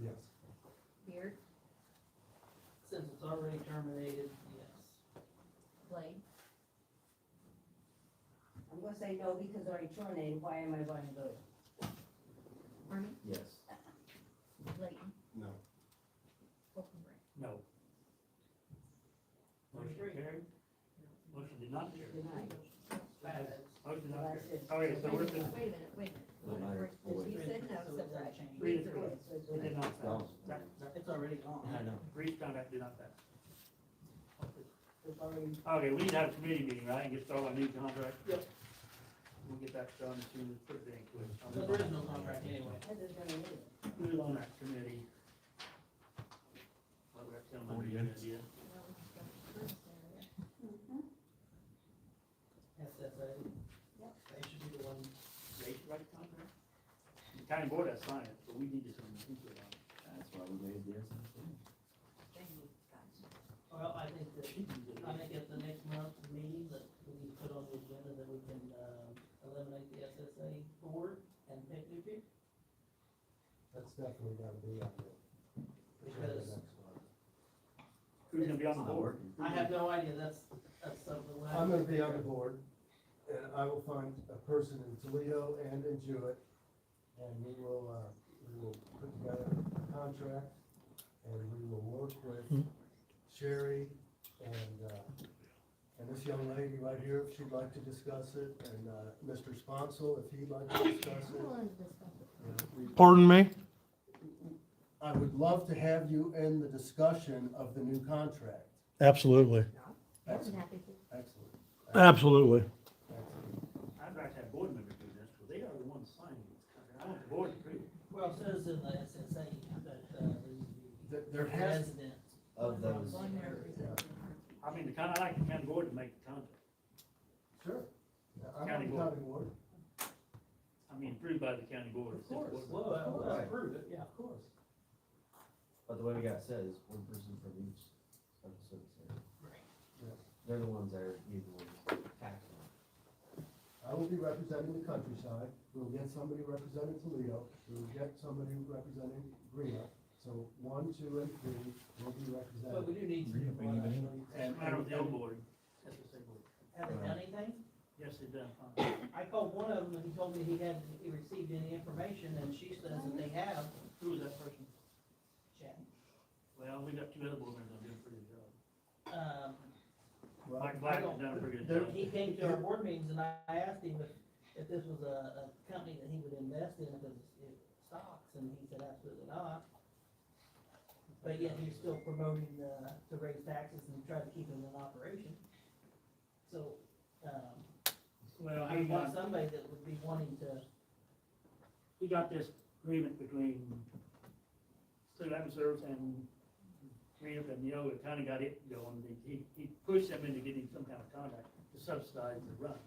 Yes. Beard, Since it's already terminated, yes. Blade, I'm gonna say no because it's already terminated, why am I going to vote? Army, Yes. Layton, No. Wolfenbrand. No. Motion carried. Motion did not carry. Denied. Motion did not Well, that's carry. it. Okay, so we're, Wait a minute. No matter. Because you said no, So so it's not changed. read it Okay, through. so it's- We did not pass. It's already gone. I know. Breach contract did not pass. It's already, Okay, we need to have a committee meeting, right, and get started on a new contract? Yep. We'll get that done as soon as put it in. But there is no contract anyway. that is gonna need it. Who's on that committee? Well, we have to tell them the idea. Well, we just got the first area. SSA. They should be the one. They should write the contract. The county board has signed it, but we need to some input on it. That's why we made the SSA. Thank you, guys. Well, I think at the next month's meeting, that we need to put on the agenda that we can, eliminate the SSA board and pick new people. That's definitely gotta be on the agenda Because next month. Who's gonna be on the It's not board? working. I have no idea, that's something we'll have. I'm gonna be on the board, and I will find a person in Toledo and in Jewett, and we will put together a contract, and we will work with Sherry and this young lady right here, if she'd like to discuss it, and, Mr. Sponsel, if he'd like to discuss I'm it. willing to discuss it. Pardon me? I would love to have you in the discussion of the new contract. Absolutely, I'm happy to. Excellent. absolutely. Excellent. I'd like to have board members do this, because they are the ones signing this contract. I want the board to approve. Well, it says in the SSA that, There has, resident. Of those. One representative. I mean, I like the county board to make the contract. sure. I'm on County the board. county board. I mean, approved by the county board. Of course. Well, Right. approve it, yeah. Of course. But the way we got it said is one person from each of the service area. Right. They're the ones that are usually taxing. I will be representing the countryside. We'll get somebody representing Toledo. We'll get somebody representing Greenock. So 1, 2, and 3 will be But represented. we do need to. What's the matter with the old board, SSA board? Have they done anything? Yes, they've done fine. I called one of them and he told me he hadn't received any information, and she says that they have. Who was that person? Chad. Well, we got 2 other board members that do a pretty good job. Well, Mike Black has done a pretty good There- job. He came to our board meetings and I asked him if this was a company that he would invest in because it's stocks, and he said absolutely not. But yet he's still promoting, to raise taxes and try to keep them in operation. So, Well, I want somebody that would be wanting to, he got this agreement between Toledo Ambulance Service and Greenup and Neoga, kinda got it going. He pushed them into getting some kind of contract to subsidize the runs.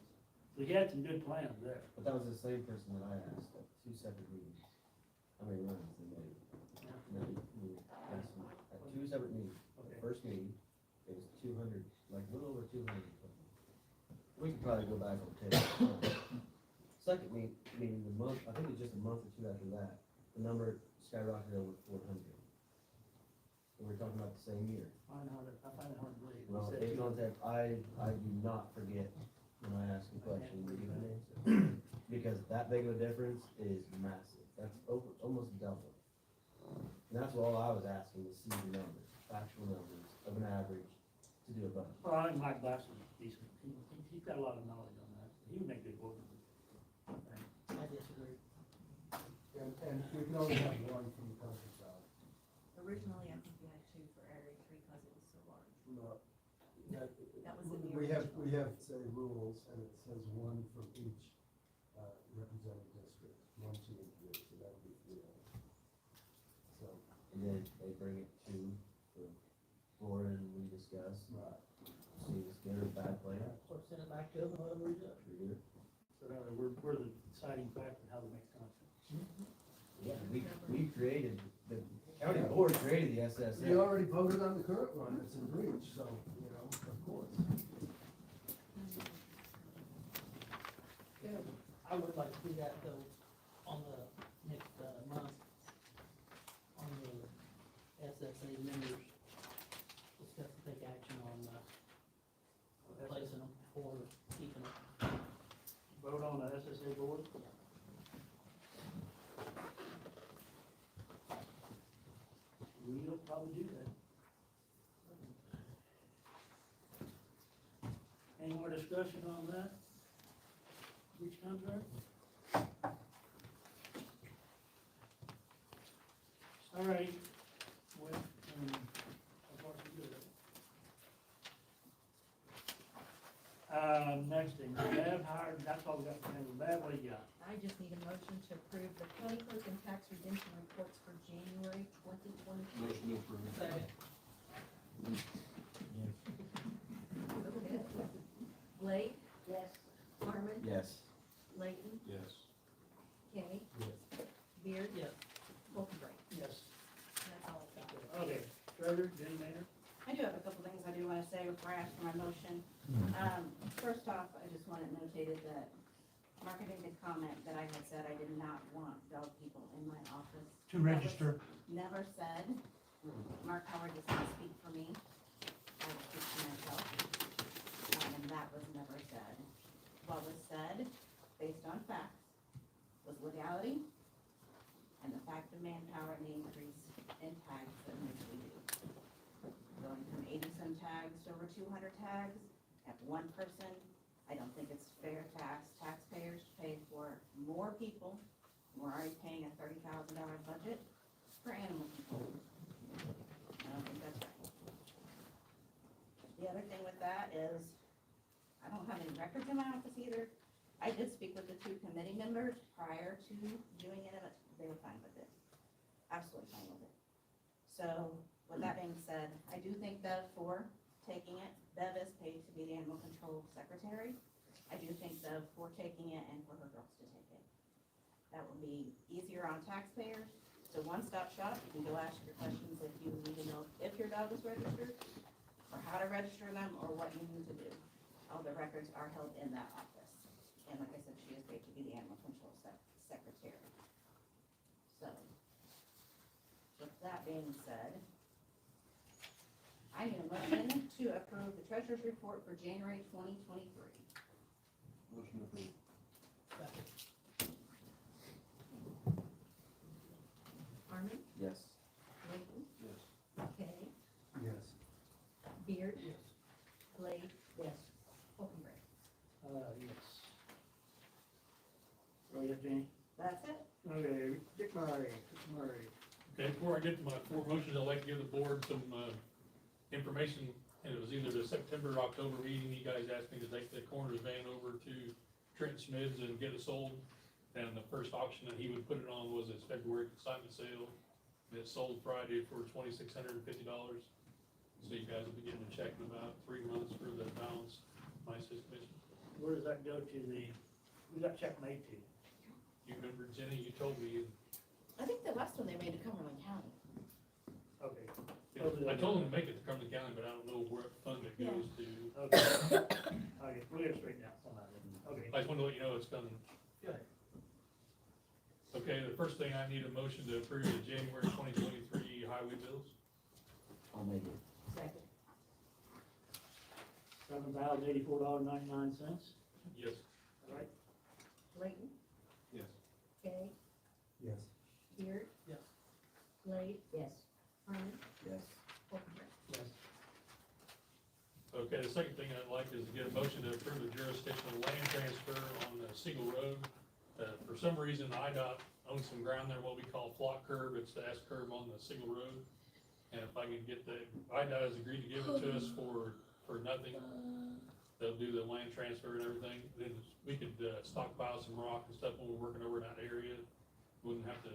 So he had some good plans there. But that was the same person that I asked at 2 separate meetings. How many runs they made? And then we asked them at 2 separate meetings. The Okay. first meeting, it was 200, like a little over 200. We could probably go back on tape. Second meeting, the month, I think it was just a month or 2 after that, the number skyrocketed over 400. And we're talking about the same year. I find it hard to believe. He Well, said in 200. contact, I do not forget when I ask a question, to give an answer. Because that big of a difference is massive. That's almost double. And that's all I was asking, to see the numbers, actual numbers of an average to do a budget. Well, I think Mike Black is decent. He's got a lot of knowledge on that. He would make good board members. I disagree. can only have one from the countryside. Originally, I think we had two for Area 3 because it was so large. No, That was in the we have, original. say, rules, and it says one from each, represented district, 1, 2, and 3, so that would be 3 of them. So, And then they bring it to the board and we discuss, right. see if it's good or bad plan. Or send it back to them, whatever we do. Either. So now we're the deciding factor in how to make contracts. Yeah, we created, the county board created the SSA. We already voted on the current one, it's in breach, so, you know, of course. I would like to see that though, on the next, month, on the SSA members, discuss and take action on, replacing them or keeping them. Vote on the SSA board? We'll probably do that. Any more discussion on that? Which contract? All right. Well, so far so good. Next thing, Bev hired, that's all we got for him. Bev, what do you got? I just need a motion to approve the county clerk and tax redemption reports for January 2020. Motion to approve. Second. Blake, Yes. Harmon, Yes. Layton, Yes. Kenny, Yes. Beard, Yes. Wolfenbright. Yes. That's all I've got. Okay, Treasurer, Jenny Maynard? I do have a couple things I do wanna say before I ask for my motion. First off, I just want it notated that marketing did comment that I had said I did not want dog people in my office. To register. Never said. Mark Howard does not speak for me. I speak for myself. And that was never said. What was said, based on facts, was legality and the fact of manpower and the increase in tags that we do. Going from 80-some tags to over 200 tags at one person, I don't think it's fair to ask taxpayers to pay for more people. We're already paying a $30,000 budget for animal control. I don't think that's right. The other thing with that is, I don't have any records in my office either. I did speak with the 2 committee members prior to doing it, but they were fine with it. Absolutely fine with it. So, with that being said, I do thank Bev for taking it. Bev is paid to be the animal control secretary. I do thank Bev for taking it and for her girls to take it. That will be easier on taxpayers. It's a one-stop shop. You can go ask your questions if you need to know if your dog is registered, or how to register them, or what you need to do. All the records are held in that office. And like I said, she is paid to be the animal control secretary. So, with that being said, I need a motion to approve the treasurer's report for January 2023. Motion approved. Second. Harmon, Yes. Layton, Yes. Kenny, Yes. Beard, Yes. Blake, Yes. Wolfenbright. Yes. Oh, yeah, Jenny? That's it? Okay, Dick Murray, Okay, before I get to my 4 motions, I'd like to give the board some, information. And it was either the September or October meeting, you guys asked me to take the coroner's van over to Trent Smith's and get it sold. And the first auction that he would put it on was his February consignment sale. And it sold Friday for $2,650. So you guys will be getting a check in about 3 months for the balance, my suspicion. where does that go to who's that check made to? You remember, Jenny, you told me, I think the last one they made to Cumberland County. Okay, I told him to make it to Cumberland County, but I don't know where fund it goes to. okay. Okay, we'll get it straightened out somehow then. Okay. I just want to let you know it's coming. Good. Okay, the first thing, I need a motion to approve the January 2023 highway bills. I'll make it. Second. $7,084.99. Yes. All right. Layton, Yes. Kenny, Yes. Beard, Yes. Blake, Yes. Harmon, Yes. Wolfenbright. Yes. Okay, the second thing I'd like is to get a motion to approve the jurisdictional land transfer on the single road. For some reason, IDOT own some ground there, what we call flock curb, it's the S curve on the single road. And if I can get IDOT has agreed to give it to us for nothing, they'll do the land transfer and everything, then we could stockpile some rock and stuff when we're working over in that area. Wouldn't have to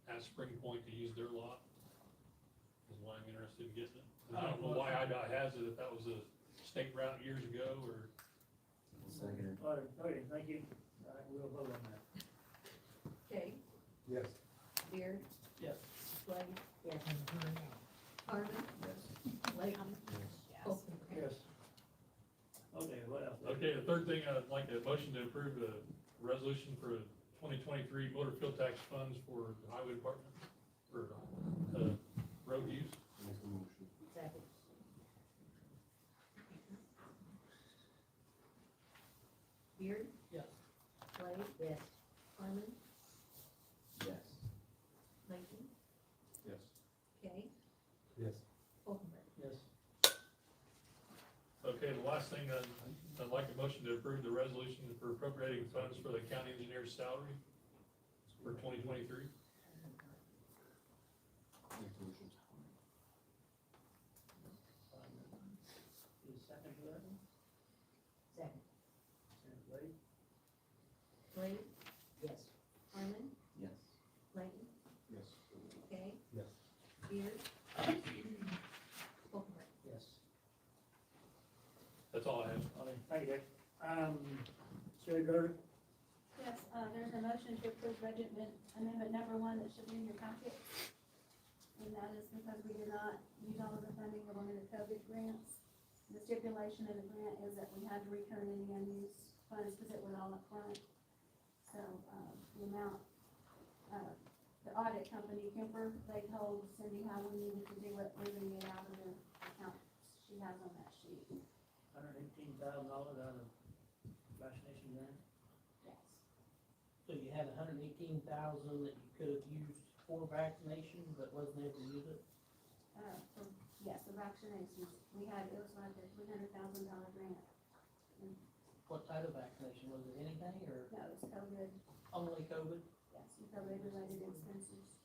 ask Spring Point to use their lot, is why I'm interested in getting it. And I don't know why IDOT has it, if that was a state route years ago, or. Second. All right, okay, thank you. All right, we'll vote on that. Okay, Yes. Beard, Yes. Blake, Yes. Harmon, Yes. Layton, Olson. Yes. Okay, what else? Okay, the third thing, I'd like a motion to approve a resolution for 2023 motor fuel tax funds for the highway department, for, road use. Make the motion. Second. Beard, Yes. Blake, Yes. Harmon, Yes. Layton, Yes. Kay, Yes. Oldenburg. Yes. Okay, the last thing, I'd like a motion to approve the resolution for appropriating funds for the county engineer's salary for 2023. Make the motion. Is second to that one? Second. And Blake? Blake, Yes. Harmon, Yes. Layton, Yes. Kay, Yes. Beard, Oldenburg. Yes. That's all I have. Okay, thank you, Dick. City Clerk? Yes, there's a motion to approve budget amendment number 1 that should be in your packet. And that is because we did not use all of the funding of one of the COVID grants. The stipulation of the grant is that we had to return any unused funds because it was all up front. So, the amount, the audit company, Kemper, they told Cindy how we needed to do it, moving it out of the account she has on that sheet. $118,000 out of vaccination grant? Yes. So you had $118,000 that you could have used for vaccination, but wasn't able to use it? Yes, the vaccinations, it was like a $300,000 grant. What type of vaccination? Was it anything, or No, it was COVID, only COVID? yes, and COVID-related expenses.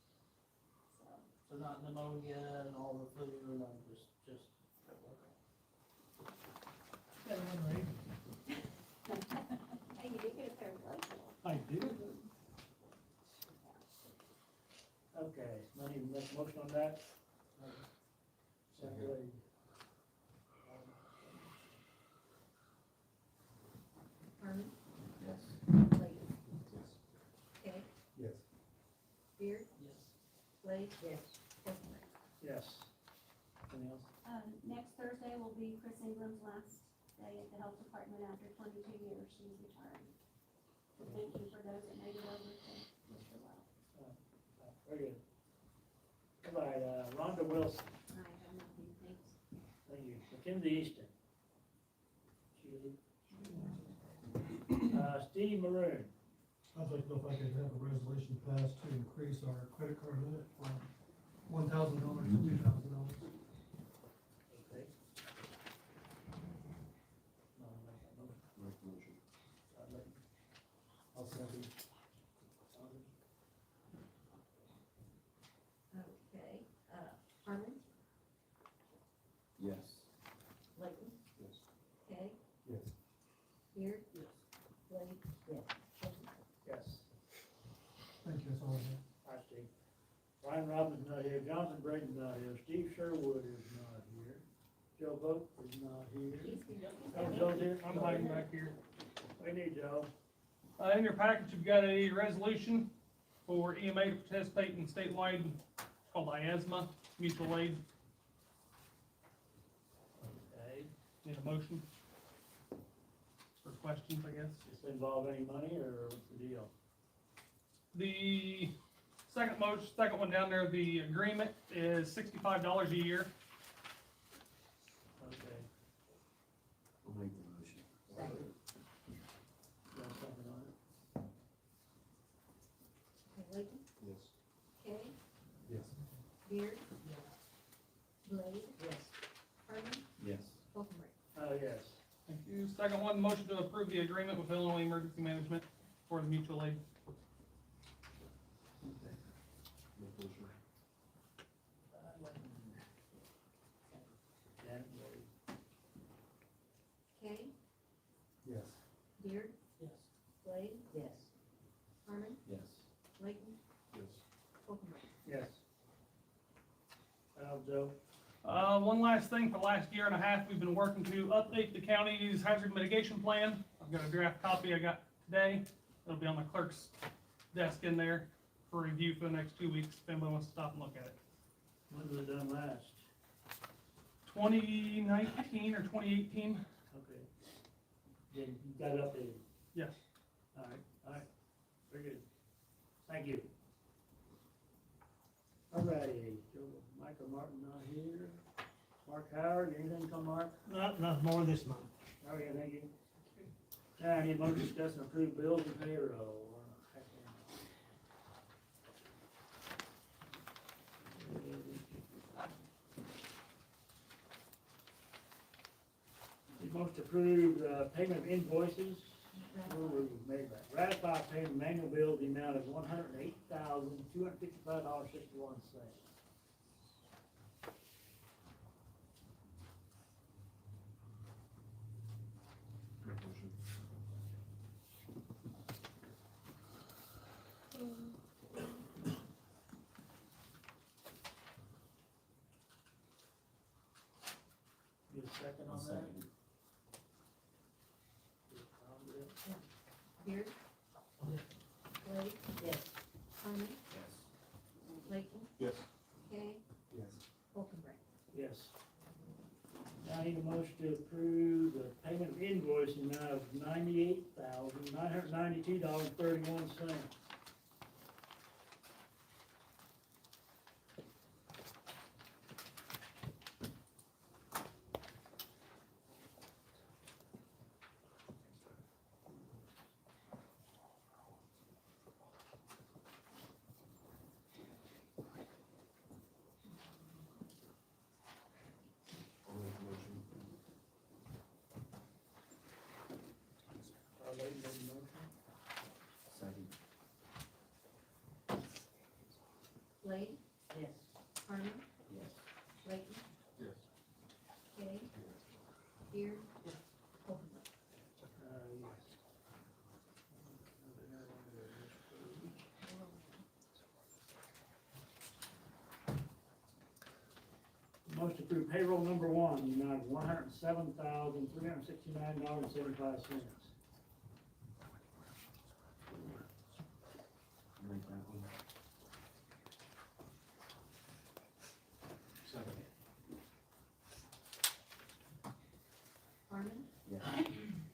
So, So not pneumonia and all the flu, and just. hey, you did get a pair of gloves. I do. Okay, money, make a motion on that? Second. Harmon, Yes. Layton, Yes. Kay, Yes. Beard, Yes. Blake, Yes. Oldenburg. Yes. Anything else? Next Thursday will be Chris Ingram's last day at the health department after 22 years, she's retiring. So thank you for those that made it over to Mr. Wells. Very good. All right, Rhonda Wilson, I have nothing, thanks. thank you. Mackenzie Easton. Steve Maroon. I'd like to know if I could have a resolution passed to increase our credit card limit from $1,000 to $2,000. Okay. No, make that motion. Make the motion. I'll second. Okay, Harmon, Yes. Layton, Yes. Kay, Yes. Beard, Yes. Blake, Yes. Oldenburg. Yes. Thank you, that's all I have. Hi, Steve. Ryan Robbins not here, Jonathan Braden's not here, Steve Sherwood is not here, Joe Vogt is not here. Oh, Joe's here? I'm hiding back here. We need Joe. In your package, you've got a resolution for EMA to participate in statewide, it's called IASMA, mutual aid. Okay. Need a motion? For questions, I guess. Does this involve any money, or what's the deal? The second one down there, the agreement is $65 a year. Okay. I'll make the motion. Second. You got something on it? Layton, Yes. Kay, Yes. Beard, Blade, Yes. Harmon, Yes. Oldenburg. Yes. Thank you. Second one, motion to approve the agreement with Illinois Emergency Management for the mutual aid. Joe? One last thing, for the last year and a half, we've been working to update the county's hazard mitigation plan. I've got a draft copy I got today. It'll be on the clerk's desk in there for review for the next 2 weeks, if anybody wants to stop and look at it. When was it done last? 2019 or 2018? Okay. Then you got it updated. Yes. All right, very good. Thank you. All righty, Michael Martin not here. Mark Howard, anything come, Mark? Not more this month. Oh, yeah, thank you. Now, I need more discuss and approve bills and payroll. Need most approved, payment of invoices. Where were we made that? Ratify payment of manual bills, the amount of $108,255.61. Get a second on that? Beard? Blake? Yes. Harmon? Yes. Layton? Yes. Kay? Yes. Wolfenbright? Yes. Now I need a motion to approve the payment of invoice in the amount of $98,992.31. I'll make a motion. Layton made the motion. Second. Blake? Yes. Harmon? Yes. Layton? Yes. Kay? Beard? Wolfenbright? Yes. Motion to approve payroll number one, the amount of $107,369.75. Make that one. Second. Harmon? Yes.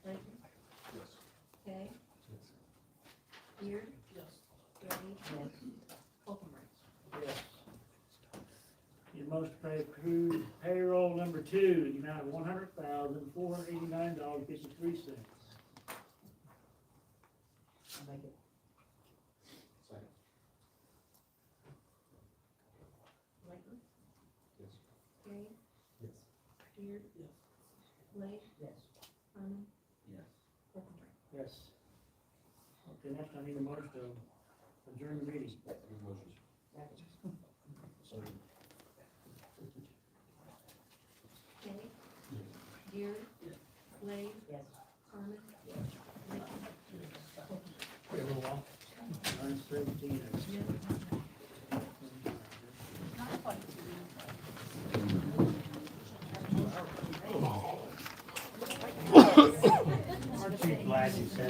Layton? Yes. Kay? Beard? Yes. Blake? Yes. Wolfenbright? Yes. Need a motion to approve payroll number two, the amount of $100,489.53. I'll make it. Second. Layton? Yes. Kay? Yes. Beard? Yes. Blake? Yes. Harmon? Yes. Wolfenbright? Yes. Okay, next I need a motion to adjourn the meeting. Make a motion. Second. Second. Kay? Beard? Blake? Yes. Harmon? Layton? Wait a little while. 9:17. Aren't you glad you said